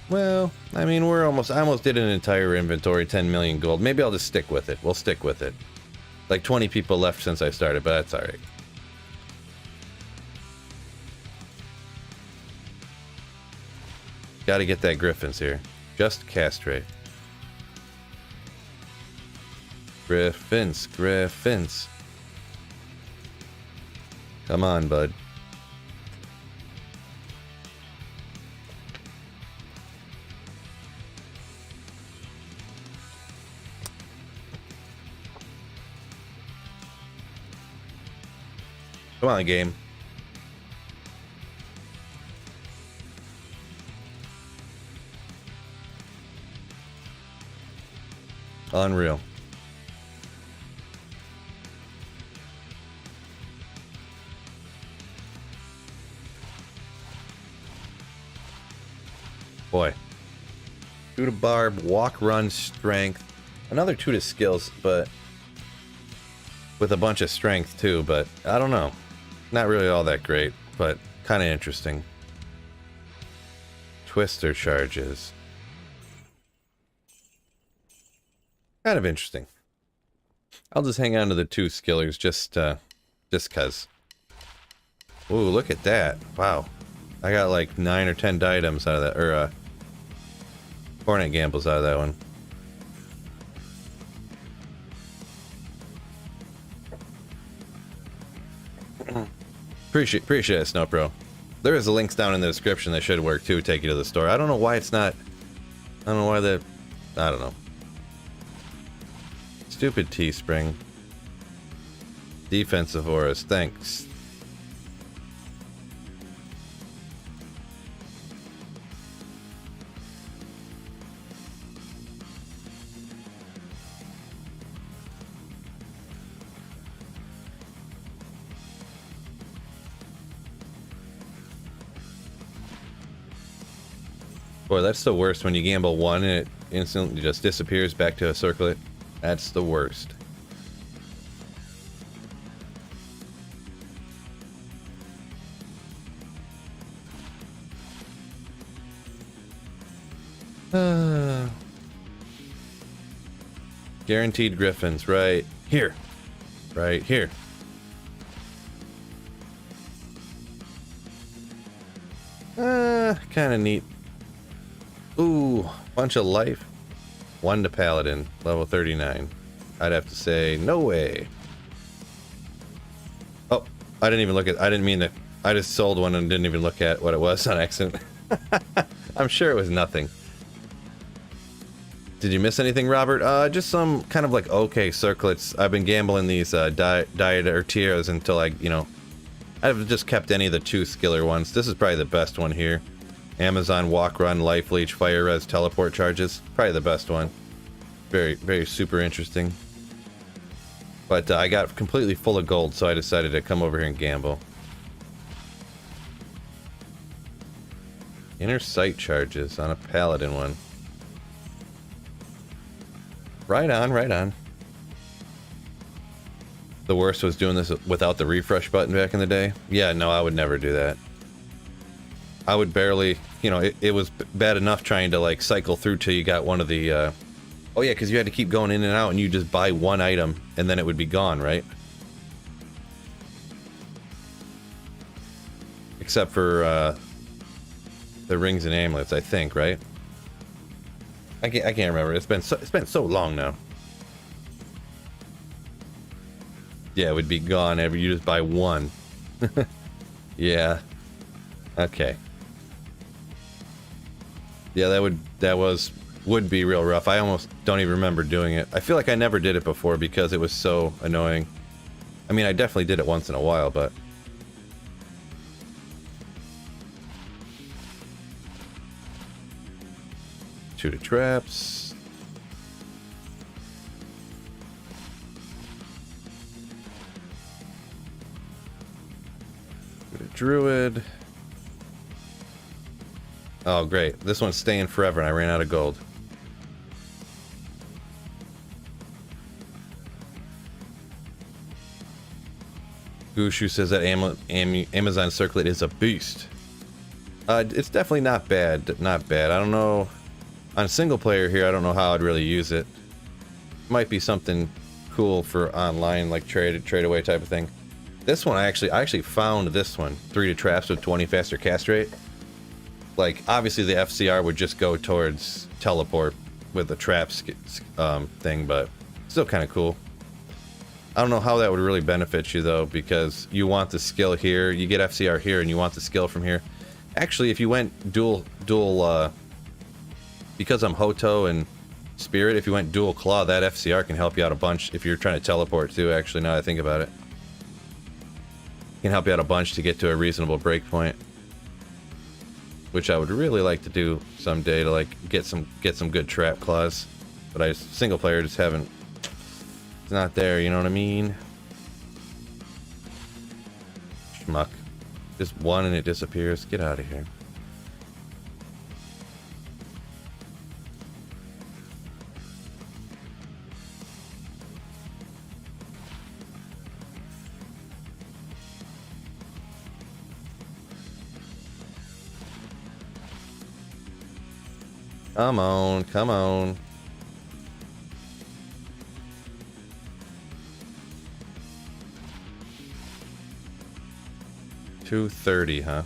Well, I mean, I almost did an entire inventory, 10 million gold. Maybe I'll just stick with it. We'll stick with it. Like 20 people left since I started, but that's alright. Gotta get that Griffin's here. Just castrate. Griffins, Griffins. Come on, bud. Come on, game. Unreal. Boy. 2 to barb, walk, run, strength. Another 2 to skills, but with a bunch of strength too, but I don't know. Not really all that great, but kind of interesting. Twister charges. Kind of interesting. I'll just hang on to the 2 skillers just cuz. Ooh, look at that. Wow. I got like 9 or 10 diadems out of that, or Hornet gambles out of that one. Appreciate it, Snowpro. There is a links down in the description that should work too, take you to the store. I don't know why it's not. I don't know why I don't know. Stupid Teespring. Defensive auras, thanks. Boy, that's the worst when you gamble 1 and it instantly just disappears back to a circlet. That's the worst. Guaranteed Griffins, right here. Right here. Kind of neat. Ooh, bunch of life. 1 to Paladin, level 39. I'd have to say, no way. Oh, I didn't even look at, I didn't mean to, I just sold one and didn't even look at what it was on accident. I'm sure it was nothing. Did you miss anything, Robert? Just some kind of like okay circlets. I've been gambling these diet or tiers until I've just kept any of the 2 skiller ones. This is probably the best one here. Amazon walk, run, life leech, fire res, teleport charges. Probably the best one. Very, very super interesting. But I got completely full of gold, so I decided to come over here and gamble. Inner sight charges on a paladin one. Right on, right on. The worst was doing this without the refresh button back in the day. Yeah, no, I would never do that. I would barely, you know, it was bad enough trying to like cycle through till you got one of the, oh yeah, because you had to keep going in and out and you just buy one item and then it would be gone, right? Except for the rings and amulets, I think, right? I can't remember. It's been so long now. Yeah, it would be gone every you just buy one. Yeah. Okay. Yeah, would be real rough. I almost don't even remember doing it. I feel like I never did it before because it was so annoying. I mean, I definitely did it once in a while, but shoot at traps. Shoot at druid. Oh, great. This one's staying forever and I ran out of gold. Gushu says that Amazon Circlet is a beast. It's definitely not bad. Not bad. I don't know. On single player here, I don't know how I'd really use it. Might be something cool for online, like trade away type of thing. This one, I actually found this one. 3 to traps with 20 faster cast rate. Like, obviously the FCR would just go towards teleport with the traps thing, but still kind of cool. I don't know how that would really benefit you, though, because you want the skill here. You get FCR here, and you want the skill from here. Actually, if you went dual because I'm Hoto and Spirit, if you went dual claw, that FCR can help you out a bunch if you're trying to teleport, too, actually, now that I think about it. Can help you out a bunch to get to a reasonable breakpoint. Which I would really like to do someday to like get some good trap claws, but I single player just haven't. It's not there, you know what I mean? Schmuck. Just one and it disappears. Get out of here. Come on, come on. $230, huh?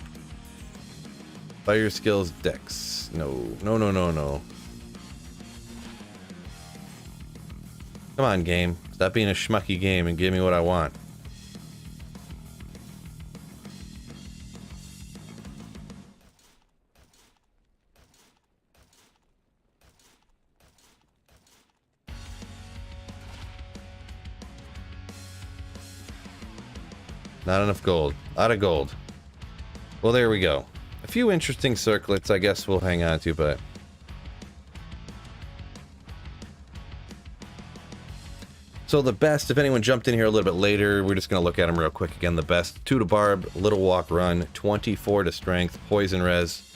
Fire skills, dex. No. Come on, game. Stop being a schmucky game and give me what I want. Not enough gold. Out of gold. Well, there we go. A few interesting circlets I guess we'll hang on to, but... So the best, if anyone jumped in here a little bit later, we're just going to look at them real quick again. The best, 2 to barb, little walk run, 24 to strength, poison res,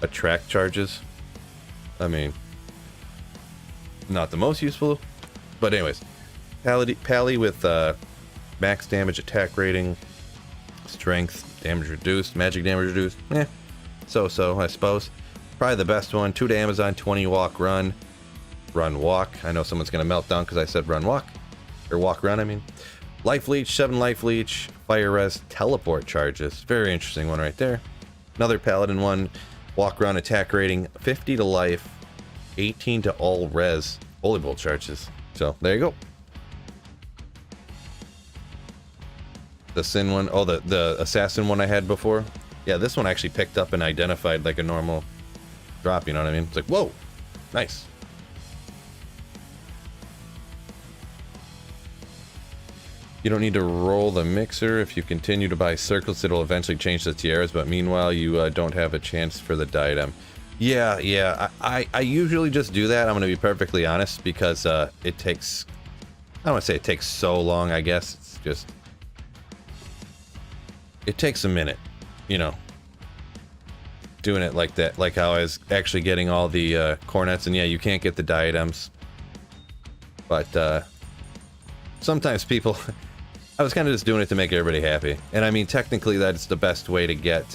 attract charges. I mean, not the most useful, but anyways. Pally with... max damage, attack rating, strength, damage reduced, magic damage reduced. So, I suppose. Probably the best one. 2 to Amazon, 20 walk run. Run walk. I know someone's going to melt down because I said run walk. Or walk run, I mean. Life leech, 7 life leech. Fire res, teleport charges. Very interesting one right there. Another paladin one. Walk run, attack rating, 50 to life, 18 to all res. Holy bolt charges. So, there you go. The Sin one, oh, the Assassin one I had before. Yeah, this one actually picked up and identified like a normal drop, you know what I mean? It's like, whoa, nice. You don't need to roll the mixer. If you continue to buy circles, it'll eventually change the tiaras, but meanwhile, you don't have a chance for the diadem. Yeah, I usually just do that, I'm going to be perfectly honest, because it takes don't want to say it takes so long, I guess. It's just... It takes a minute, you know. Doing it like that, like how I was actually getting all the cornets, and yeah, you can't get the diadems. But sometimes people... I was kind of just doing it to make everybody happy. And I mean, technically that's the best way to get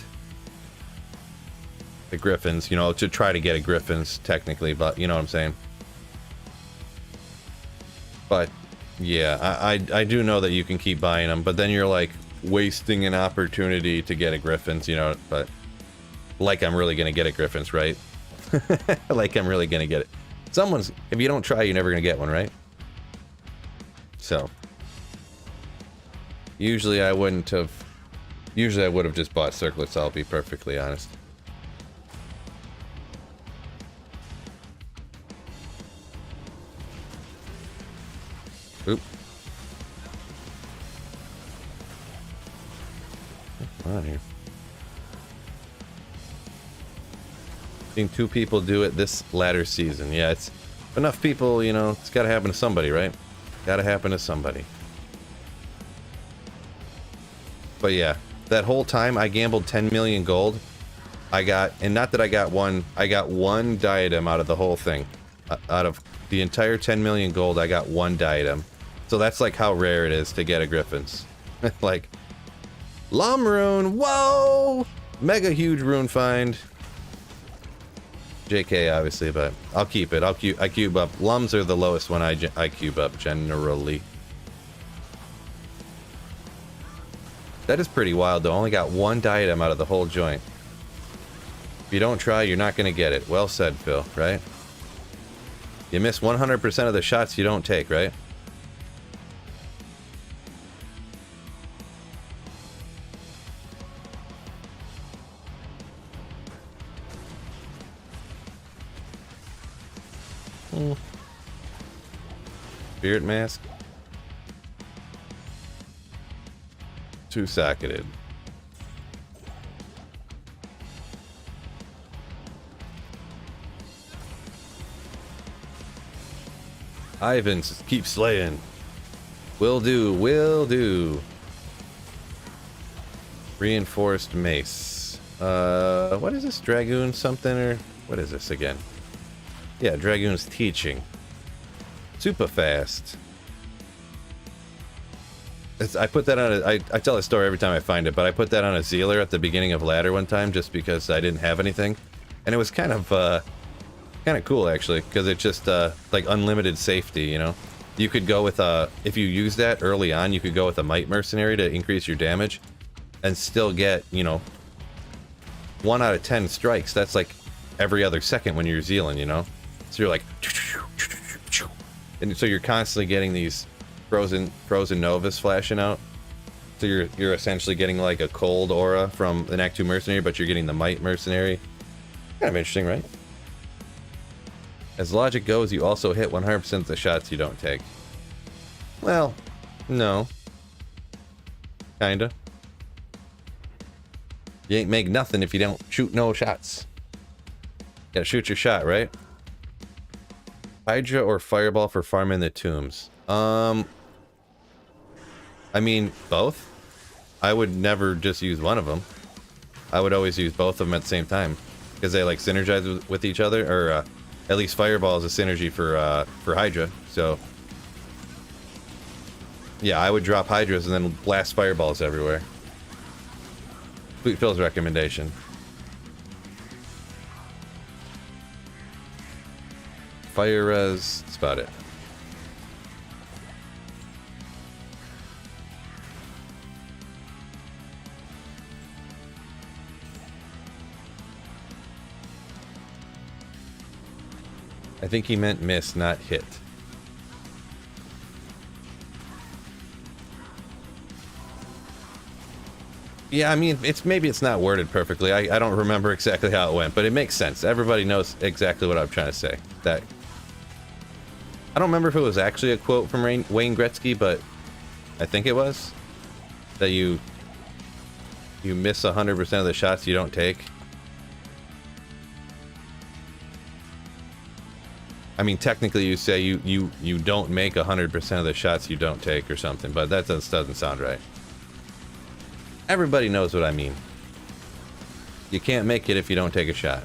the griffins, you know, to try to get a griffins, technically, but you know what I'm saying. But, yeah, I do know that you can keep buying them, but then you're, like, wasting an opportunity to get a griffins, you know, but... Like I'm really gonna get a griffins, right? Like I'm really gonna get it. Someone's... If you don't try, you're never gonna get one, right? So... Usually I wouldn't have... Usually I would have just bought circlets, I'll be perfectly honest. Oop. Come on here. Seen 2 people do it this latter season. Yeah, it's... Enough people, you know, it's gotta happen to somebody, right? Gotta happen to somebody. But yeah, that whole time I gambled 10 million gold. I got, and not that I got one diadem out of the whole thing. Out of the entire 10 million gold, I got 1 diadem. So that's like how rare it is to get a griffins. Like, Lum rune, whoa! Mega huge rune find. JK obviously, but I'll keep it. I cube up. Lums are the lowest one I cube up generally. That is pretty wild though. Only got 1 diadem out of the whole joint. If you don't try, you're not gonna get it. Well said, Phil, right? You miss 100% of the shots you don't take, right? Spirit mask. 2-socketed. Ivan, keep slaying. Will do, will do. Reinforced mace. What is this? Dragoon something, or what is this again? Yeah, Dragoon's teaching. Super fast. I put that on a... I tell a story every time I find it, but I put that on a Zealer at the beginning of ladder one time just because I didn't have anything. And it was kind of cool, actually, because it just, like, unlimited safety, you know? You could go with, if you use that early on, you could go with a Might Mercenary to increase your damage and still get, you know, 1 out of 10 strikes. That's, like, every other second when you're Zealing, you know? So you're like... And so you're constantly getting these frozen novas flashing out. So you're essentially getting like a cold aura from an Act 2 mercenary, but you're getting the Might mercenary. Kind of interesting, right? As logic goes, you also hit 100% of the shots you don't take. Well, no. Kinda. You ain't make nothing if you don't shoot no shots. Gotta shoot your shot, right? Hydra or Fireball for farming the tombs? I mean, both. I would never just use one of them. I would always use both of them at the same time. Because they, like, synergize with each other. Or, at least Fireball is a synergy for Hydra. So, yeah, I would drop Hydras and then blast Fireballs everywhere. Sweet Phil's recommendation. Fire res, that's about it. I think he meant miss, not hit. Yeah, I mean, maybe it's not worded perfectly. I don't remember exactly how it went, but it makes sense. Everybody knows exactly what I'm trying to say. That I don't remember if it was actually a quote from Wayne Gretzky, but I think it was. That you miss 100% of the shots you don't take. I mean, technically you say you don't make 100% of the shots you don't take or something, but that doesn't sound right. Everybody knows what I mean. You can't make it if you don't take a shot.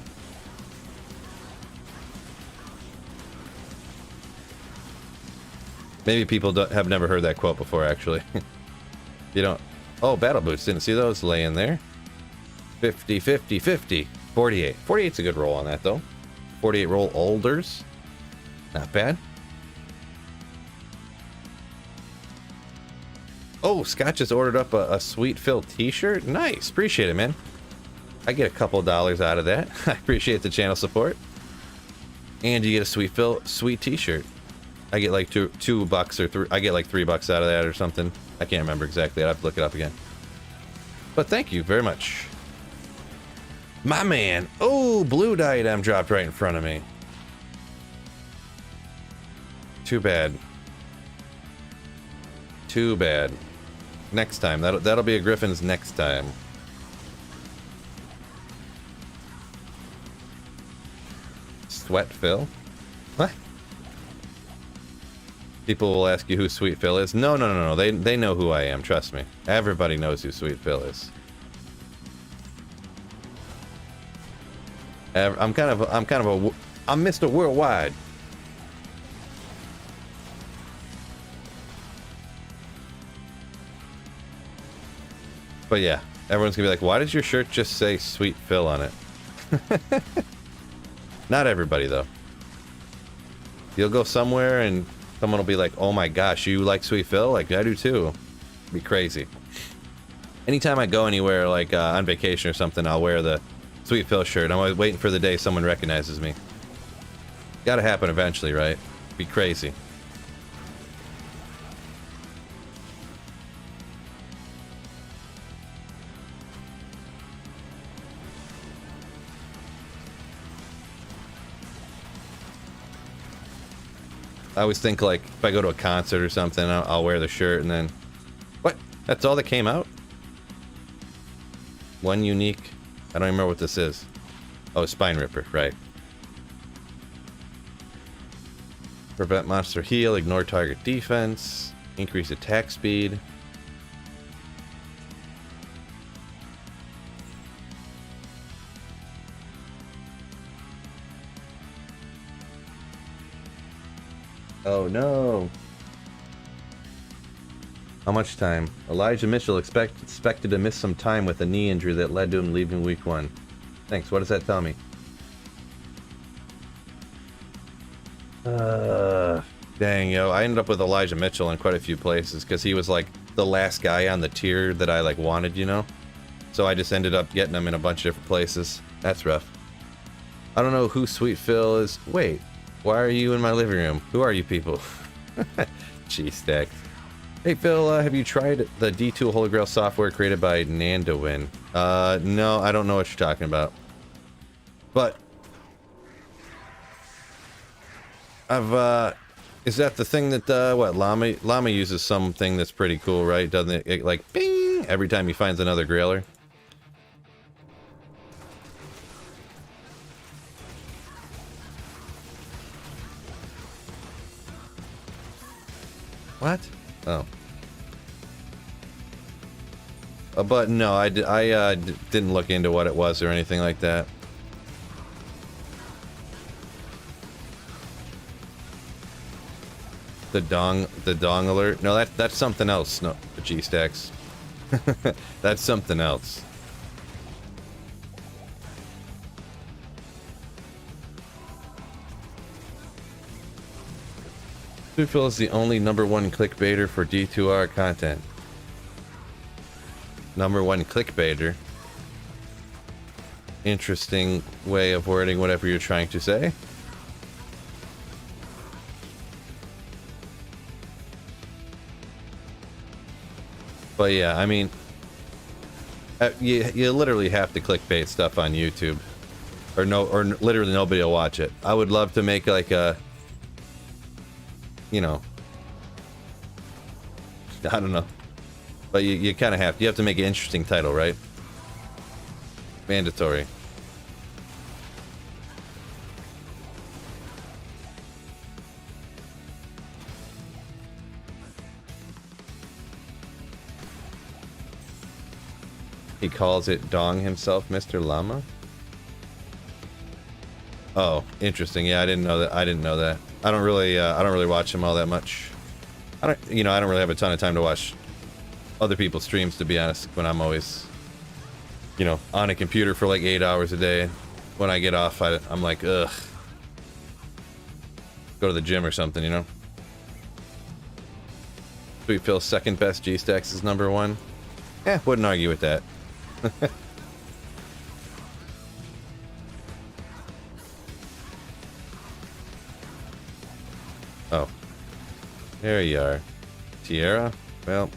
Maybe people have never heard that quote before, actually. You don't... Oh, battle boots. Didn't see those laying there. 50, 50, 50. 48. 48's a good roll on that, though. 48 roll olders. Not bad. Oh, Scott just ordered up a Sweet Phil t-shirt. Nice. Appreciate it, man. I get a couple $2 out of that. I appreciate the channel support. And you get a Sweet Phil sweet t-shirt. I get like $2 or three. I get like $3 out of that or something. I can't remember exactly. I'd have to look it up again. But thank you very much. My man. Oh, blue diadem dropped right in front of me. Too bad. Too bad. Next time. That'll be a Griffin's next time. Sweat Phil? What? People will ask you who Sweet Phil is. No. They know who I am. Trust me. Everybody knows who Sweet Phil is. I'm Mr. Worldwide. But yeah, everyone's gonna be like, why does your shirt just say Sweet Phil on it? Not everybody, though. You'll go somewhere and someone will be like, oh my gosh, you like Sweet Phil? Like, I do too. It'd be crazy. Anytime I go anywhere, like on vacation or something, I'll wear the Sweet Phil shirt. I'm always waiting for the day someone recognizes me. Gotta happen eventually, right? Be crazy. I always think, like, if I go to a concert or something, I'll wear the shirt and then... What? That's all that came out? One unique... I don't even remember what this is. Oh, Spine Ripper, right. Prevent monster heal, ignore target defense, increase attack speed. Oh no. How much time? Elijah Mitchell expected to miss some time with a knee injury that led to him leaving week 1. Thanks, what does that tell me? Dang, yo, I ended up with Elijah Mitchell in quite a few places because he was like the last guy on the tier that I like wanted, you know? So I just ended up getting him in a bunch of different places. That's rough. I don't know who Sweet Phil is. Wait. Why are you in my living room? Who are you people? Cheese stacks. Hey Phil, have you tried the D2 Holy Grail software created by Nandowin? No, I don't know what you're talking about. But is that the thing that what Llama uses something that's pretty cool, right? Doesn't it like bing every time he finds another grailer? What? Oh. But no, I didn't look into what it was or anything like that. The dong alert? No, that's something else. No, the G-stacks. That's something else. Sweet Phil is the only #1 clickbaiter for D2R content. #1 clickbaiter. Interesting way of wording whatever you're trying to say. But yeah, I mean, you literally have to clickbait stuff on YouTube, or literally nobody will watch it. I would love to make like a, you know, I don't know, but you kind of have to make an interesting title, right? Mandatory. He calls it Dong himself, Mr. Llama. Oh, interesting. Yeah, I didn't know that. I didn't know that. I don't really watch him all that much. I don't really have a ton of time to watch other people's streams, to be honest, when I'm always, on a computer for like 8 hours a day. When I get off, I'm like, ugh. Go to the gym or something, Sweet Phil's second best G-Stacks is number 1. Wouldn't argue with that. Oh. There you are. Tierra? Well.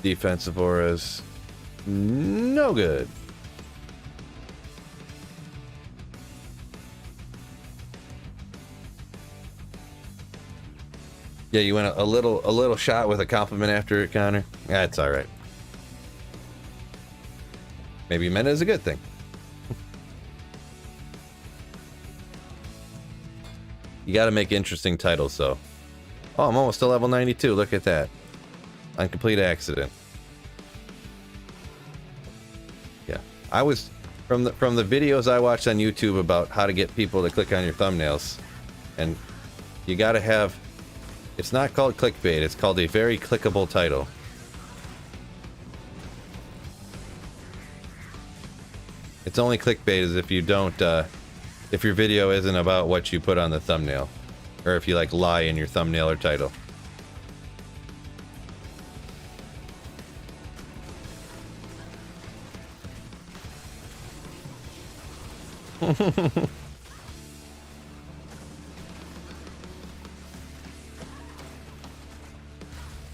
Defensive auras. No good. Yeah, you went a little shot with a compliment after it, Connor. That's all right. Maybe you meant it as a good thing. You got to make interesting titles, though. Oh, I'm almost to level 92. Look at that. On complete accident. Yeah, I was from the videos I watched on YouTube about how to get people to click on your thumbnails, and you got to have. It's not called clickbait, it's called a very clickable title. It's only clickbait is if you don't, if your video isn't about what you put on the thumbnail. Or if you, like, lie in your thumbnail or title.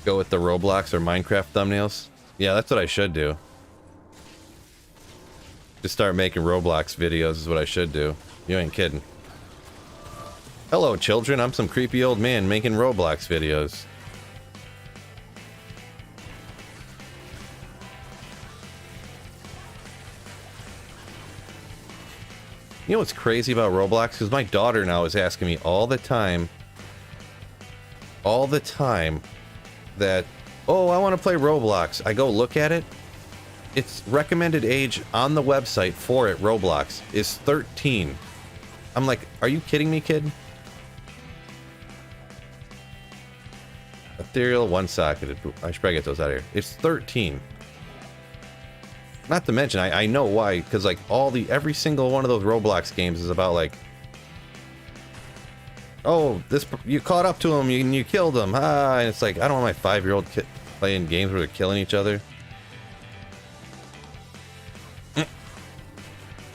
Go with the Roblox or Minecraft thumbnails? Yeah, that's what I should do. Just start making Roblox videos is what I should do. You ain't kidding. Hello, children. I'm some creepy old man making Roblox videos. You know what's crazy about Roblox? Because my daughter now is asking me all the time, that, oh, I want to play Roblox. I go look at it. Its recommended age on the website for it, Roblox, is 13. I'm like, are you kidding me, kid? Ethereal, one-socketed. I should probably get those out of here. It's 13. Not to mention, I know why, because like every single one of those Roblox games is about like, oh, you caught up to him and you killed him, and it's like, I don't want my 5-year-old kid playing games where they're killing each other.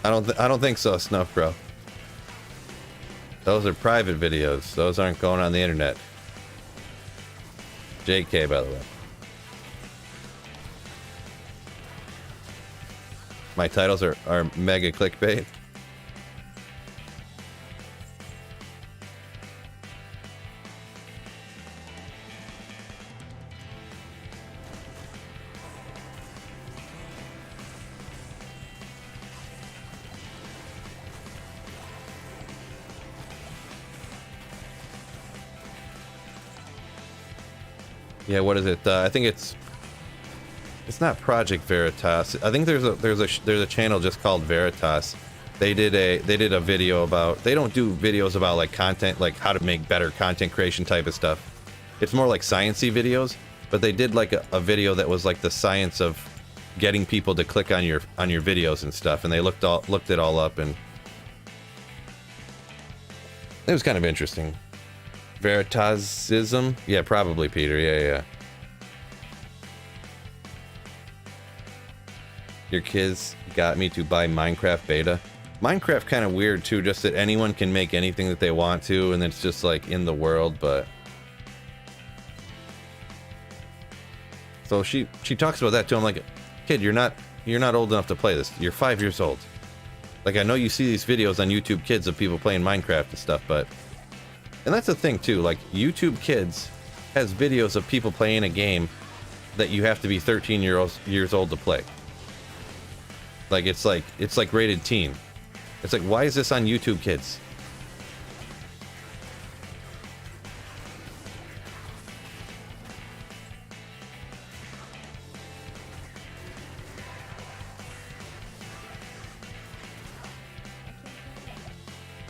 I don't think so, Snuff Bro. Those are private videos. Those aren't going on the internet. JK, by the way. My titles are mega clickbait. Yeah, what is it? I think it's not Project Veritas. I think there's a channel just called Veritas. They did a video about, they don't do videos about like content, like how to make better content creation type of stuff. It's more like sciencey videos, but they did like a video that was like the science of getting people to click on your videos and stuff, and they looked it all up, and it was kind of interesting. Veritasism? Yeah, probably, Peter. Yeah. Your kids got me to buy Minecraft beta. Minecraft kind of weird too, just that anyone can make anything that they want to, and it's just like in the world, but so she talks about that too. I'm like, kid, you're not old enough to play this. You're 5 years old. Like, I know you see these videos on YouTube Kids of people playing Minecraft and stuff, but and that's the thing too, like YouTube Kids has videos of people playing a game that you have to be 13 years old to play. Like it's like rated teen. It's like, why is this on YouTube Kids?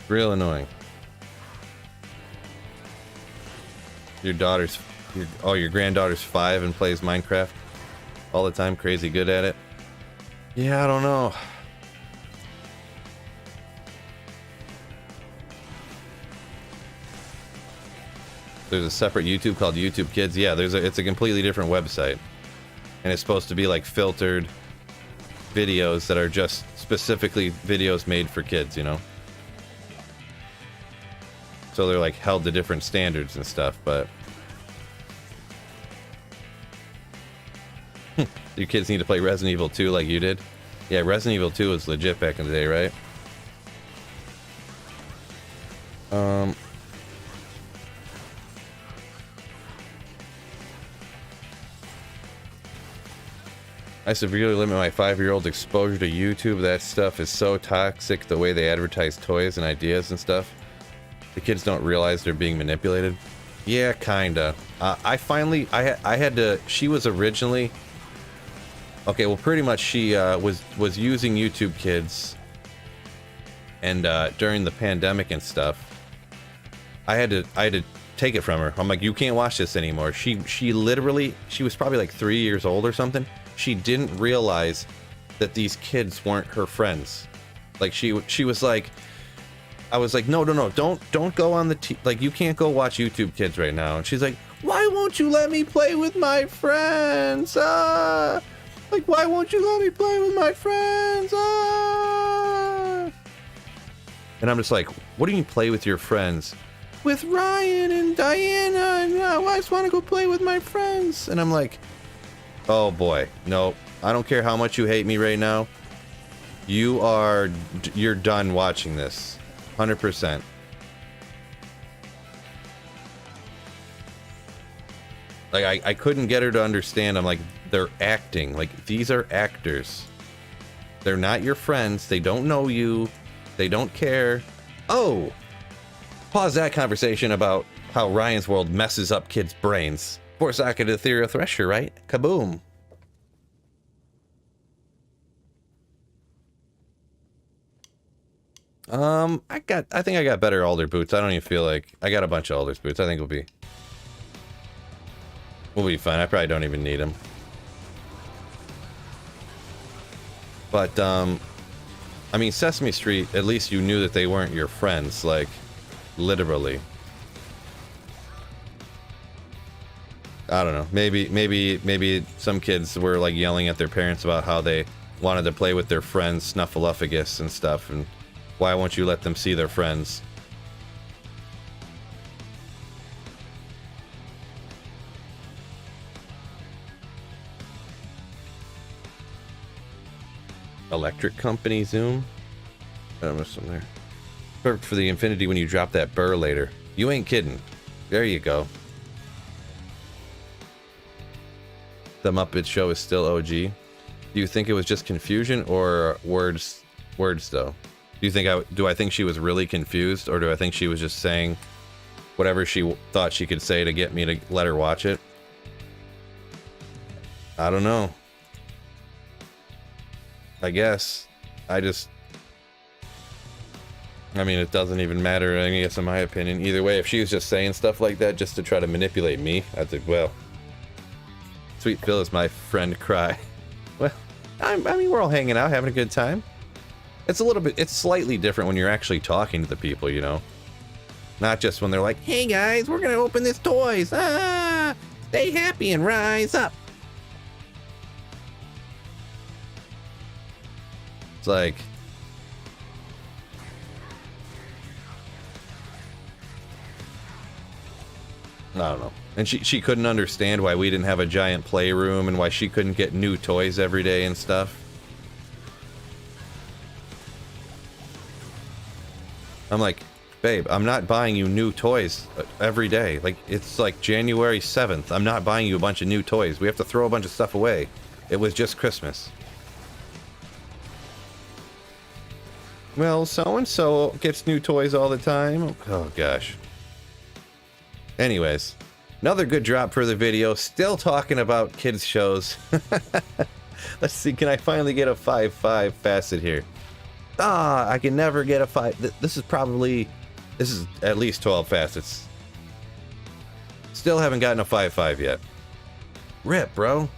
Real annoying. Your daughter's... your granddaughter's 5 and plays Minecraft all the time. Crazy good at it. Yeah, I don't know. There's a separate YouTube called YouTube Kids. Yeah, it's a completely different website. And it's supposed to be like filtered videos that are just specifically videos made for kids, you know? So they're like held to different standards and stuff, but... Your kids need to play Resident Evil 2 like you did? Yeah, Resident Evil 2 was legit back in the day, right? I severely limit my 5-year-old's exposure to YouTube. That stuff is so toxic, the way they advertise toys and ideas and stuff. The kids don't realize they're being manipulated. Yeah, kinda. I had to... She was originally... Okay, well, pretty much she was using YouTube Kids, and during the pandemic and stuff, I had to take it from her. I'm like, you can't watch this anymore. She literally, she was probably like 3 years old or something. She didn't realize that these kids weren't her friends. Like she was like, I was like, no, don't go on the like, you can't go watch YouTube Kids right now. And she's like, why won't you let me play with my friends? Like, why won't you let me play with my friends? And I'm just like, what do you mean play with your friends? With Ryan and Diana, and I just want to go play with my friends. And I'm like, oh boy, no, I don't care how much you hate me right now. You're done watching this. 100%. Like, I couldn't get her to understand. I'm like, they're acting. Like, these are actors. They're not your friends. They don't know you. They don't care. Oh! Pause that conversation about how Ryan's World messes up kids' brains. Force socket ethereal thresher, right? Kaboom. I think I got better alder boots. I don't even feel like... I got a bunch of alder boots. I think we'll be fine. I probably don't even need them. But, I mean, Sesame Street, at least you knew that they weren't your friends, like, literally. I don't know. Maybe some kids were, like, yelling at their parents about how they wanted to play with their friends, Snuffleupagus and stuff, and why won't you let them see their friends? Electric company zoom. I don't know, something there. Perfect for the infinity when you drop that burr later. You ain't kidding. There you go. The Muppet Show is still OG. Do you think it was just confusion or words though? Do I think she was really confused, or do I think she was just saying whatever she thought she could say to get me to let her watch it? I don't know. I guess. I mean, it doesn't even matter, I guess, in my opinion. Either way, if she was just saying stuff like that just to try to manipulate me, I'd think, well, Sweet Phil is my friend, cry. Well, I mean, we're all hanging out, having a good time. It's slightly different when you're actually talking to the people, you know? Not just when they're like, hey guys, we're gonna open this toys. Stay happy and rise up. It's like... I don't know. And she couldn't understand why we didn't have a giant playroom and why she couldn't get new toys every day and stuff. I'm like, babe, I'm not buying you new toys every day. Like, it's like January 7th. I'm not buying you a bunch of new toys. We have to throw a bunch of stuff away. It was just Christmas. Well, so-and-so gets new toys all the time. Oh, gosh. Anyways, another good drop for the video. Still talking about kids shows. Let's see, can I finally get a 5-5 facet here? Ah, I can never get a 5. This is at least 12 facets. Still haven't gotten a 5-5 yet. Rip, bro.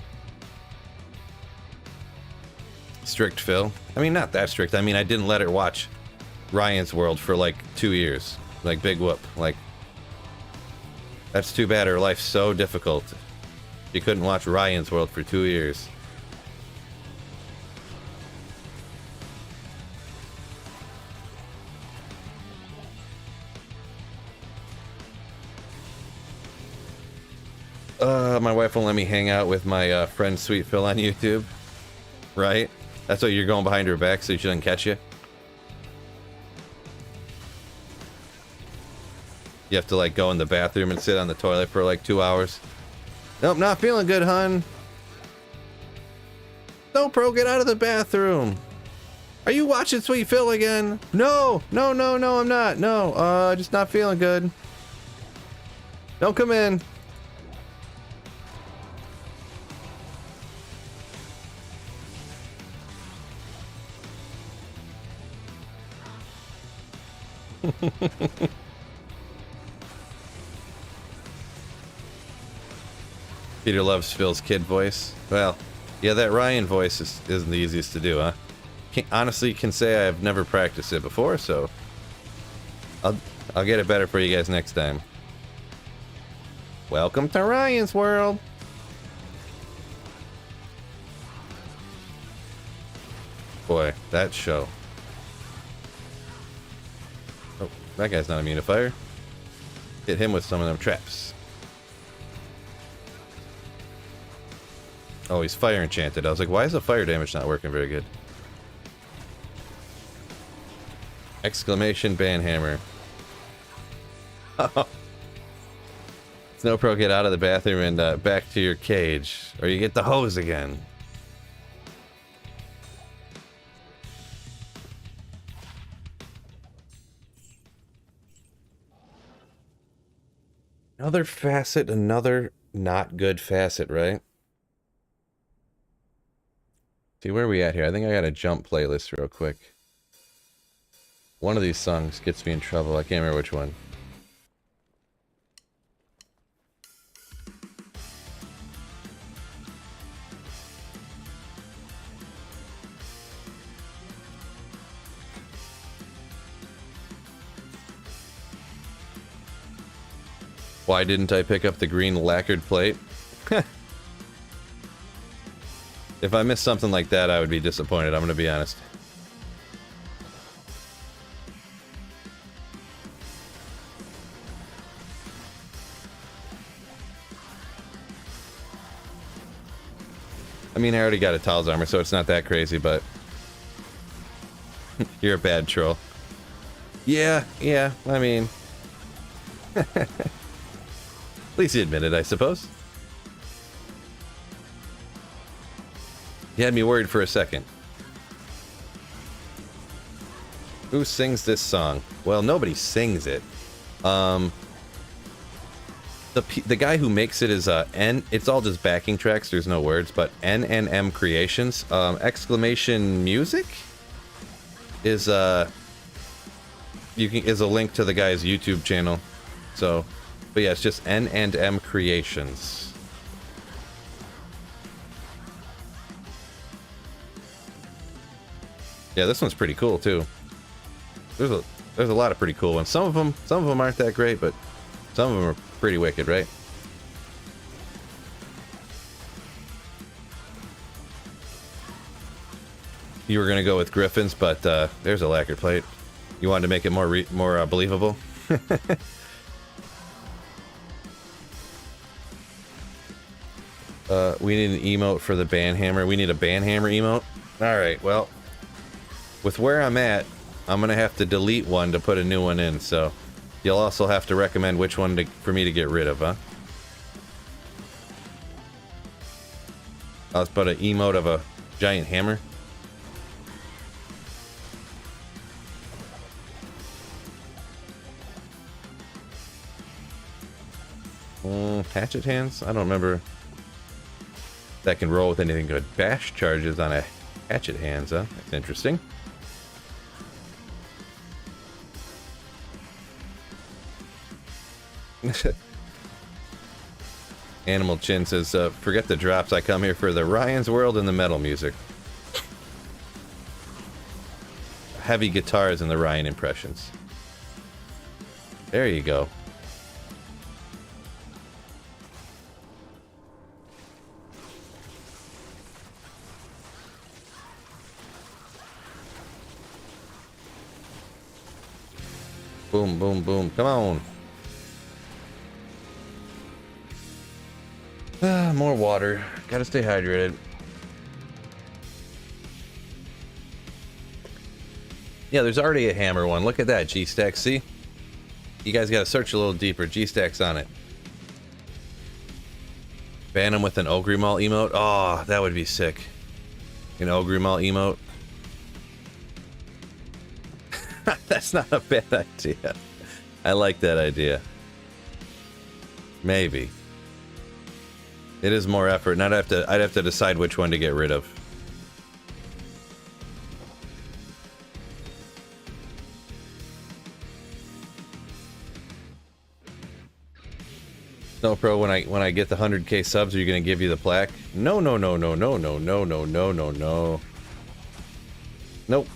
Strict Phil. I mean, not that strict. I mean, I didn't let her watch Ryan's World for like 2 years. Like, big whoop. Like, that's too bad. Her life's so difficult. She couldn't watch Ryan's World for 2 years. My wife won't let me hang out with my friend Sweet Phil on YouTube. Right? That's why you're going behind her back so she doesn't catch you. You have to like go in the bathroom and sit on the toilet for like 2 hours. Nope, not feeling good, hun. No, bro, get out of the bathroom. Are you watching Sweet Phil again? No, no, no, no, I'm not. No, just not feeling good. Don't come in. Peter loves Phil's kid voice. Well, yeah, that Ryan voice isn't the easiest to do, huh? Honestly, can say I've never practiced it before, so I'll get it better for you guys next time. Welcome to Ryan's World. Boy, that show. Oh, that guy's not immune to fire. Hit him with some of them traps. Oh, he's fire enchanted. I was like, why is the fire damage not working very good? Exclamation banhammer. Snowpro, get out of the bathroom and back to your cage, or you get the hose again. Another facet, another not good facet, right? See, where are we at here? I think I got a jump playlist real quick. One of these songs gets me in trouble. I can't remember which one. Why didn't I pick up the green lacquered plate? If I missed something like that, I would be disappointed, I'm gonna be honest. I mean, I already got a Tal's armor, so it's not that crazy, but... You're a bad troll. Yeah, I mean... At least you admit it, I suppose. You had me worried for a second. Who sings this song? Well, nobody sings it. The guy who makes it is N. It's all just backing tracks. There's no words, but NNM Creations. Exclamation music is is a link to the guy's YouTube channel. So, but yeah, it's just N&M Creations. Yeah, this one's pretty cool too. There's a lot of pretty cool ones. Some of them aren't that great, but some of them are pretty wicked, right? You were gonna go with Griffins, but there's a lacquer plate. You wanted to make it more believable. We need an emote for the banhammer. We need a banhammer emote. All right, well, with where I'm at, I'm gonna have to delete one to put a new one in. So you'll also have to recommend which one for me to get rid of, huh? I'll put an emote of a giant hammer. Hatchet hands? I don't remember. That can roll with anything good. Bash charges on a hatchet hands, huh? That's interesting. Animal Chin says, forget the drops, I come here for the Ryan's World and the metal music. Heavy guitars and the Ryan impressions. There you go. Boom, boom, boom. Come on. More water. Gotta stay hydrated. Yeah, there's already a hammer one. Look at that, G-Stack. See? You guys gotta search a little deeper. G-Stack's on it. Ban him with an Ogrimal emote. Oh, that would be sick. An Ogrimal emote. That's not a bad idea. I like that idea. Maybe. It is more effort, and I'd have to decide which one to get rid of. No, Pro, when I get the 100K subs, are you gonna give you the plaque? No, no, no, no, no, no, no, no, no, no, no. Nope.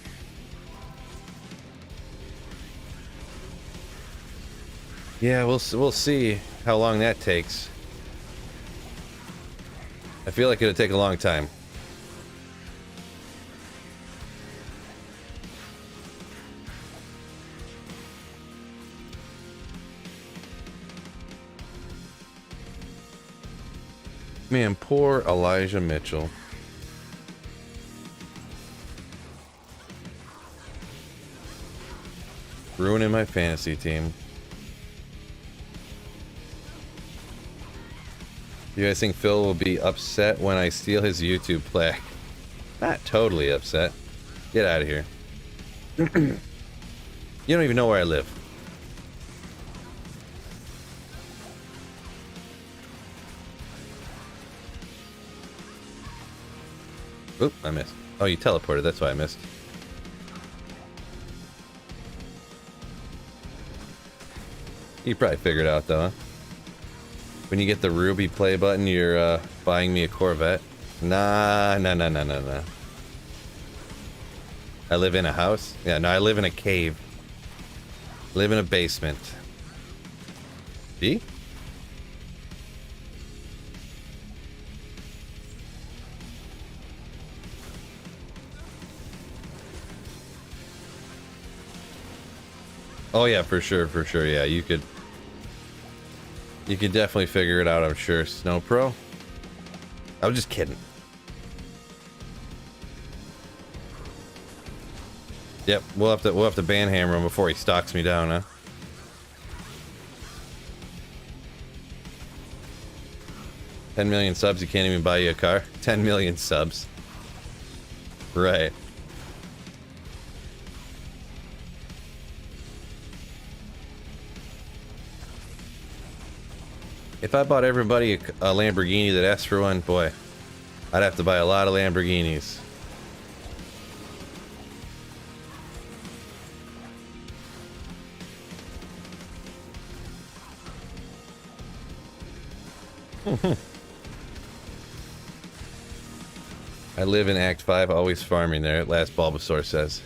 Yeah, we'll see how long that takes. I feel like it'll take a long time. Man, poor Elijah Mitchell. Ruining my fantasy team. You guys think Phil will be upset when I steal his YouTube plaque? Not totally upset. Get out of here. You don't even know where I live. Oop, I missed. Oh, you teleported, that's why I missed. You probably figured it out though, huh? When you get the ruby play button, you're buying me a Corvette. Nah. I live in a house? Yeah, no, I live in a cave. Live in a basement. See? Oh yeah, for sure, yeah, you could definitely figure it out, I'm sure. Snow Pro? I was just kidding. Yep, we'll have to ban hammer him before he stalks me down, huh? $10 million subs, you can't even buy you a car? 10 million subs. Right. If I bought everybody a Lamborghini that asked for one, boy, I'd have to buy a lot of Lamborghinis. I live in Act 5, always farming there, last Bulbasaur says.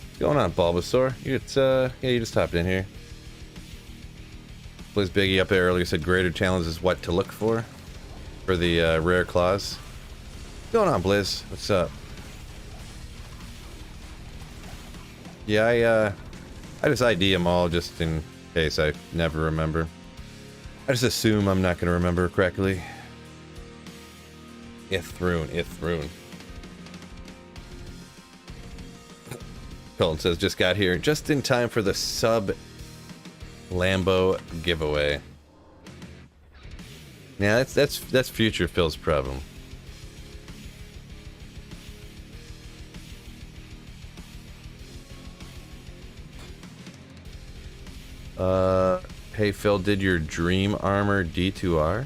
What's going on, Bulbasaur? Yeah, you just hopped in here. Blizz Biggie up there earlier said greater challenge is what to look for the rare claws. What's going on, Blizz? What's up? Yeah, I just ID them all just in case I never remember. I just assume I'm not going to remember correctly. Ithrune. Colton says, just got here just in time for the sub Lambo giveaway. Now that's future Phil's problem. Hey Phil, did your Dream Armor D2R?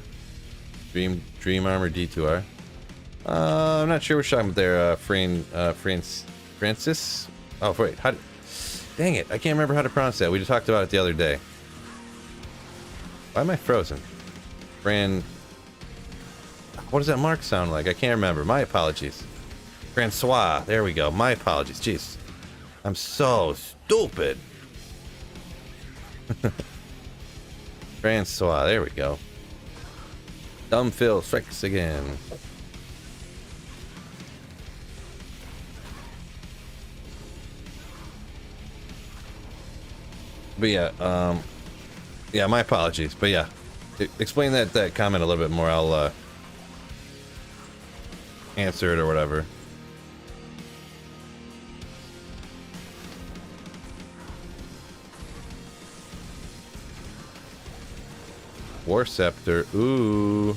Dream Armor D2R? I'm not sure what you're talking about there, Francis? Oh, wait, dang it, I can't remember how to pronounce that. We just talked about it the other day. Why am I frozen? What does that mark sound like? I can't remember. My apologies. Francois. There we go. My apologies. Jeez. I'm so stupid. Francois. There we go. Dumb Phil strikes again. But yeah, yeah, my apologies. But yeah, explain that comment a little bit more. I'll answer it or whatever. War Scepter. Ooh.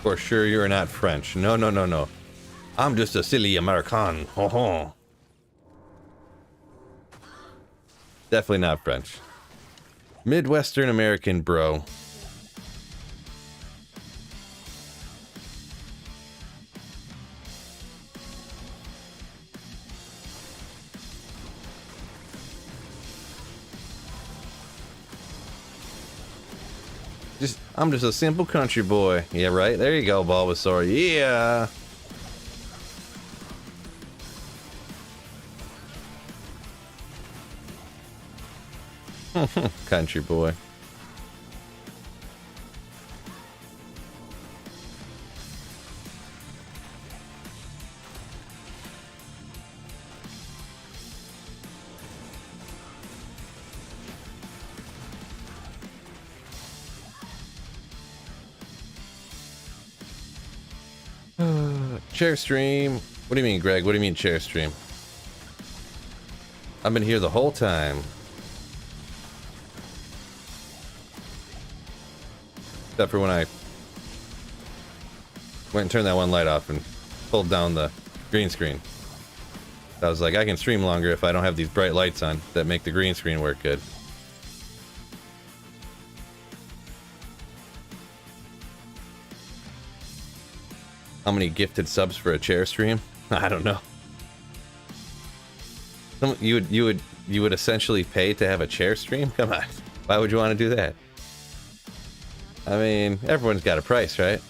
For sure you're not French. No, no, no, no. I'm just a silly American. Ho ho. Definitely not French. Midwestern American, bro. I'm just a simple country boy. Yeah, right? There you go, Bulbasaur. Yeah! Country boy. Chair stream. What do you mean, Greg? What do you mean chair stream? I've been here the whole time. Except for when I went and turned that one light off and pulled down the green screen. I was like, I can stream longer if I don't have these bright lights on that make the green screen work good. How many gifted subs for a chair stream? I don't know. You would essentially pay to have a chair stream? Come on. Why would you want to do that? I mean, everyone's got a price, right?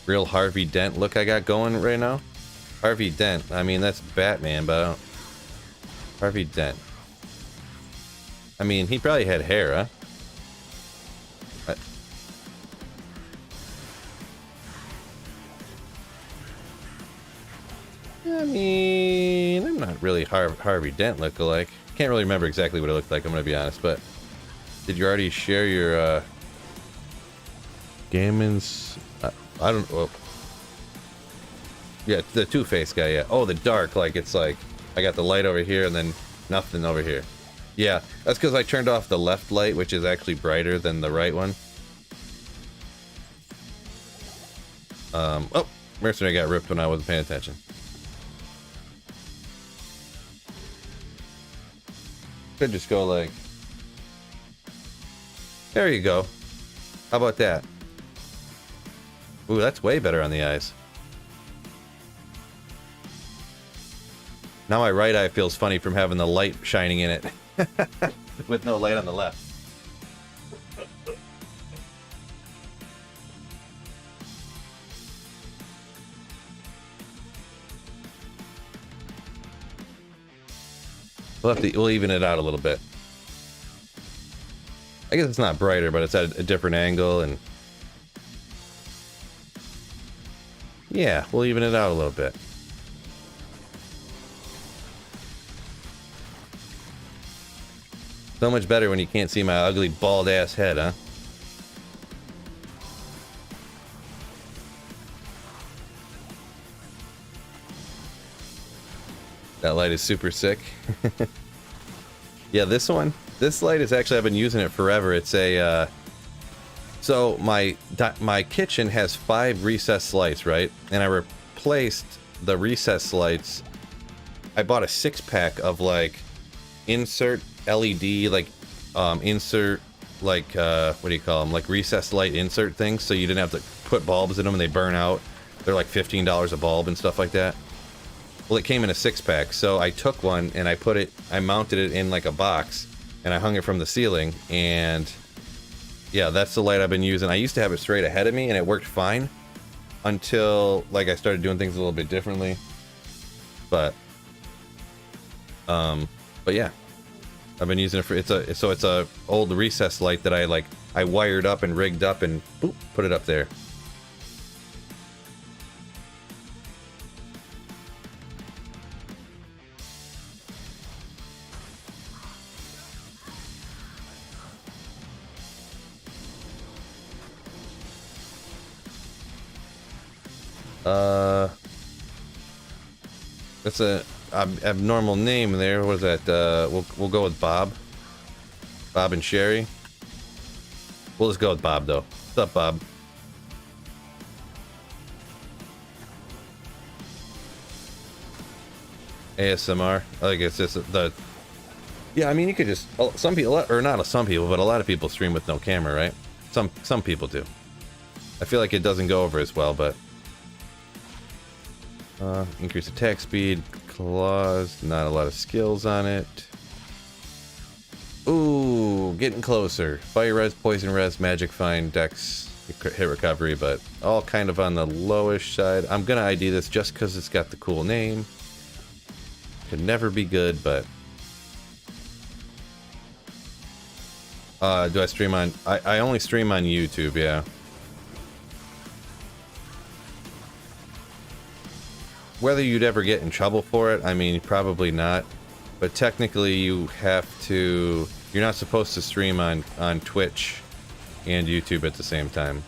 Real Harvey Dent look I got going right now? Harvey Dent. I mean, that's Batman, but I don't... Harvey Dent. I mean, he probably had hair, huh? I mean, I'm not really Harvey Dent lookalike. Can't really remember exactly what it looked like, I'm gonna be honest, but... Did you already share your, Gammon's... I don't... Well, yeah, the Two-Face guy, yeah. Oh, the dark, like, it's like... I got the light over here and then nothing over here. Yeah, that's because I turned off the left light, which is actually brighter than the right one. Oh! Mercenary got ripped when I wasn't paying attention. Could just go like... There you go. How about that? Ooh, that's way better on the eyes. Now my right eye feels funny from having the light shining in it. With no light on the left. We'll even it out a little bit. I guess it's not brighter, but it's at a different angle, and yeah, we'll even it out a little bit. So much better when you can't see my ugly bald ass head, huh? That light is super sick. Yeah, this light is actually, I've been using it forever. It's a, so my kitchen has 5 recessed lights, right? And I replaced the recessed lights. I bought a 6-pack of like insert LED, like insert like what do you call them? Like recessed light insert things, so you didn't have to put bulbs in them and they burn out. They're like $15 a bulb and stuff like that. Well, it came in a 6-pack, so I took one and I mounted it in like a box, and I hung it from the ceiling, and yeah, that's the light I've been using. I used to have it straight ahead of me, and it worked fine until like I started doing things a little bit differently. But yeah, I've been using it for it's a old recessed light that I wired up and rigged up and boop, put it up there. That's a abnormal name there. What is that? We'll go with Bob. Bob and Sherry. We'll just go with Bob though. What's up, Bob? ASMR. I guess it's the. Yeah, I mean you could just some people, or not some people, but a lot of people stream with no camera, right? Some people do. I feel like it doesn't go over as well, but. Increase attack speed, claws, not a lot of skills on it. Ooh, getting closer. Fire res, poison res, magic find, dex, hit recovery, but all kind of on the lowish side. I'm gonna ID this just because it's got the cool name. Could never be good, but do I stream on? I only stream on YouTube, yeah. Whether you'd ever get in trouble for it, I mean, probably not. But technically, you have to. You're not supposed to stream on Twitch and YouTube at the same time.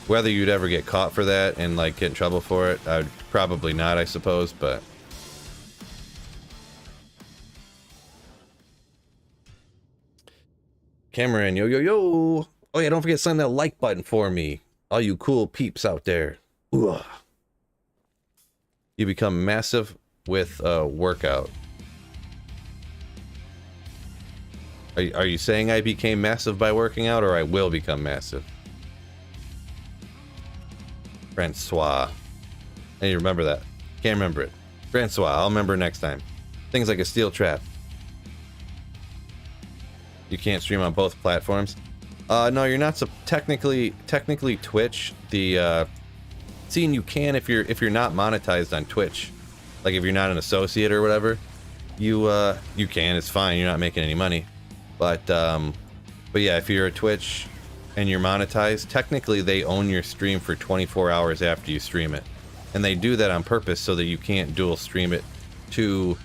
Whether you'd ever get caught for that and like get in trouble for it, I'd probably not, I suppose. But Cameron, yo yo yo! Oh yeah, don't forget to slam that like button for me, all you cool peeps out there. Ooh. You become massive with a workout. Are you saying I became massive by working out, or I will become massive? Francois. I need to remember that. Can't remember it. Francois, I'll remember next time. Things like a steel trap. You can't stream on both platforms. No, you're not. Technically Twitch, the seeing you can if you're not monetized on Twitch, like if you're not an associate or whatever, you can. It's fine. You're not making any money, but yeah, if you're a Twitch and you're monetized, technically they own your stream for 24 hours after you stream it, and they do that on purpose so that you can't dual stream it to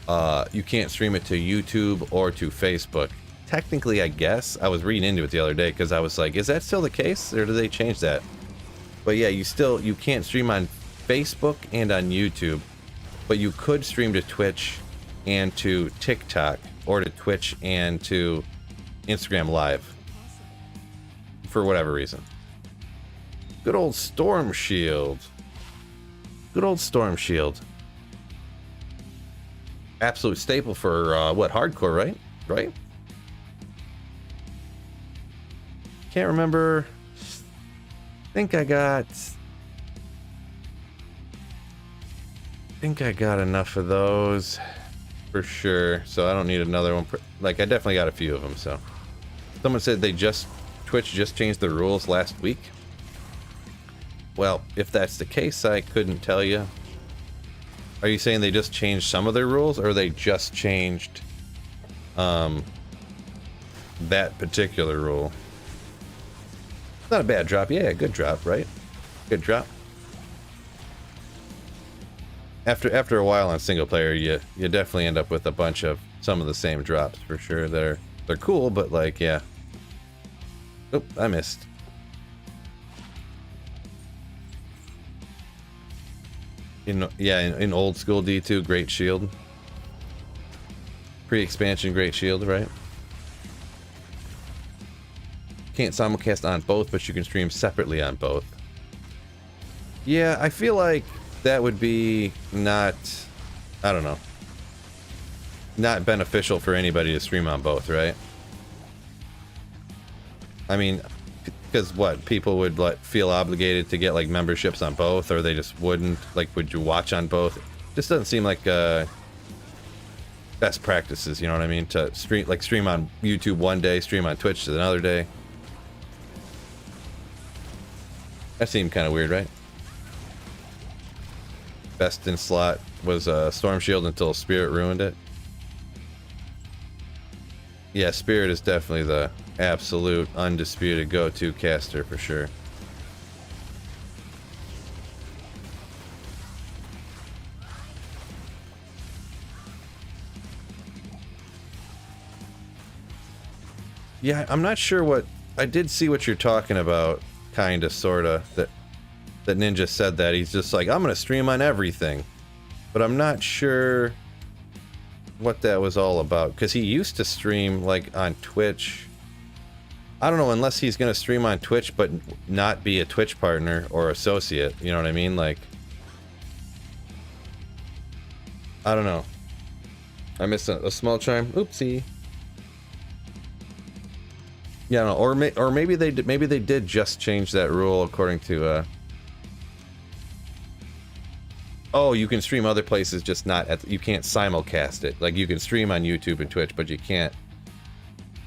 YouTube or to Facebook. Technically, I guess I was reading into it the other day because I was like, is that still the case, or did they change that? But yeah, you can't stream on Facebook and on YouTube, but you could stream to Twitch and to TikTok, or to Twitch and to Instagram Live, for whatever reason. Good old Storm Shield. Good old Storm Shield. Absolute staple for what, hardcore, right? Right? Can't remember. think I got enough of those for sure, so I don't need another one. Like, I definitely got a few of them. So someone said Twitch just changed the rules last week. Well, if that's the case, I couldn't tell you. Are you saying they just changed some of their rules, or they just changed that particular rule? Not a bad drop. Yeah, good drop, right? Good drop. After a while on single player, you definitely end up with a bunch of some of the same drops for sure. They're cool, but like, yeah. Oop, I missed. In old school D2, Great Shield. Pre-expansion Great Shield, right? Can't simulcast on both, but you can stream separately on both. Yeah, I feel like that would be not, I don't know, not beneficial for anybody to stream on both, right? I mean, because what, people would feel obligated to get like memberships on both, or they just wouldn't? Like, would you watch on both? This doesn't seem like best practices, you know what I mean? To stream on YouTube one day, stream on Twitch another day. That seemed kind of weird, right? Best in slot was Storm Shield until Spirit ruined it. Yeah, Spirit is definitely the absolute undisputed go-to caster for sure. Yeah, I'm not sure what... I did see what you're talking about, kinda, sorta, that Ninja said that. He's just like, I'm gonna stream on everything. But I'm not sure what that was all about, because he used to stream, like, on Twitch. I don't know, unless he's gonna stream on Twitch, but not be a Twitch partner or associate, you know what I mean? Like... I don't know. I missed a small chime. Oopsie. Yeah, no, or maybe they did just change that rule according to oh, you can stream other places, just not at you can't simulcast it. Like you can stream on YouTube and Twitch, but you can't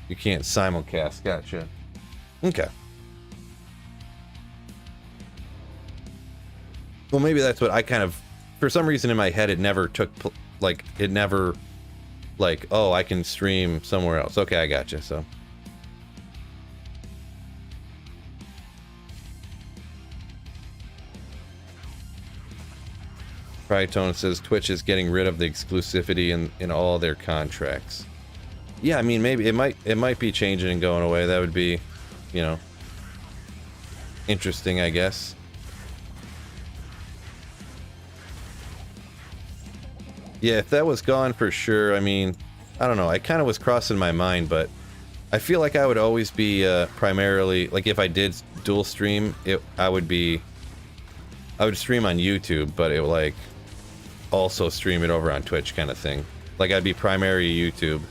simulcast. Gotcha. Okay. Well, maybe that's what I kind of, for some reason in my head it never took like oh, I can stream somewhere else. Okay, I gotcha. So Tritone says Twitch is getting rid of the exclusivity in all their contracts. Yeah, I mean, maybe it might be changing and going away. That would be, you know, interesting, I guess. Yeah, if that was gone for sure, I mean, I don't know. I kind of was crossing my mind, but I feel like I would always be primarily, like if I did dual stream, I would stream on YouTube, but it would like also stream it over on Twitch kind of thing. Like I'd be primary YouTube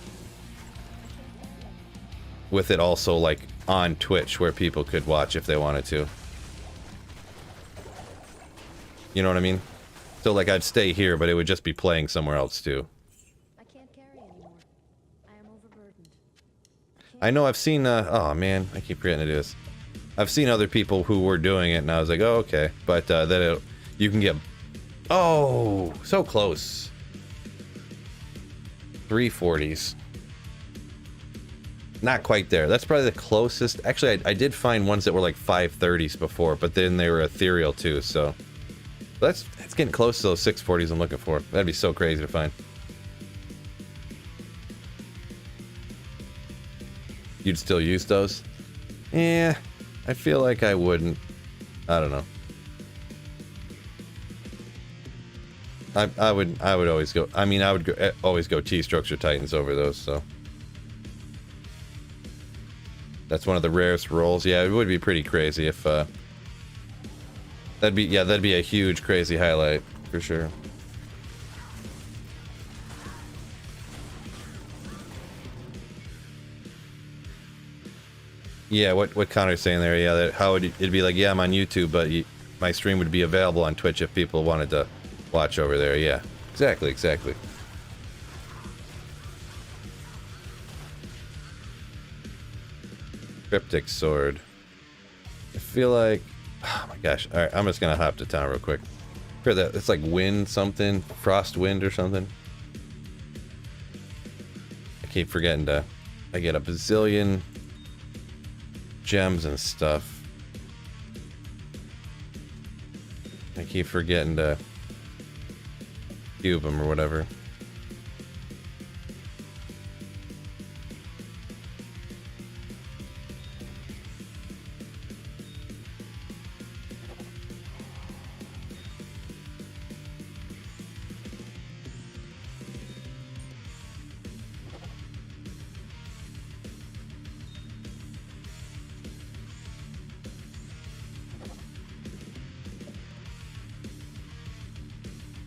with it also like on Twitch where people could watch if they wanted to. You know what I mean? So like I'd stay here, but it would just be playing somewhere else too.
I can't carry anymore. I am overburdened.
I know I've seen oh man, I keep forgetting to do this. I've seen other people who were doing it and I was like, oh okay. But then you can get, oh, so close. 340s. Not quite there. That's probably the closest. Actually, I did find ones that were like 530s before, but then they were ethereal too, so. That's getting close to those 640s I'm looking for. That'd be so crazy to find. You'd still use those? Yeah, I feel like I wouldn't. I don't know. I would always go. I mean, I would always go T-strokes or Titans over those. So that's one of the rarest rolls. Yeah, it would be pretty crazy if. That'd be a huge crazy highlight for sure. Yeah, what Connor's saying there, yeah, that how would it'd be like, yeah, I'm on YouTube, but my stream would be available on Twitch if people wanted to watch over there. Yeah, exactly. Cryptic sword. I feel like, oh my gosh. All right, I'm just gonna hop to town real quick. Hear that? It's like wind something, frost wind or something. I keep forgetting to. I get a bazillion gems and stuff. I keep forgetting to cube them or whatever.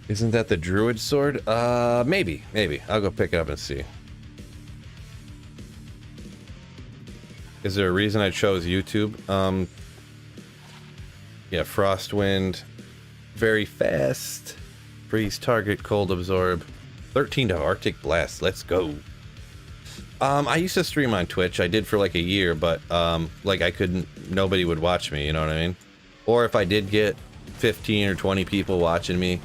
Isn't that the druid sword? Maybe. I'll go pick it up and see. Is there a reason I chose YouTube? Yeah, Frostwind, very fast, freeze target, cold absorb, 13 to Arctic Blast. Let's go. I used to stream on Twitch. I did for like a year, but like I couldn't. Nobody would watch me. You know what I mean? Or if I did get 15 or 20 people watching me,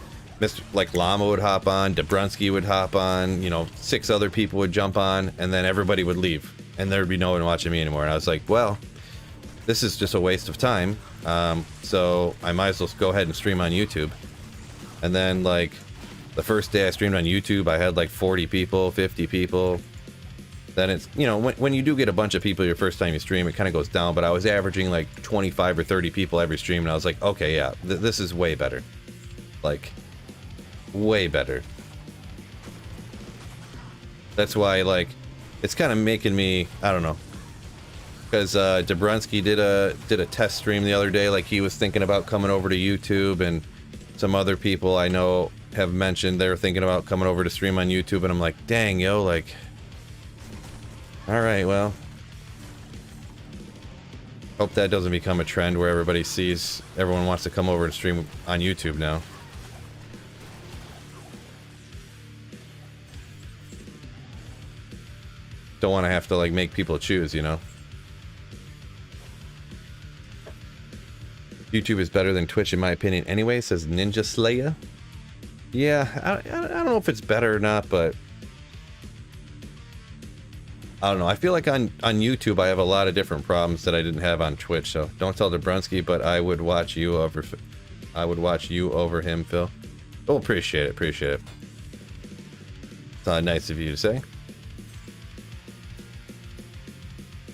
like Llama would hop on, Dobrunsky would hop on, you know, 6 other people would jump on, and then everybody would leave, and there'd be no one watching me anymore. And I was like, well, this is just a waste of time. So I might as well go ahead and stream on YouTube. And then like the first day I streamed on YouTube, I had like 40 people, 50 people. Then it's, you know, when you do get a bunch of people your first time you stream, it kind of goes down. But I was averaging like 25 or 30 people every stream, and I was like, okay, yeah, this is way better. Like, way better. That's why, like, it's kind of making me, I don't know. Because Dobrunsky did a test stream the other day, like he was thinking about coming over to YouTube, and some other people I know have mentioned they're thinking about coming over to stream on YouTube, and I'm like, dang, yo, like, alright, well, hope that doesn't become a trend where everyone wants to come over and stream on YouTube now. Don't want to have to, like, make people choose, you know? YouTube is better than Twitch, in my opinion, anyway, says Ninja Slayer. Yeah, I don't know if it's better or not, but I don't know. I feel like on YouTube I have a lot of different problems that I didn't have on Twitch, so don't tell Dobrunsky, but I would watch you over him, Phil. Oh, appreciate it, appreciate it. It's nice of you to say.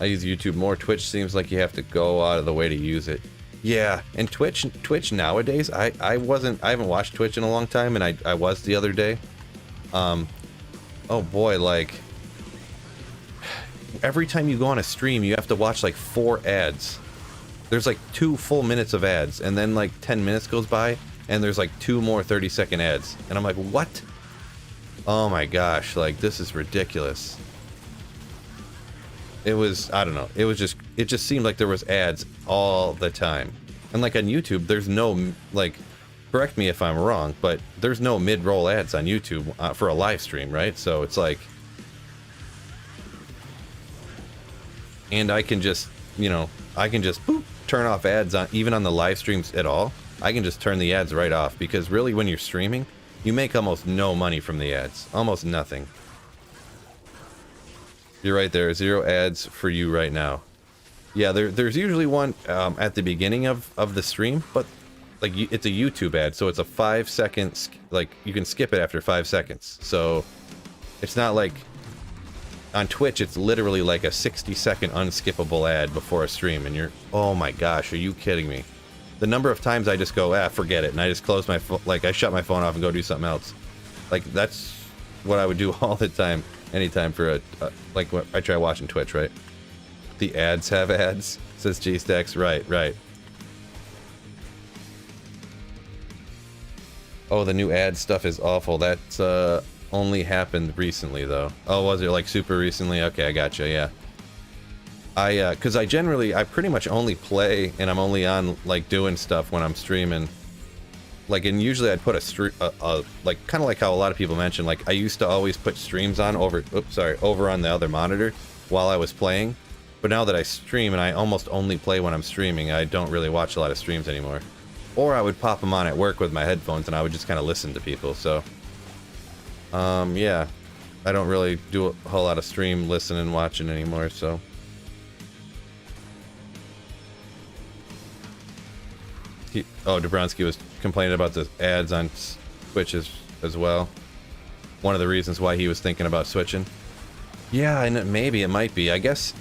I use YouTube more. Twitch seems like you have to go out of the way to use it. Yeah, and Twitch nowadays, I haven't watched Twitch in a long time, and I was the other day. Oh boy, like, every time you go on a stream, you have to watch like 4 ads. There's like 2 full minutes of ads, and then like 10 minutes goes by, and there's like 2 more 30-second ads. And I'm like, what? Oh my gosh, like, this is ridiculous. It was, I don't know, it just seemed like there was ads all the time. And like on YouTube, there's no, like, correct me if I'm wrong, but there's no mid-roll ads on YouTube for a live stream, right? So it's like, and I can just, you know, boop, turn off ads on, even on the live streams at all. I can just turn the ads right off, because really when you're streaming, you make almost no money from the ads. Almost nothing. You're right there. 0 ads for you right now. Yeah, there's usually one at the beginning of the stream, but like it's a YouTube ad, so it's a 5-second, like you can skip it after 5 seconds. So it's not like on Twitch, it's literally like a 60-second unskippable ad before a stream, and you're, oh my gosh, are you kidding me? The number of times I just go, forget it, and I just close my phone, like I shut my phone off and go do something else. Like that's what I would do all the time, anytime for like when I try watching Twitch, right? The ads have ads, says G-Stacks, right. Oh, the new ad stuff is awful. That's only happened recently though. Oh, was it like super recently? Okay, I gotcha, yeah. Cause I pretty much only play, and I'm only on like doing stuff when I'm streaming. Like, and usually I'd put like, kind of like how a lot of people mention, like I used to always put streams on over on the other monitor while I was playing. But now that I stream, and I almost only play when I'm streaming, I don't really watch a lot of streams anymore. Or I would pop them on at work with my headphones, and I would just kind of listen to people, so. Yeah. I don't really do a whole lot of stream listening and watching anymore, so. Dobrunsky was complaining about the ads on Twitch as well. One of the reasons why he was thinking about switching. Yeah, and maybe it might be. I guess,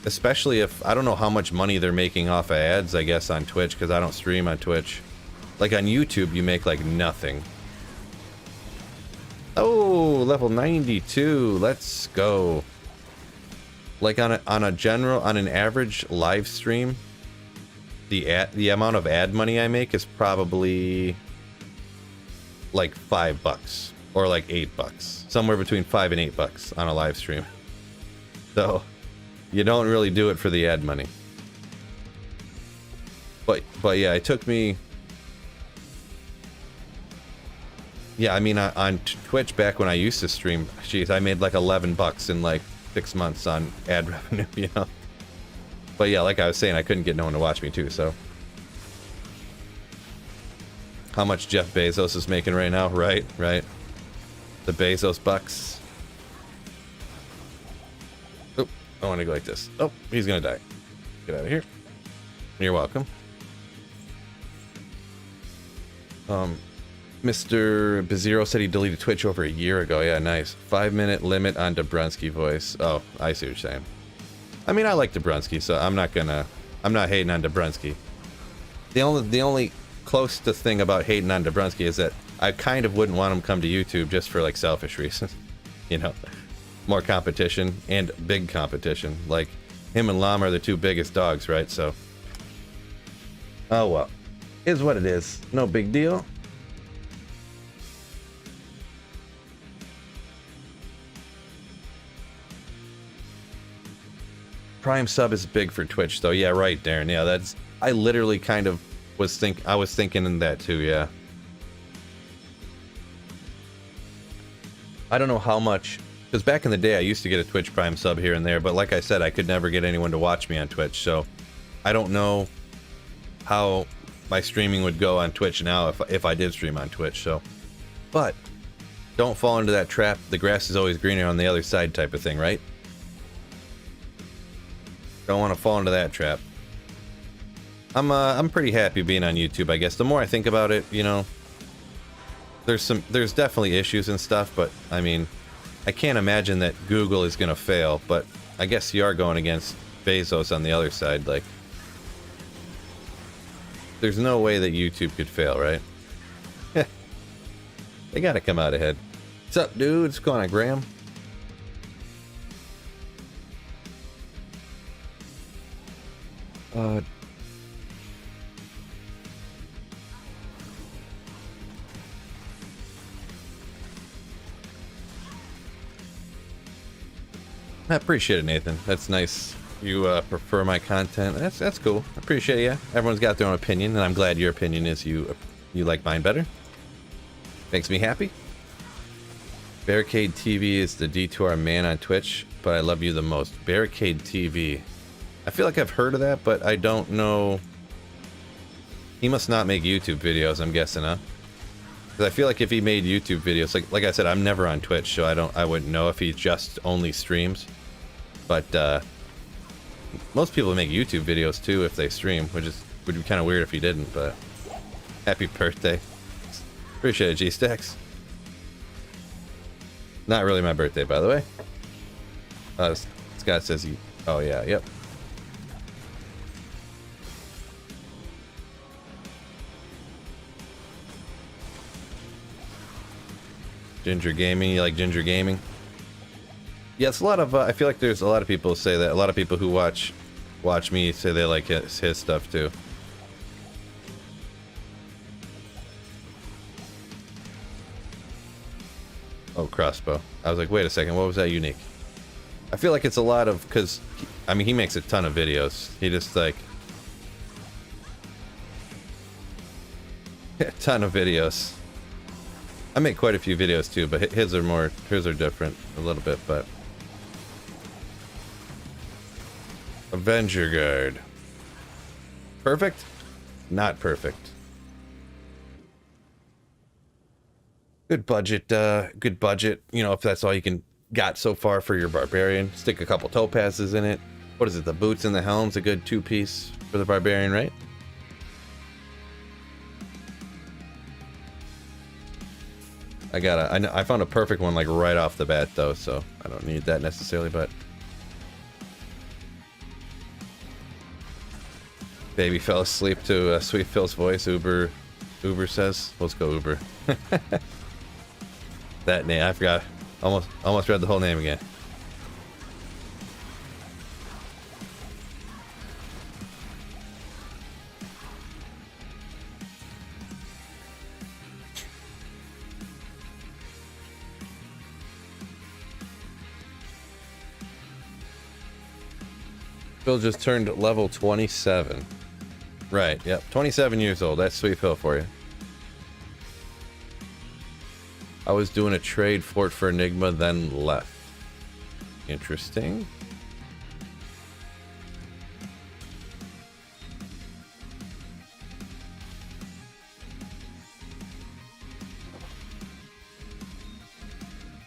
especially if, I don't know how much money they're making off of ads, I guess, on Twitch, because I don't stream on Twitch. Like on YouTube, you make like nothing. Oh, level 92. Let's go. Like on an average live stream, the amount of ad money I make is probably like $5 or like $8, somewhere between $5 and $8 on a live stream. So You don't really do it for the ad money. But yeah, it took me... Yeah, I mean, on Twitch back when I used to stream, jeez, I made like 11 bucks in like 6 months on ad revenue, you know? But yeah, like I was saying, I couldn't get no one to watch me too, so... How much Jeff Bezos is making right now? Right. The Bezos bucks. Oh, I want to go like this. Oh, he's gonna die. Get out of here. You're welcome. Mr. Bezero said he deleted Twitch over a year ago. Yeah, nice. 5-minute limit on Dobrunsky voice. Oh, I see what you're saying. I mean, I like Dobrunsky, so I'm not hating on Dobrunsky. The only close to thing about hating on Dobrunsky is that I kind of wouldn't want him to come to YouTube just for like selfish reasons. You know, more competition and big competition. Like him and Llama are the two biggest dogs, right? So, oh well, is what it is. No big deal. Prime sub is big for Twitch though. Yeah, right, Darren. Yeah, that's... I literally kind of was thinking in that too, yeah. I don't know how much, because back in the day I used to get a Twitch Prime sub here and there, but like I said, I could never get anyone to watch me on Twitch, so I don't know how my streaming would go on Twitch now if I did stream on Twitch, so. But don't fall into that trap, the grass is always greener on the other side type of thing, right? Don't want to fall into that trap. I'm pretty happy being on YouTube, I guess. The more I think about it, you know, there's definitely issues and stuff, but I mean, I can't imagine that Google is gonna fail, but I guess you are going against Bezos on the other side, like, there's no way that YouTube could fail, right? They gotta come out ahead. What's up, dude? What's going on, Graham? I appreciate it, Nathan. That's nice. You prefer my content. That's cool. I appreciate it, yeah. Everyone's got their own opinion, and I'm glad your opinion is you like mine better. Makes me happy. Barricade TV is the D2R man on Twitch, but I love you the most. Barricade TV. I feel like I've heard of that, but I don't know. He must not make YouTube videos, I'm guessing, huh? Because I feel like if he made YouTube videos, like I said, I'm never on Twitch, so I wouldn't know if he just only streams. But most people make YouTube videos too if they stream, would be kind of weird if he didn't. But happy birthday! Appreciate it, G-Stacks. Not really my birthday, by the way. Scott says he. Oh yeah, yep. Ginger Gaming, you like Ginger Gaming? Yeah, it's a lot of, I feel like there's a lot of people who say that. A lot of people who watch me say they like his stuff too. Oh, crossbow. I was like, wait a second, what was that unique? I feel like it's a lot of, because, I mean, he makes a ton of videos. He just like... a ton of videos. I make quite a few videos too, but his are different a little bit, but... Avenger Guard. Perfect? Not perfect. Good budget, you know, if that's all you got so far for your Barbarian. Stick a couple topazes in it. What is it, the boots and the helm's a good 2-piece for the Barbarian, right? I found a perfect one like right off the bat though, so I don't need that necessarily, but... Baby fell asleep to Sweet Phil's voice, Uber says. Let's go Uber. That name, I forgot. Almost read the whole name again. Phil just turned level 27. Right, yep. 27 years old. That's sweet Phil for you. I was doing a trade for it for Enigma, then left. Interesting.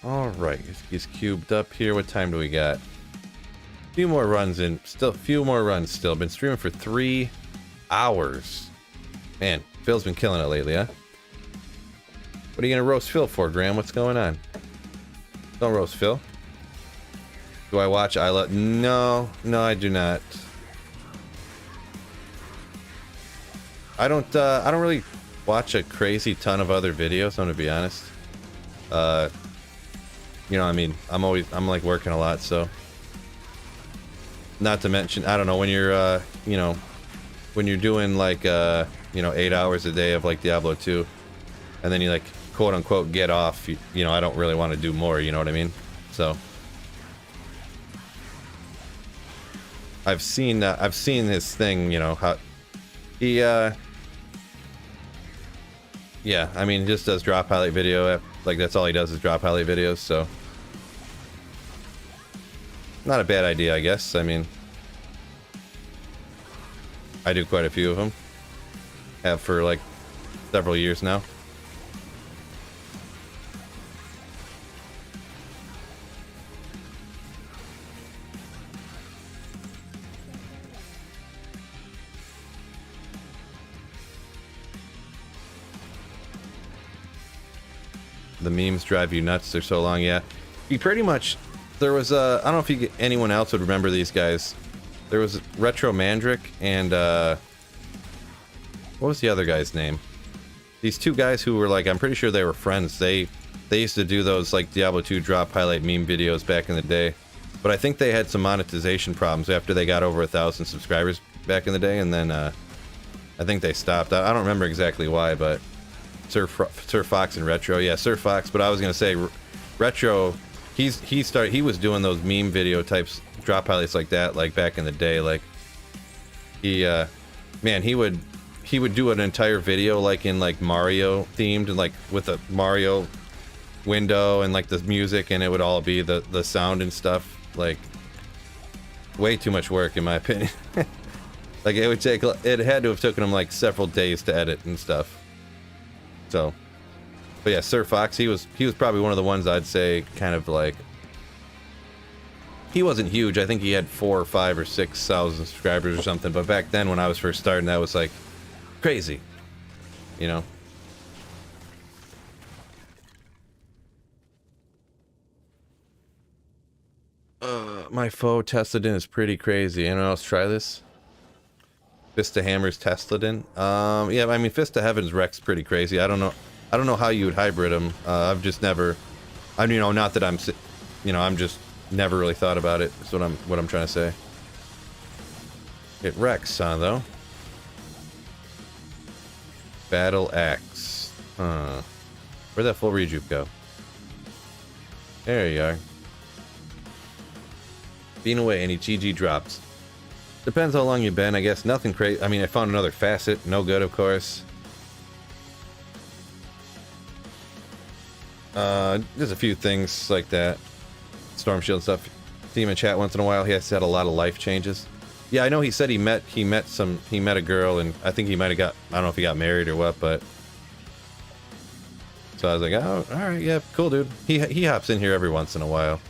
Alright, he's cubed up here. What time do we got? A few more runs in. Still, few more runs still. Been streaming for 3 hours. Man, Phil's been killing it lately, huh? What are you gonna roast Phil for, Graham? What's going on? Don't roast Phil. Do I watch Isla? No, I do not. I don't really watch a crazy ton of other videos, I'm gonna be honest. You know, I mean, I'm like working a lot, so. Not to mention, I don't know, when you're, you know, when you're doing like, you know, 8 hours a day of like Diablo 2, and then you like, quote unquote, get off, you know, I don't really want to do more, you know what I mean? So. I've seen his thing, you know, how he, yeah, I mean, he just does drop highlight video, like that's all he does is drop highlight videos, so. Not a bad idea, I guess. I mean, I do quite a few of them. Have for like several years now. The memes drive you nuts. They're so long, yeah. He pretty much... There was I don't know if anyone else would remember these guys. There was Retro Mandrick and what was the other guy's name? These two guys who were like, I'm pretty sure they were friends. They used to do those like Diablo 2 drop highlight meme videos back in the day. But I think they had some monetization problems after they got over 1,000 subscribers back in the day, and then I think they stopped. I don't remember exactly why, but Sir Fox and Retro, yeah, Sir Fox. But I was gonna say Retro. He was doing those meme video types drop highlights like that, like back in the day. Like he man, he would do an entire video like in like Mario themed, and like with a Mario window and like the music, and it would all be the sound and stuff. Like way too much work in my opinion. Like it had to have taken him like several days to edit and stuff. So. But yeah, Sir Fox, he was probably one of the ones I'd say kind of like, he wasn't huge. I think he had 4 or 5 or 6,000 subscribers or something. But back then when I was first starting, that was like crazy, you know. My foe Tesladin is pretty crazy. Anyone else try this? Fist of Hammers Tesladin. Yeah, I mean Fist of Heaven's Rex pretty crazy. I don't know how you would hybrid them. I've just never, you know, not that I'm, you know, I'm just never really thought about it. That's what I'm trying to say. It wrecks, though. Battle Axe. Huh. Where'd that full rejuve go? There you are. Being away, any GG drops. Depends how long you've been, I guess. Nothing crazy. I mean, I found another facet. No good, of course. There's a few things like that. Storm Shield stuff. See him in chat once in a while. He has had a lot of life changes. Yeah, I know he said he met a girl, and I think he might have got, I don't know if he got married or what, but so I was like, oh, alright, yeah, cool dude. He hops in here every once in a while.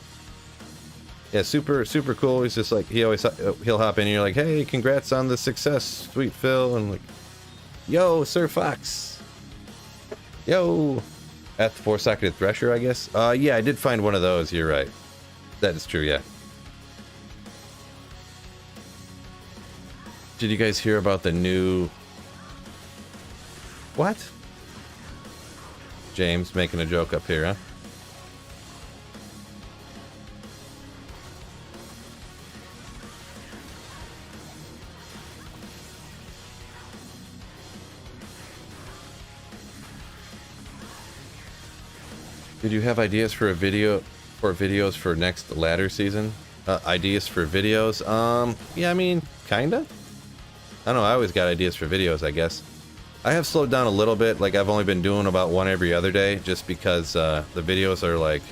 Yeah, super cool. He's just like, he'll hop in here like, hey, congrats on the success, sweet Phil, and like, yo, Sir Fox. Yo. At the 4-socketed Thresher, I guess? Yeah, I did find one of those, you're right. That is true, yeah. Did you guys hear about the new... What? James making a joke up here, huh? Did you have ideas for videos for next ladder season? Ideas for videos? Yeah, I mean, kinda. I don't know, I always got ideas for videos, I guess. I have slowed down a little bit, like I've only been doing about one every other day, just because the videos are like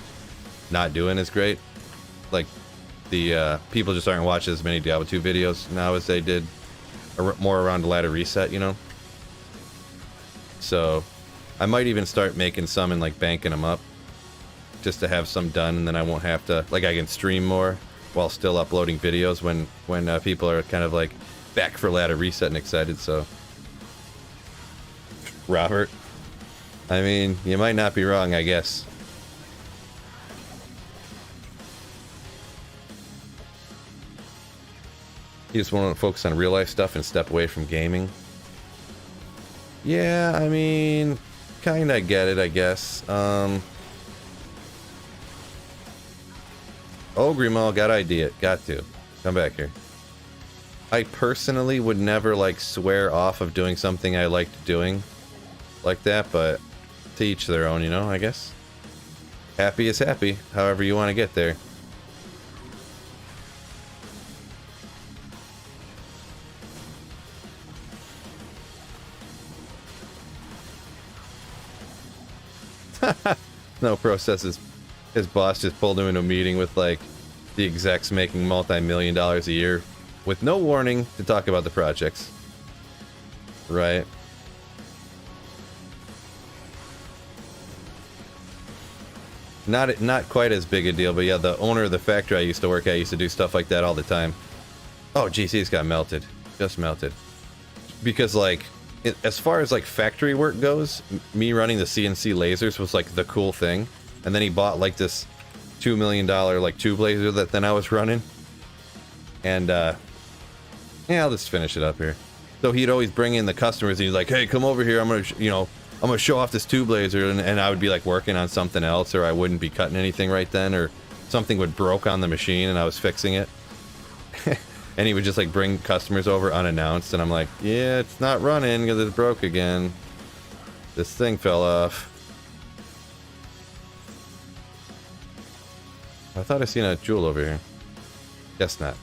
not doing as great. Like the people just aren't watching as many Diablo 2 videos now as they did more around the ladder reset, you know? So I might even start making some and like banking them up just to have some done, and then I won't have to, like, I can stream more while still uploading videos when people are kind of like back for ladder reset and excited. So Robert, I mean, you might not be wrong, I guess. You just want to focus on real life stuff and step away from gaming. Yeah, I mean, kinda get it, I guess. Oh, Grimal, got idea. Got to. Come back here. I personally would never, like, swear off of doing something I liked doing like that, but to each their own, you know, I guess. Happy is happy, however you want to get there. No processes. His boss just pulled him into a meeting with like the execs making multi-million dollars a year with no warning to talk about the projects. Right. Not quite as big a deal, but yeah, the owner of the factory I used to work at used to do stuff like that all the time. Oh, GC's got melted. Just melted. Because like, as far as like factory work goes, me running the CNC lasers was like the cool thing. And then he bought like this $2 million like tube laser that then I was running. And yeah, I'll just finish it up here. So he'd always bring in the customers and he's like, hey, come over here, I'm gonna I'm gonna show off this tube laser, and I would be like working on something else, or I wouldn't be cutting anything right then, or something would broke on the machine and I was fixing it. And he would just like bring customers over unannounced, and I'm like, yeah, it's not running because it's broke again. This thing fell off. I thought I seen a jewel over here. Guess not.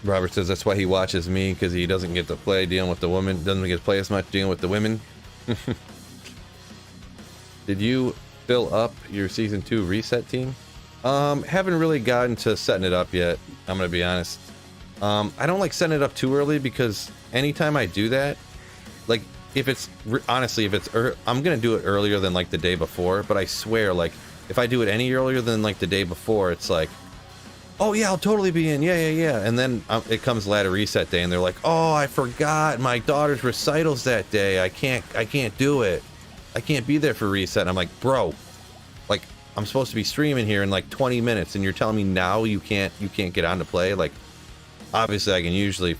Robert says that's why he watches me, because he doesn't get to play dealing with the women, doesn't get to play as much dealing with the women. Did you fill up your season 2 reset team? Haven't really gotten to setting it up yet, I'm gonna be honest. I don't like setting it up too early, because anytime I do that, like, if it's honestly, if it's I'm gonna do it earlier than like the day before, but I swear, like, if I do it any earlier than like the day before, it's like, oh yeah, I'll totally be in, yeah, and then it comes ladder reset day and they're like, oh, I forgot my daughter's recitals that day, I can't do it, I can't be there for reset. And I'm like, bro, like, I'm supposed to be streaming here in like 20 minutes and you're telling me now you can't get on to play? Like, obviously I can usually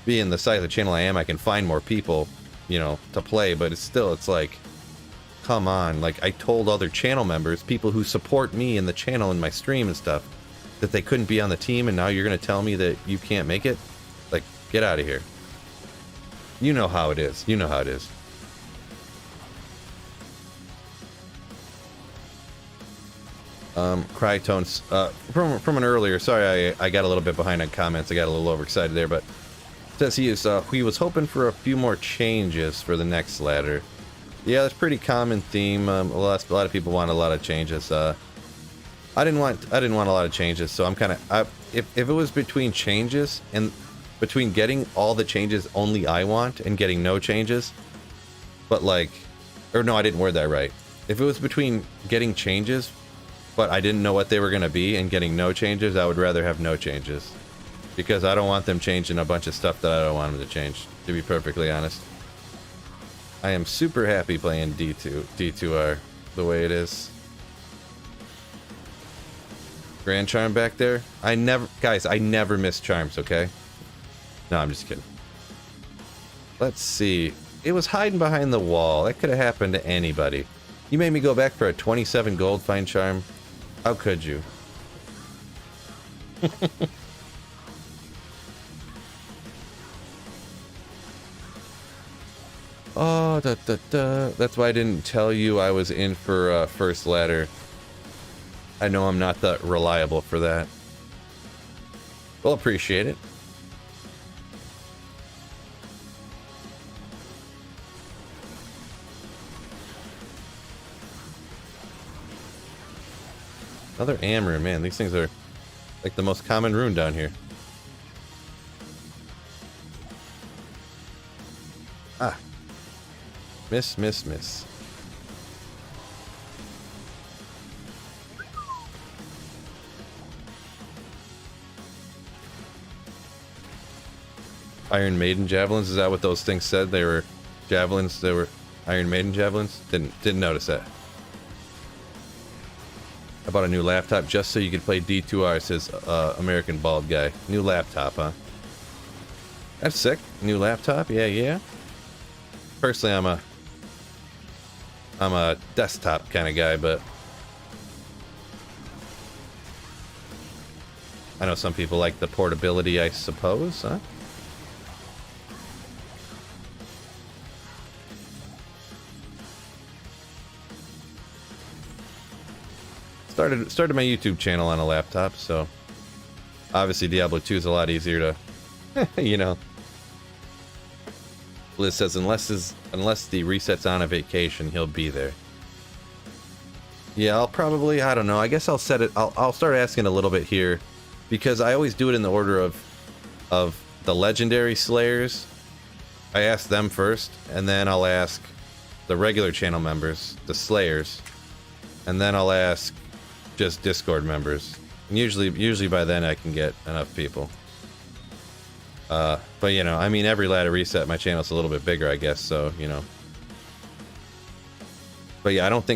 be in the size of the channel I am, I can find more people, you know, to play, but it's like, come on. Like, I told other channel members, people who support me in the channel and my stream and stuff, that they couldn't be on the team, and now you're gonna tell me that you can't make it? Like, get out of here. You know how it is. You know how it is. Crytones, from an earlier, sorry I got a little bit behind on comments, I got a little overexcited there, but says he was hoping for a few more changes for the next ladder. Yeah, that's a pretty common theme. A lot of people want a lot of changes. I didn't want a lot of changes, so I'm kind of, if it was between changes and between getting all the changes only I want and getting no changes, but like, or no, I didn't word that right. If it was between getting changes, but I didn't know what they were going to be, and getting no changes, I would rather have no changes, because I don't want them changing a bunch of stuff that I don't want them to change, to be perfectly honest. I am super happy playing D2R the way it is. Grand Charm back there? I never miss charms, okay? No, I'm just kidding. Let's see. It was hiding behind the wall. That could have happened to anybody. You made me go back for a 27 gold find charm. How could you? Oh, that's why I didn't tell you I was in for first ladder. I know I'm not that reliable for that. We'll appreciate it. Another Amber, man. These things are like the most common rune down here. Ah. Miss, miss, miss. Iron Maiden javelins, is that what those things said? They were javelins, they were Iron Maiden javelins? Didn't notice that. I bought a new laptop just so you could play D2R, says American Bald Guy. New laptop, huh? That's sick. New laptop, yeah, yeah. Personally, I'm a desktop kind of guy, but I know some people like the portability, I suppose, huh? Started my YouTube channel on a laptop, so obviously Diablo 2 is a lot easier to, you know. Liz says unless the reset's on a vacation, he'll be there. Yeah, I'll probably, I don't know. I guess I'll set it. I'll start asking a little bit here, because I always do it in the order of the legendary slayers. I ask them first, and then I'll ask the regular channel members, the slayers, and then I'll ask just Discord members. And usually by then I can get enough people. But you know, I mean, every ladder reset, my channel's a little bit bigger, I guess. So you know. But yeah, I don't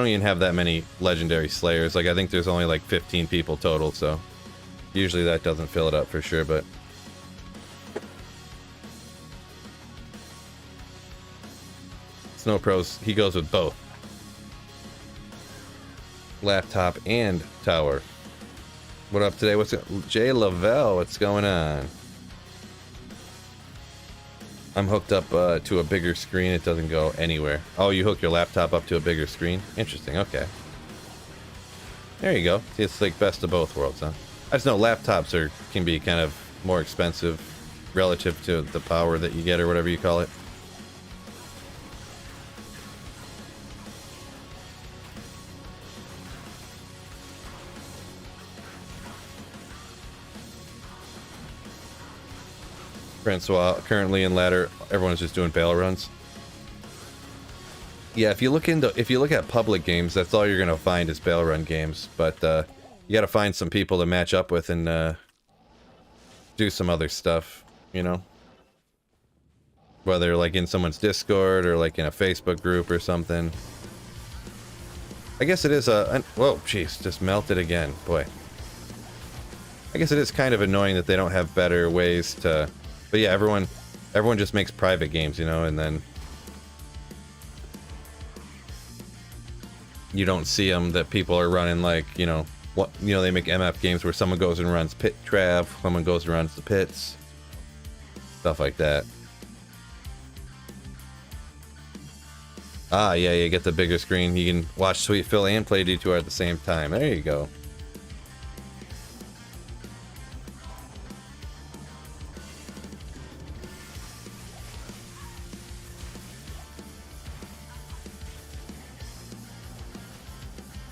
even have that many legendary slayers. Like I think there's only like 15 people total. So usually that doesn't fill it up for sure. But Snow Pros, he goes with both. Laptop and tower. What up today? What's it? Jay Lavelle, what's going on? I'm hooked up to a bigger screen. It doesn't go anywhere. Oh, you hook your laptop up to a bigger screen? Interesting. Okay. There you go. See, it's like best of both worlds, huh? I just know laptops can be kind of more expensive relative to the power that you get or whatever you call it. Francois, currently in ladder, everyone's just doing bail runs. Yeah, if you look at public games, that's all you're gonna find is bail run games. But you gotta find some people to match up with and do some other stuff, you know. Whether like in someone's Discord or like in a Facebook group or something. I guess it is whoa, jeez, just melted again, boy. I guess it is kind of annoying that they don't have better ways to. But yeah, everyone just makes private games, you know, and then you don't see them that people are running like, you know, they make MF games where someone goes and runs pit trav, someone goes and runs the pits, stuff like that. Ah, yeah, you get the bigger screen. You can watch Sweet Phil and play D2R at the same time. There you go.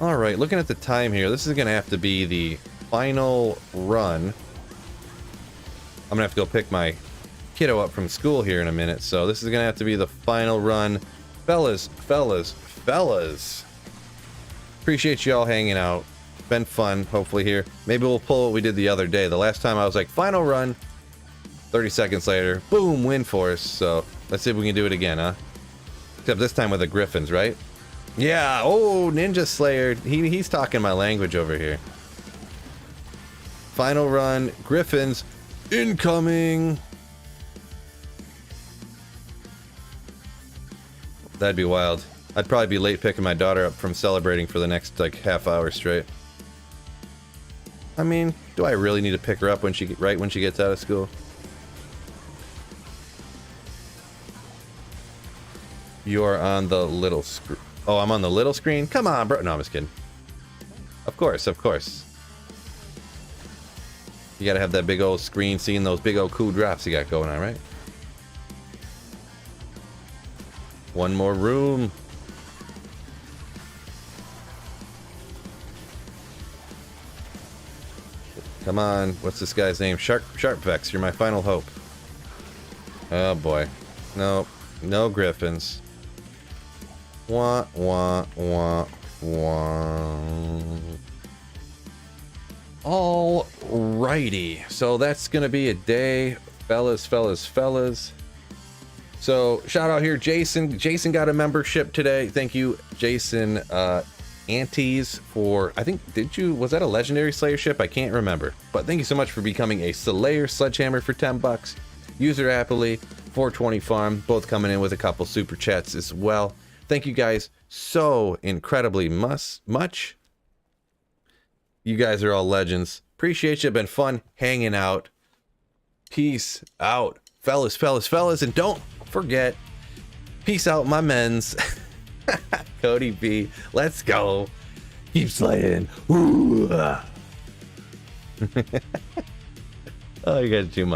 Alright, looking at the time here, this is going to have to be the final run. I'm going to have to go pick my kiddo up from school here in a minute, so this is going to have to be the final run. Fellas. Appreciate y'all hanging out. Been fun, hopefully here. Maybe we'll pull what we did the other day. The last time I was like, final run. 30 seconds later, boom, win for us. So, let's see if we can do it again, huh? Except this time with the Griffins, right? Yeah, oh, Ninja Slayer. He's talking my language over here. Final run, Griffins, incoming. That'd be wild. I'd probably be late picking my daughter up from celebrating for the next, like, half hour straight. I mean, do I really need to pick her up when she gets out of school? You're on the little screen. Oh, I'm on the little screen? Come on, bro. No, I'm just kidding. Of course, of course. You gotta have that big old screen seeing those big old cool drops you got going on, right? One more room. Come on. What's this guy's name? Sharpvex, you're my final hope. Oh boy. No. No griffins. Wah, wah, wah, wah. Alrighty. So that's gonna be a day, fellas. So shout out here, Jason. Jason got a membership today. Thank you, Jason Antes, for, I think, was that a legendary Slayer ship? I can't remember. But thank you so much for becoming a Slayer Sledgehammer for 10 bucks. User happily, 420 farm, both coming in with a couple super chats as well. Thank you guys so incredibly much. You guys are all legends. Appreciate you. Been fun hanging out. Peace out, fellas. And don't forget, peace out, my men's. Cody B, let's go. Keep slaying. Ooh. Oh, you guys are too much.